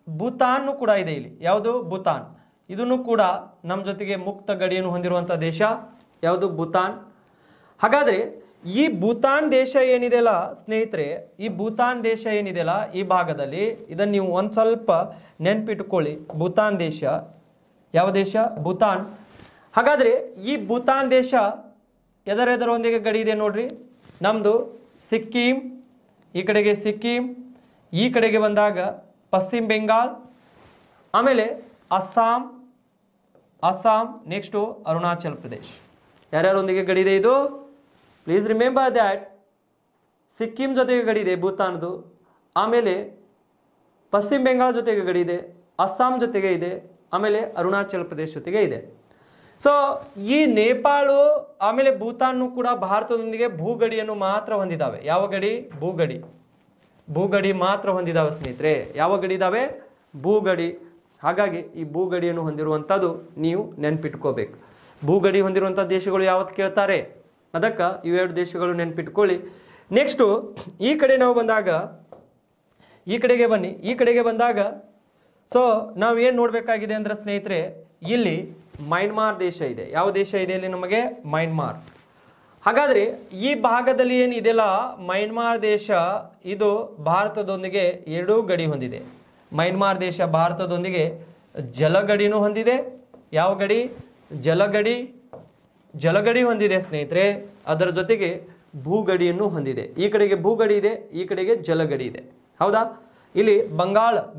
ಭೂತಾನ್ ಕೂಡ ಇದೆ ಇಲ್ಲಿ. ಯಾವುದು? ಭೂತಾನ್. ಇದನ್ನು ಕೂಡ ನಮ್ಮ ಜೊತೆಗೆ ಮುಕ್ತ ಗಡಿಯನ್ನು ಹೊಂದಿರುವಂಥ ದೇಶ. ಯಾವುದು? ಭೂತಾನ್. ಹಾಗಾದರೆ ಈ ಭೂತಾನ್ ದೇಶ ಏನಿದೆಯಲ್ಲ ಸ್ನೇಹಿತರೆ, ಈ ಭೂತಾನ್ ದೇಶ ಏನಿದೆಯಲ್ಲ ಈ ಭಾಗದಲ್ಲಿ, ಇದನ್ನು ನೀವು ಒಂದು ಸ್ವಲ್ಪ ನೆನ್ಪಿಟ್ಕೊಳ್ಳಿ. ಭೂತಾನ್ ದೇಶ ಯಾವ ದೇಶ? ಭೂತಾನ್. ಹಾಗಾದರೆ ಈ ಭೂತಾನ್ ದೇಶ ಎದರೊಂದಿಗೆ ಗಡಿ ಇದೆ ನೋಡ್ರಿ? ನಮ್ಮದು ಸಿಕ್ಕಿಂ, ಈ ಕಡೆಗೆ ಸಿಕ್ಕಿಂ, ಈ ಕಡೆಗೆ ಬಂದಾಗ ಪಶ್ಚಿಮ ಬೆಂಗಾಲ್, ಆಮೇಲೆ ಅಸ್ಸಾಂ, ನೆಕ್ಸ್ಟು ಅರುಣಾಚಲ್ ಪ್ರದೇಶ್. ಯಾರ್ಯಾರೊಂದಿಗೆ ಗಡಿ ಇದೆ ಇದು? ಪ್ಲೀಸ್ ರಿಮೆಂಬರ್ ದ್ಯಾಟ್ ಸಿಕ್ಕಿಂ ಜೊತೆಗೆ ಗಡಿ ಇದೆ ಭೂತಾನ್ದು, ಆಮೇಲೆ ಪಶ್ಚಿಮ ಬೆಂಗಾಲ್ ಜೊತೆಗೆ ಗಡಿ ಇದೆ, ಅಸ್ಸಾಂ ಜೊತೆಗೆ ಇದೆ, ಆಮೇಲೆ ಅರುಣಾಚಲ್ ಪ್ರದೇಶ್ ಜೊತೆಗೆ ಇದೆ. ಸೊ ಈ ನೇಪಾಳ ಆಮೇಲೆ ಭೂತಾನ್ ಕೂಡ ಭಾರತದೊಂದಿಗೆ ಭೂಗಡಿಯನ್ನು ಮಾತ್ರ ಹೊಂದಿದ್ದಾವೆ. ಯಾವ ಗಡಿ? ಭೂಗಡಿ ಮಾತ್ರ ಹೊಂದಿದ್ದಾವೆ ಸ್ನೇಹಿತರೆ. ಯಾವ ಗಡಿ ಇದ್ದಾವೆ? ಭೂಗಡಿ. ಹಾಗಾಗಿ ಈ ಭೂಗಡಿಯನ್ನು ಹೊಂದಿರುವಂಥದ್ದು ನೀವು ನೆನ್ಪಿಟ್ಕೋಬೇಕು. ಭೂಗಡಿ ಹೊಂದಿರುವಂಥ ದೇಶಗಳು ಯಾವತ್ತು ಕೇಳ್ತಾರೆ? ಅದಕ್ಕೆ ಇವೆರಡು ದೇಶಗಳು ನೆನ್ಪಿಟ್ಕೊಳ್ಳಿ. ನೆಕ್ಸ್ಟು ಈ ಕಡೆ ನಾವು ಬಂದಾಗ, ಈ ಕಡೆಗೆ ಬಂದಾಗ ಸೊ ನಾವೇನು ನೋಡಬೇಕಾಗಿದೆ ಅಂದರೆ ಸ್ನೇಹಿತರೆ, ಇಲ್ಲಿ ಮಯನ್ಮಾರ್ ದೇಶ ಇದೆ. ಯಾವ ದೇಶ ಇದೆ ಇಲ್ಲಿ ನಮಗೆ? ಮಯನ್ಮಾರ್. ಹಾಗಾದರೆ ಈ ಭಾಗದಲ್ಲಿ ಏನಿದೆಯಲ್ಲ ಮಯನ್ಮಾರ್ ದೇಶ, ಇದು ಭಾರತದೊಂದಿಗೆ ಎರಡೂ ಗಡಿ ಹೊಂದಿದೆ. ಮಯನ್ಮಾರ್ ದೇಶ ಭಾರತದೊಂದಿಗೆ ಜಲಗಡಿನೂ ಹೊಂದಿದೆ. ಯಾವ ಗಡಿ? ಜಲಗಡಿ ಹೊಂದಿದೆ ಸ್ನೇಹಿತರೆ. ಅದರ ಜೊತೆಗೆ ಭೂಗಡಿಯನ್ನು ಹೊಂದಿದೆ. ಈ ಕಡೆಗೆ ಭೂಗಡಿ ಇದೆ, ಈ ಕಡೆಗೆ ಜಲಗಡಿ ಇದೆ. ಹೌದಾ? ಇಲ್ಲಿ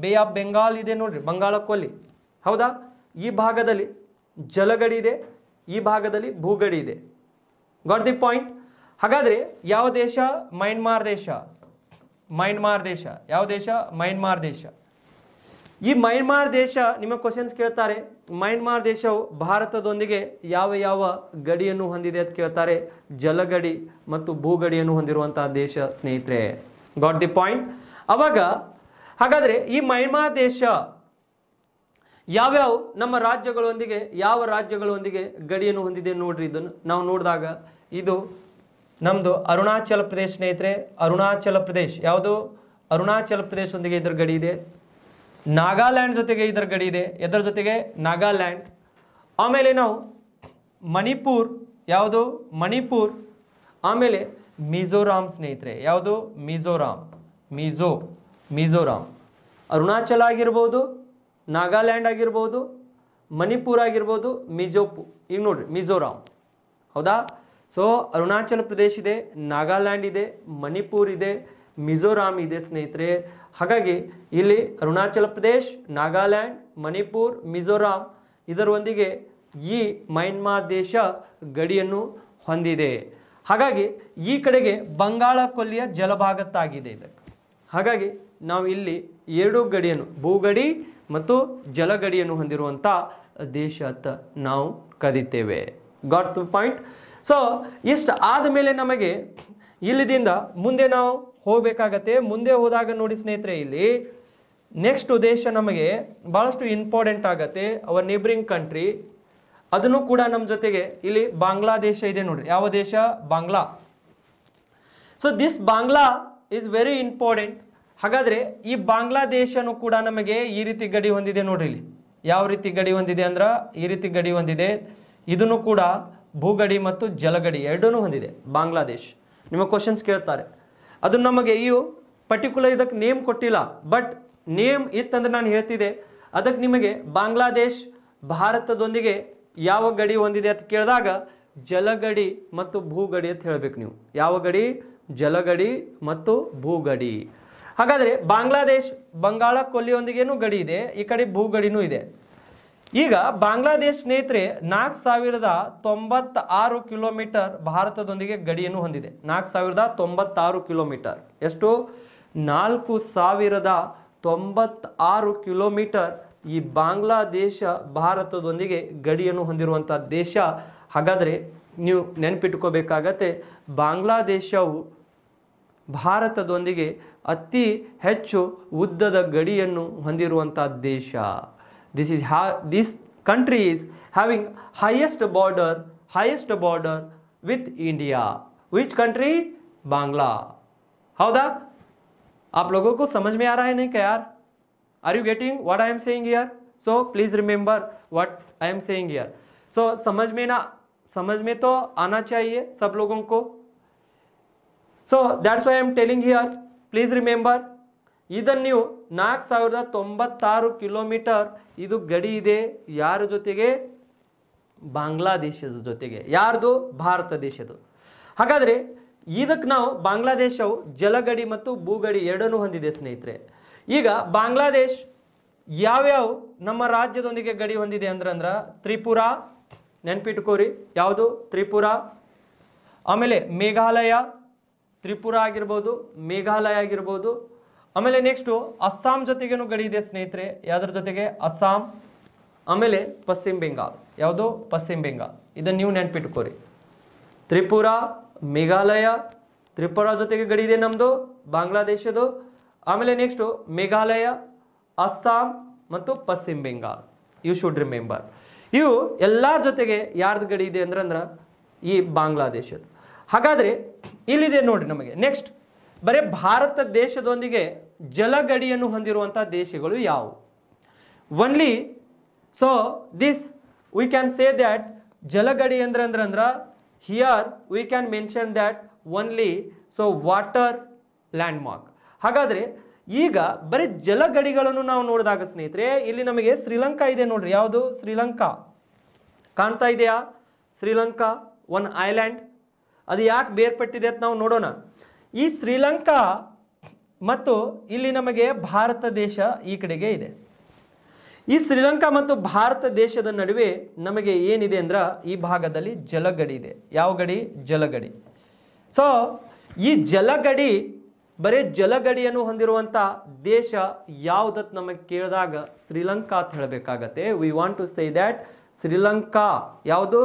ಬೇ ಆಫ್ ಬೆಂಗಾಲ್ ಇದೆ ನೋಡ್ರಿ, ಬಂಗಾಳ ಕೊಲ್ಲಿ. ಹೌದಾ? ಈ ಭಾಗದಲ್ಲಿ ಜಲಗಡಿ ಇದೆ, ಈ ಭಾಗದಲ್ಲಿ ಭೂಗಡಿ ಇದೆ. Got the point? ಹಾಗಾದರೆ ಯಾವ ದೇಶ? ಮಯನ್ಮಾರ್ ದೇಶ. ಯಾವ ದೇಶ? ಮಯನ್ಮಾರ್ ದೇಶ. ಈ ಮಯನ್ಮಾರ್ ದೇಶ ನಿಮಗೆ ಕ್ವಶನ್ಸ್ ಕೇಳ್ತಾರೆ. ಮಯನ್ಮಾರ್ ದೇಶವು ಭಾರತದೊಂದಿಗೆ ಯಾವ ಗಡಿಯನ್ನು ಹೊಂದಿದೆ ಅಂತ ಕೇಳ್ತಾರೆ. ಜಲಗಡಿ ಮತ್ತು ಭೂಗಡಿಯನ್ನು ಹೊಂದಿರುವಂತಹ ದೇಶ ಸ್ನೇಹಿತರೆ. Got the point? ಹಾಗಾದರೆ ಈ ಮಯನ್ಮಾರ್ ದೇಶ ಯಾವ್ಯಾವ ನಮ್ಮ ರಾಜ್ಯಗಳೊಂದಿಗೆ ಗಡಿಯನ್ನು ಹೊಂದಿದೆ ನೋಡ್ರಿ. ಇದನ್ನು ನಾವು ನೋಡಿದಾಗ ಇದು ನಮ್ಮದು ಅರುಣಾಚಲ ಪ್ರದೇಶ ಸ್ನೇಹಿತರೆ. ಅರುಣಾಚಲ ಪ್ರದೇಶ್ ಯಾವುದು? ಅರುಣಾಚಲ ಪ್ರದೇಶದೊಂದಿಗೆ ಇದರ ಗಡಿ ಇದೆ. ನಾಗಾಲ್ಯಾಂಡ್ ಜೊತೆಗೆ ಇದರ ಗಡಿ ಇದೆ. ಎದರ ಜೊತೆಗೆ? ನಾಗಾಲ್ಯಾಂಡ್. ಆಮೇಲೆ ನಾವು ಮಣಿಪುರ್, ಯಾವುದು? ಮಣಿಪುರ್. ಆಮೇಲೆ ಮಿಜೋರಾಂ ಸ್ನೇಹಿತರೆ. ಯಾವುದು? ಮಿಜೋರಾಂ. ಅರುಣಾಚಲ ಆಗಿರ್ಬೋದು, ನಾಗಾಲ್ಯಾಂಡ್ ಆಗಿರ್ಬೋದು, ಮಣಿಪುರ್ ಆಗಿರ್ಬೋದು, ಈಗ ನೋಡ್ರಿ ಮಿಜೋರಾಂ. ಹೌದಾ? ಸೊ ಅರುಣಾಚಲ ಪ್ರದೇಶ ಇದೆ, ನಾಗಾಲ್ಯಾಂಡ್ ಇದೆ, ಮಣಿಪುರ್ ಇದೆ, ಮಿಜೋರಾಂ ಇದೆ ಸ್ನೇಹಿತರೆ. ಹಾಗಾಗಿ ಇಲ್ಲಿ ಅರುಣಾಚಲ ಪ್ರದೇಶ್, ನಾಗಾಲ್ಯಾಂಡ್, ಮಣಿಪುರ್, ಮಿಜೋರಾಂ ಇದರೊಂದಿಗೆ ಈ ಮಯನ್ಮಾರ್ ದೇಶ ಗಡಿಯನ್ನು ಹೊಂದಿದೆ. ಹಾಗಾಗಿ ಈ ಕಡೆಗೆ ಬಂಗಾಳ ಕೊಲ್ಲಿಯ ಜಲಭಾಗತ್ತಾಗಿದೆ ಇದಕ್ಕೆ. ಹಾಗಾಗಿ ನಾವು ಇಲ್ಲಿ ಎರಡೂ ಗಡಿಯನ್ನು, ಭೂಗಡಿ ಮತ್ತು ಜಲಗಡಿಯನ್ನು ಹೊಂದಿರುವಂಥ ದೇಶ ಅಂತ ನಾವು ಕರಿತೇವೆ. Got the point? ಸೊ ಇಷ್ಟು ಆದಮೇಲೆ ನಮಗೆ ಇಲ್ಲಿದಿಂದ ಮುಂದೆ ನಾವು ಹೋಗಬೇಕಾಗತ್ತೆ. ಮುಂದೆ ಹೋದಾಗ ನೋಡಿ ಸ್ನೇಹಿತರೆ, ಇಲ್ಲಿ ನೆಕ್ಸ್ಟ್ ದೇಶ ನಮಗೆ ಬಹಳಷ್ಟು ಇಂಪಾರ್ಟೆಂಟ್ ಆಗತ್ತೆ, ಅವರ್ ನೇಬರಿಂಗ್ ಕಂಟ್ರಿ. ಅದನ್ನು ಕೂಡ ನಮ್ಮ ಜೊತೆಗೆ ಇಲ್ಲಿ ಬಾಂಗ್ಲಾದೇಶ ಇದೆ ನೋಡ್ರಿ. ಯಾವ ದೇಶ? Bangla. So this Bangla is very important. ಹಾಗಾದ್ರೆ ಈ ಬಾಂಗ್ಲಾದೇಶನು ಕೂಡ ನಮಗೆ ಈ ರೀತಿ ಗಡಿ ಹೊಂದಿದೆ ನೋಡ್ರಿ. ಇಲ್ಲಿ ಯಾವ ರೀತಿ ಗಡಿ ಹೊಂದಿದೆ ಅಂದ್ರ ಈ ರೀತಿ ಗಡಿ ಹೊಂದಿದೆ. ಇದನ್ನು ಕೂಡ ಭೂಗಡಿ ಮತ್ತು ಜಲಗಡಿ ಎರಡನ್ನೂ ಹೊಂದಿದೆ ಬಾಂಗ್ಲಾದೇಶ್. ನಿಮ್ಮ ಕ್ವಶನ್ಸ್ ಕೇಳ್ತಾರೆ. ಅದು ನಮಗೆ ಈ ಪರ್ಟಿಕ್ಯುಲರ್ ಇದಕ್ಕೆ ನೇಮ್ ಕೊಟ್ಟಿಲ್ಲ, ಬಟ್ ನೇಮ್ ಇತ್ತಂದ್ರೆ ನಾನು ಹೇಳ್ತಿದ್ದೆ. ಅದಕ್ಕೆ ನಿಮಗೆ ಬಾಂಗ್ಲಾದೇಶ್ ಭಾರತದೊಂದಿಗೆ ಯಾವ ಗಡಿ ಹೊಂದಿದೆ ಅಂತ ಕೇಳಿದಾಗ ಜಲಗಡಿ ಮತ್ತು ಭೂಗಡಿ ಅಂತ ಹೇಳ್ಬೇಕು ನೀವು. ಯಾವ ಗಡಿ? ಜಲಗಡಿ ಮತ್ತು ಭೂಗಡಿ. ಹಾಗಾದ್ರೆ ಬಾಂಗ್ಲಾದೇಶ್ ಬಂಗಾಳ ಕೊಲ್ಲಿಯೊಂದಿಗೇನು ಗಡಿ ಇದೆ, ಈ ಕಡೆ ಭೂಗಡಿನೂ ಇದೆ. ಈಗ ಬಾಂಗ್ಲಾದೇಶ್ ಸ್ನೇಹಿತರೆ 4096 ಕಿಲೋಮೀಟರ್ ಭಾರತದೊಂದಿಗೆ ಗಡಿಯನ್ನು ಹೊಂದಿದೆ. 4096 ಕಿಲೋಮೀಟರ್. ಎಷ್ಟು? 4096 ಕಿಲೋಮೀಟರ್ ಈ ಬಾಂಗ್ಲಾದೇಶ ಭಾರತದೊಂದಿಗೆ ಗಡಿಯನ್ನು ಹೊಂದಿರುವಂಥ ದೇಶ. ಹಾಗಾದರೆ ನೀವು ನೆನಪಿಟ್ಕೋಬೇಕಾಗತ್ತೆ, ಬಾಂಗ್ಲಾದೇಶವು ಭಾರತದೊಂದಿಗೆ ಅತಿ ಹೆಚ್ಚು ಉದ್ದದ ಗಡಿಯನ್ನು ಹೊಂದಿರುವಂಥ ದೇಶ. This country is having highest border with India. Which country? Bangla. हौदा? आप लोगों को समझ में आ रहा है नहीं क्या यार? Are you getting what I am saying here? So please remember what I am saying here. So समझ में तो आना चाहिए सब लोगों को. So that's why I am telling here. Please remember. ಇದನ್ನು ನೀವು 4096 ಕಿಲೋಮೀಟರ್ ಇದು ಗಡಿ ಇದೆ ಯಾರ ಜೊತೆಗೆ? ಬಾಂಗ್ಲಾದೇಶದ ಜೊತೆಗೆ. ಯಾರ್ದು? ಭಾರತ ದೇಶದ್ದು. ಹಾಗಾದ್ರೆ ಇದಕ್ಕೆ ನಾವು ಬಾಂಗ್ಲಾದೇಶವು ಜಲಗಡಿ ಮತ್ತು ಭೂಗಡಿ ಎರಡನ್ನೂ ಹೊಂದಿದೆ ಸ್ನೇಹಿತರೆ. ಈಗ ಬಾಂಗ್ಲಾದೇಶ್ ಯಾವ್ಯಾವ ನಮ್ಮ ರಾಜ್ಯದೊಂದಿಗೆ ಗಡಿ ಹೊಂದಿದೆ ಅಂದ್ರ ತ್ರಿಪುರಾ. ನೆನ್ಪಿಟ್ಕೋರಿ, ಯಾವುದು? ತ್ರಿಪುರಾ. ಆಮೇಲೆ ಮೇಘಾಲಯ, ತ್ರಿಪುರಾ ಆಗಿರ್ಬೋದು, ಮೇಘಾಲಯ ಆಗಿರ್ಬೋದು. ಆಮೇಲೆ ನೆಕ್ಸ್ಟು ಅಸ್ಸಾಂ ಜೊತೆಗೇನು ಗಡಿ ಇದೆ ಸ್ನೇಹಿತರೆ. ಯಾವ್ದ್ರ ಜೊತೆಗೆ? ಅಸ್ಸಾಂ. ಆಮೇಲೆ ಪಶ್ಚಿಮ ಬೆಂಗಾಲ್. ಯಾವುದು? ಪಶ್ಚಿಮ ಬೆಂಗಾಲ್. ಇದನ್ನು ನೀವು ನೆನ್ಪಿಟ್ಕೋರಿ. ತ್ರಿಪುರಾ, ಮೇಘಾಲಯ, ತ್ರಿಪುರಾ ಜೊತೆಗೆ ಗಡಿ ಇದೆ ನಮ್ಮದು ಬಾಂಗ್ಲಾದೇಶದು. ಆಮೇಲೆ ನೆಕ್ಸ್ಟು ಮೇಘಾಲಯ, ಅಸ್ಸಾಂ ಮತ್ತು ಪಶ್ಚಿಮ ಬೆಂಗಾಲ್. You should remember. ಇವು ಎಲ್ಲ ಜೊತೆಗೆ ಯಾರ್ದು ಗಡಿ ಇದೆ ಅಂದ್ರೆ ಈ ಬಾಂಗ್ಲಾದೇಶದ. ಹಾಗಾದರೆ ಇಲ್ಲಿದೆ ನೋಡಿ ನಮಗೆ. ನೆಕ್ಸ್ಟ್ ಬರೀ ಭಾರತ ದೇಶದೊಂದಿಗೆ ಜಲಗಡಿಯನ್ನು ಹೊಂದಿರುವಂಥ ದೇಶಗಳು ಯಾವುವು? Only so this we can say that ಜಲಗಡಿ ಅಂದ್ರೆ here we can mention that only so water landmark. ಹಾಗಾದರೆ ಈಗ ಬರೀ ಜಲಗಡಿಗಳನ್ನು ನಾವು ನೋಡಿದಾಗ ಸ್ನೇಹಿತರೆ ಇಲ್ಲಿ ನಮಗೆ ಶ್ರೀಲಂಕಾ ಇದೆ ನೋಡ್ರಿ. ಯಾವುದು? ಶ್ರೀಲಂಕಾ. ಕಾಣ್ತಾ ಇದೆಯಾ? Sri Lanka one island. ಅದು ಯಾಕೆ ಬೇರ್ಪಟ್ಟಿದೆ ಅಂತ ನಾವು ನೋಡೋಣ. ಈ ಶ್ರೀಲಂಕಾ ಮತ್ತು ಇಲ್ಲಿ ನಮಗೆ ಭಾರತ ದೇಶ ಈ ಕಡೆಗೆ ಇದೆ. ಈ ಶ್ರೀಲಂಕಾ ಮತ್ತು ಭಾರತ ದೇಶದ ನಡುವೆ ನಮಗೆ ಏನಿದೆ ಅಂದ್ರೆ ಈ ಭಾಗದಲ್ಲಿ ಜಲಗಡಿ ಇದೆ. ಯಾವ ಗಡಿ? ಜಲಗಡಿ. ಸೊ ಈ ಜಲಗಡಿ ಬರೀ ಜಲಗಡಿಯನ್ನು ಹೊಂದಿರುವಂಥ ದೇಶ ಯಾವುದತ್ ನಮಗೆ ಕೇಳಿದಾಗ ಶ್ರೀಲಂಕಾ ಅಂತ ಹೇಳಬೇಕಾಗತ್ತೆ. We want to say that Sri Lanka. ಯಾವುದು?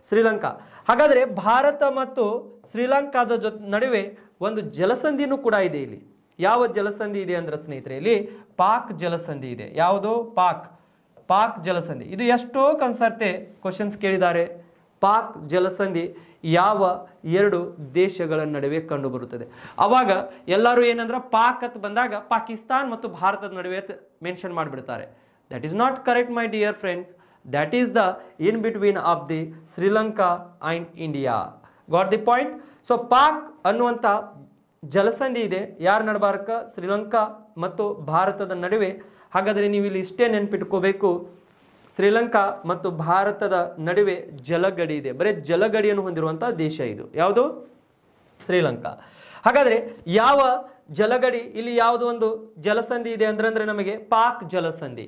ಶ್ರೀಲಂಕಾ. ಹಾಗಾದರೆ ಭಾರತ ಮತ್ತು ಶ್ರೀಲಂಕಾದ ನಡುವೆ ಒಂದು ಜಲಸಂಧಿನೂ ಕೂಡ ಇದೆ. ಇಲ್ಲಿ ಯಾವ ಜಲಸಂಧಿ ಇದೆ ಅಂದ್ರೆ ಸ್ನೇಹಿತರೆ ಇಲ್ಲಿ ಪಾಕ್ ಜಲಸಂಧಿ ಇದೆ. ಯಾವುದು? ಪಾಕ್ ಜಲಸಂಧಿ. ಇದು ಎಷ್ಟೋ ಕನ್ಸರ್ತೆ ಕ್ವಶನ್ಸ್ ಕೇಳಿದ್ದಾರೆ. ಪಾಕ್ ಜಲಸಂಧಿ ಯಾವ ಎರಡು ದೇಶಗಳ ನಡುವೆ ಕಂಡು ಬರುತ್ತದೆ? ಅವಾಗ ಎಲ್ಲರೂ ಏನಂದ್ರೆ ಪಾಕ್ ಅಂತ ಬಂದಾಗ ಪಾಕಿಸ್ತಾನ್ ಮತ್ತು ಭಾರತದ ನಡುವೆ ಮೆನ್ಷನ್ ಮಾಡಿಬಿಡ್ತಾರೆ. That is not correct my dear friends. That is the in between of the Sri Lanka and India. Got the point? So Pak ಅನ್ನುವಂಥ ಜಲಸಂಧಿ ಇದೆ ಯಾರ ನಡಬಾರಕ? ಶ್ರೀಲಂಕಾ ಮತ್ತು ಭಾರತದ ನಡುವೆ. ಹಾಗಾದರೆ ನೀವು ಇಲ್ಲಿ ಇಷ್ಟೇ ನೆನ್ಪಿಟ್ಕೋಬೇಕು, ಶ್ರೀಲಂಕಾ ಮತ್ತು ಭಾರತದ ನಡುವೆ ಜಲಗಡಿ ಇದೆ. ಬರೀ ಜಲಗಡಿಯನ್ನು ಹೊಂದಿರುವಂಥ ದೇಶ ಇದು. ಯಾವುದು? ಶ್ರೀಲಂಕಾ. ಹಾಗಾದರೆ ಯಾವ ಜಲಗಡಿ ಇಲ್ಲಿ ಯಾವುದು ಒಂದು ಜಲಸಂಧಿ ಇದೆ ಅಂದ್ರೆ ನಮಗೆ ಪಾಕ್ ಜಲಸಂಧಿ.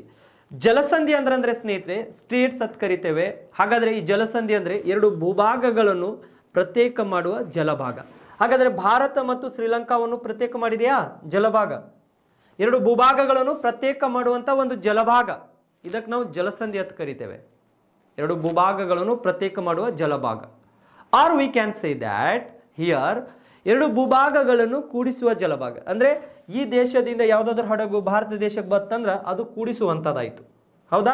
ಜಲಸಂಧಿ ಅಂದ್ರೆ ಸ್ನೇಹಿತರೆ ಸ್ಟೇಟ್ಸ್ ಅಂತ ಕರಿತೇವೆ. ಹಾಗಾದರೆ ಈ ಜಲಸಂಧಿ ಅಂದರೆ ಎರಡು ಭೂಭಾಗಗಳನ್ನು ಪ್ರತ್ಯೇಕ ಮಾಡುವ ಜಲಭಾಗ. ಹಾಗಾದರೆ ಭಾರತ ಮತ್ತು ಶ್ರೀಲಂಕಾವನ್ನು ಪ್ರತ್ಯೇಕ ಮಾಡಿದೆಯಾ? ಜಲಭಾಗ. ಎರಡು ಭೂಭಾಗಗಳನ್ನು ಪ್ರತ್ಯೇಕ ಮಾಡುವಂಥ ಒಂದು ಜಲಭಾಗ, ಇದಕ್ಕೆ ನಾವು ಜಲಸಂಧಿ ಅಂತ ಕರಿತೇವೆ. ಎರಡು ಭೂಭಾಗಗಳನ್ನು ಪ್ರತ್ಯೇಕ ಮಾಡುವ ಜಲಭಾಗ. Or we can say that here ಎರಡು ಭೂಭಾಗಗಳನ್ನು ಕೂಡಿಸುವ ಜಲಭಾಗ. ಅಂದರೆ ಈ ದೇಶದಿಂದ ಯಾವುದಾದ್ರೂ ಹಡಗು ಭಾರತ ದೇಶಕ್ಕೆ ಬರ್ತಂದ್ರೆ ಅದು ಕೂಡಿಸುವಂಥದ್ದಾಯಿತು. ಹೌದಾ?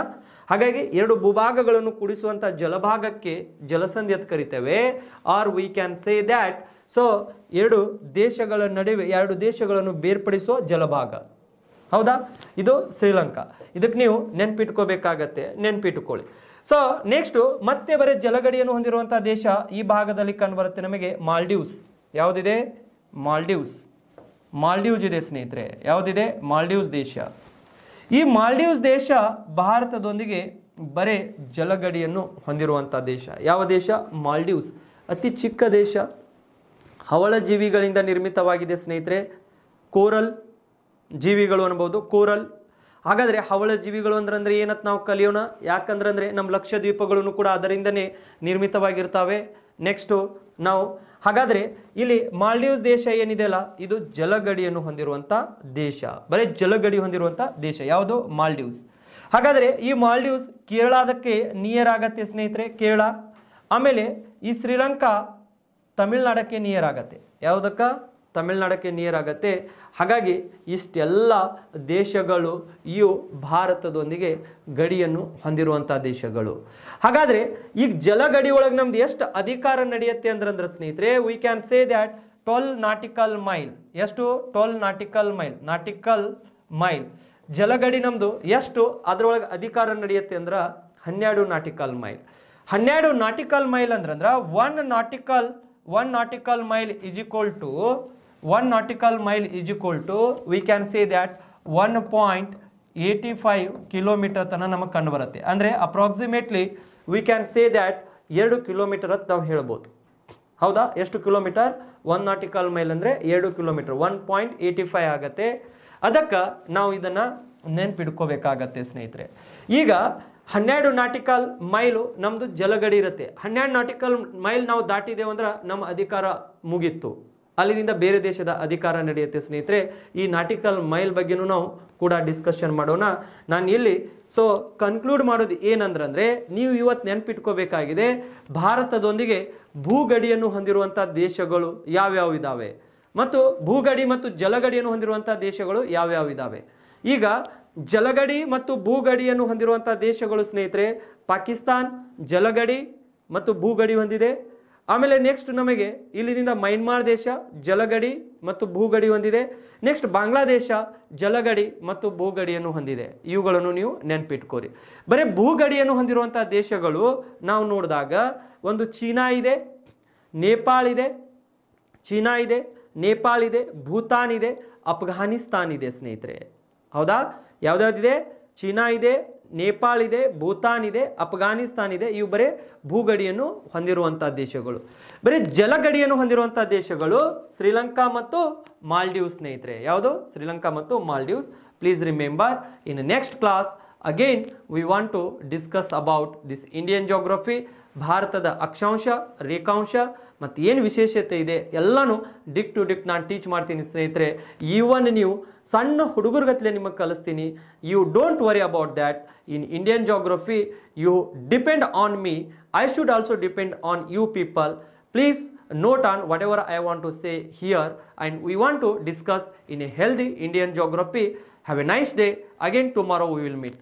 ಹಾಗಾಗಿ ಎರಡು ಭೂಭಾಗಗಳನ್ನು ಕೂಡಿಸುವಂಥ ಜಲಭಾಗಕ್ಕೆ ಜಲಸಂಧಿ ಅಂತ ಕರಿತೇವೆ. Or we can say that so ಎರಡು ದೇಶಗಳ ನಡುವೆ ಎರಡು ದೇಶಗಳನ್ನು ಬೇರ್ಪಡಿಸುವ ಜಲಭಾಗ. ಹೌದಾ? ಇದು ಶ್ರೀಲಂಕಾ. ಇದಕ್ಕೆ ನೀವು ನೆನ್ಪಿಟ್ಕೋಬೇಕಾಗತ್ತೆ, ನೆನ್ಪಿಟ್ಕೊಳ್ಳಿ. ಸೊ ನೆಕ್ಸ್ಟು ಮತ್ತೆ ಬರೀ ಜಲಗಡಿಯನ್ನು ಹೊಂದಿರುವಂಥ ದೇಶ ಈ ಭಾಗದಲ್ಲಿ ಕಂಡುಬರುತ್ತೆ ನಮಗೆ ಮಾಲ್ಡೀವ್ಸ್. ಯಾವುದಿದೆ? ಮಾಲ್ಡೀವ್ಸ್. ಮಾಲ್ಡೀವ್ಸ್ ಇದೆ ಸ್ನೇಹಿತರೆ. ಯಾವುದಿದೆ? ಮಾಲ್ಡೀವ್ಸ್ ದೇಶ. ಈ ಮಾಲ್ಡೀವ್ಸ್ ದೇಶ ಭಾರತದೊಂದಿಗೆ ಬರೇ ಜಲಗಡಿಯನ್ನು ಹೊಂದಿರುವಂಥ ದೇಶ. ಯಾವ ದೇಶ? ಮಾಲ್ಡೀವ್ಸ್. ಅತಿ ಚಿಕ್ಕ ದೇಶ, ಹವಳ ಜೀವಿಗಳಿಂದ ನಿರ್ಮಿತವಾಗಿದೆ ಸ್ನೇಹಿತರೆ. ಕೋರಲ್ ಜೀವಿಗಳು ಅನ್ಬೋದು, ಕೋರಲ್. ಹಾಗಾದರೆ ಹವಳ ಜೀವಿಗಳು ಅಂದ್ರೆ ಏನಂತ ನಾವು ಕಲಿಯೋಣ. ಯಾಕಂದ್ರೆ ನಮ್ಮ ಲಕ್ಷದ್ವೀಪಗಳನ್ನು ಕೂಡ ಅದರಿಂದನೇ ನಿರ್ಮಿತವಾಗಿರ್ತವೆ. ನೆಕ್ಸ್ಟು ನಾವು ಹಾಗಾದರೆ ಇಲ್ಲಿ ಮಾಲ್ಡೀವ್ಸ್ ದೇಶ ಏನಿದೆಯಲ್ಲ ಇದು ಜಲಗಡಿಯನ್ನು ಹೊಂದಿರುವಂಥ ದೇಶ, ಬರೀ ಜಲಗಡಿ ಹೊಂದಿರುವಂಥ ದೇಶ. ಯಾವುದು? ಮಾಲ್ಡೀವ್ಸ್. ಹಾಗಾದರೆ ಈ ಮಾಲ್ಡೀವ್ಸ್ ಕೇರಳದಕ್ಕೆ ನಿಯರ್ ಆಗತ್ತೆ ಸ್ನೇಹಿತರೆ, ಕೇರಳ. ಆಮೇಲೆ ಈ ಶ್ರೀಲಂಕಾ ತಮಿಳ್ನಾಡಕ್ಕೆ ನಿಯರ್ ಆಗತ್ತೆ. ಯಾವುದಕ್ಕ? ತಮಿಳ್ನಾಡಕ್ಕೆ ನಿಯರ್ ಆಗತ್ತೆ. ಹಾಗಾಗಿ ಇಷ್ಟೆಲ್ಲ ದೇಶಗಳು ಇವು ಭಾರತದೊಂದಿಗೆ ಗಡಿಯನ್ನು ಹೊಂದಿರುವಂಥ ದೇಶಗಳು. ಹಾಗಾದರೆ ಈಗ ಜಲಗಡಿ ಒಳಗೆ ನಮ್ದು ಎಷ್ಟು ಅಧಿಕಾರ ನಡೆಯುತ್ತೆ ಅಂದ್ರೆ ಸ್ನೇಹಿತರೆ we can say that 12 nautical mile. ಎಷ್ಟು? 12 ನಾಟಿಕಲ್ ಮೈಲ್. ನಾಟಿಕಲ್ ಮೈಲ್ ಜಲಗಡಿ ನಮ್ದು ಎಷ್ಟು ಅದರೊಳಗೆ ಅಧಿಕಾರ ನಡೆಯುತ್ತೆ ಅಂದ್ರೆ 12 ನಾಟಿಕಲ್ ಮೈಲ್. 12 ನಾಟಿಕಲ್ ಮೈಲ್ ಅಂದ್ರೆ 1 nautical mile is equal to 1 nautical mile is equal to we can say that 1.85 kilometre ತನಕ ನಮಗೆ ಕಂಡು ಬರುತ್ತೆ. ಅಂದರೆ approximately V can say that 2 kilometre ಅಂತ ನಾವು ಹೇಳ್ಬೋದು. ಹೌದಾ? ಎಷ್ಟು ಕಿಲೋಮೀಟರ್? 1 ನಾಟಿಕಲ್ ಮೈಲ್ ಅಂದರೆ 2 ಕಿಲೋಮೀಟರ್, 1.85 ಆಗತ್ತೆ. ಅದಕ್ಕೆ ನಾವು ಇದನ್ನು ನೆನ್ಪಿಡ್ಕೋಬೇಕಾಗತ್ತೆ ಸ್ನೇಹಿತರೆ. ಈಗ 12 ನಾಟಿಕಲ್ ಮೈಲು ನಮ್ಮದು ಜಲಗಡಿ ಇರುತ್ತೆ. 12 ನಾಟಿಕಲ್ ಮೈಲ್ ನಾವು ದಾಟಿದೇವು ಅಂದ್ರೆ ನಮ್ಮ ಅಧಿಕಾರ ಮುಗೀತು. ಅಲ್ಲಿಂದ ಬೇರೆ ದೇಶದ ಅಧಿಕಾರ ನಡೆಯುತ್ತೆ ಸ್ನೇಹಿತರೆ. ಈ ನಾಟಿಕಲ್ ಮೈಲ್ ಬಗ್ಗೆನೂ ನಾವು ಕೂಡ ಡಿಸ್ಕಷನ್ ಮಾಡೋಣ. ನಾನು ಇಲ್ಲಿ ಕನ್ಕ್ಲೂಡ್ ಮಾಡೋದು ಏನಂದ್ರೆ ನೀವು ಇವತ್ತು ನೆನ್ಪಿಟ್ಕೋಬೇಕಾಗಿದೆ ಭಾರತದೊಂದಿಗೆ ಭೂಗಡಿಯನ್ನು ಹೊಂದಿರುವಂಥ ದೇಶಗಳು ಯಾವ್ಯಾವ ಇದ್ದಾವೆ ಮತ್ತು ಭೂಗಡಿ ಮತ್ತು ಜಲಗಡಿಯನ್ನು ಹೊಂದಿರುವಂಥ ದೇಶಗಳು ಯಾವ್ಯಾವ ಇದ್ದಾವೆ. ಈಗ ಜಲಗಡಿ ಮತ್ತು ಭೂಗಡಿಯನ್ನು ಹೊಂದಿರುವಂಥ ದೇಶಗಳು ಸ್ನೇಹಿತರೆ ಪಾಕಿಸ್ತಾನ್ ಜಲಗಡಿ ಮತ್ತು ಭೂಗಡಿ ಹೊಂದಿದೆ. ಆಮೇಲೆ ನೆಕ್ಸ್ಟ್ ನಮಗೆ ಇಲ್ಲಿಂದ ಮೈನ್ಮಾರ್ ದೇಶ ಜಲಗಡಿ ಮತ್ತು ಭೂಗಡಿ ಹೊಂದಿದೆ. ನೆಕ್ಸ್ಟ್ ಬಾಂಗ್ಲಾದೇಶ ಜಲಗಡಿ ಮತ್ತು ಭೂಗಡಿಯನ್ನು ಹೊಂದಿದೆ. ಇವುಗಳನ್ನು ನೀವು ನೆನ್ಪಿಟ್ಕೋರಿ. ಬರೀ ಭೂಗಡಿಯನ್ನು ಹೊಂದಿರುವಂಥ ದೇಶಗಳು ನಾವು ನೋಡಿದಾಗ ಒಂದು ಚೀನಾ ಇದೆ, ನೇಪಾಳ ಇದೆ, ಚೀನಾ ಇದೆ, ನೇಪಾಳ ಇದೆ, ಭೂತಾನ್ ಇದೆ, ಅಫ್ಘಾನಿಸ್ತಾನ್ ಇದೆ ಸ್ನೇಹಿತರೆ. ಹೌದಾ? ಯಾವ್ದಾವ್ದಿದೆ? ಚೀನಾ ಇದೆ, ನೇಪಾಳ ಇದೆ, ಭೂತಾನ್ ಇದೆ, ಅಫ್ಘಾನಿಸ್ತಾನ್ ಇದೆ. ಇವು ಬರೀ ಭೂಗಡಿಯನ್ನು ಹೊಂದಿರುವಂಥ ದೇಶಗಳು. ಬರೀ ಜಲಗಡಿಯನ್ನು ಹೊಂದಿರುವಂಥ ದೇಶಗಳು ಶ್ರೀಲಂಕಾ ಮತ್ತು ಮಾಲ್ಡೀವ್ಸ್ ಸ್ನೇಹಿತರೆ. ಯಾವುದು? ಶ್ರೀಲಂಕಾ ಮತ್ತು Maldives. Please remember in next class again we want to discuss about this Indian geography. ಭಾರತದ ಅಕ್ಷಾಂಶ, ರೇಖಾಂಶ ಮತ್ತು ಏನು ವಿಶೇಷತೆ ಇದೆ ಎಲ್ಲನೂ ಡಿಕ್ ಟು ಡಿಕ್ ನಾನು ಟೀಚ್ ಮಾಡ್ತೀನಿ ಸ್ನೇಹಿತರೆ. ಈವನ್ ನೀವು ಸಣ್ಣ ಹುಡುಗರುಗತ್ತಲೆ ನಿಮಗೆ ಕಲಿಸ್ತೀನಿ. You don't worry about that. In Indian geography you depend on me. I should also depend on you people. Please note on whatever I want to say here, and we want to discuss in a healthy Indian geography. Have a nice day. Again tomorrow we will meet.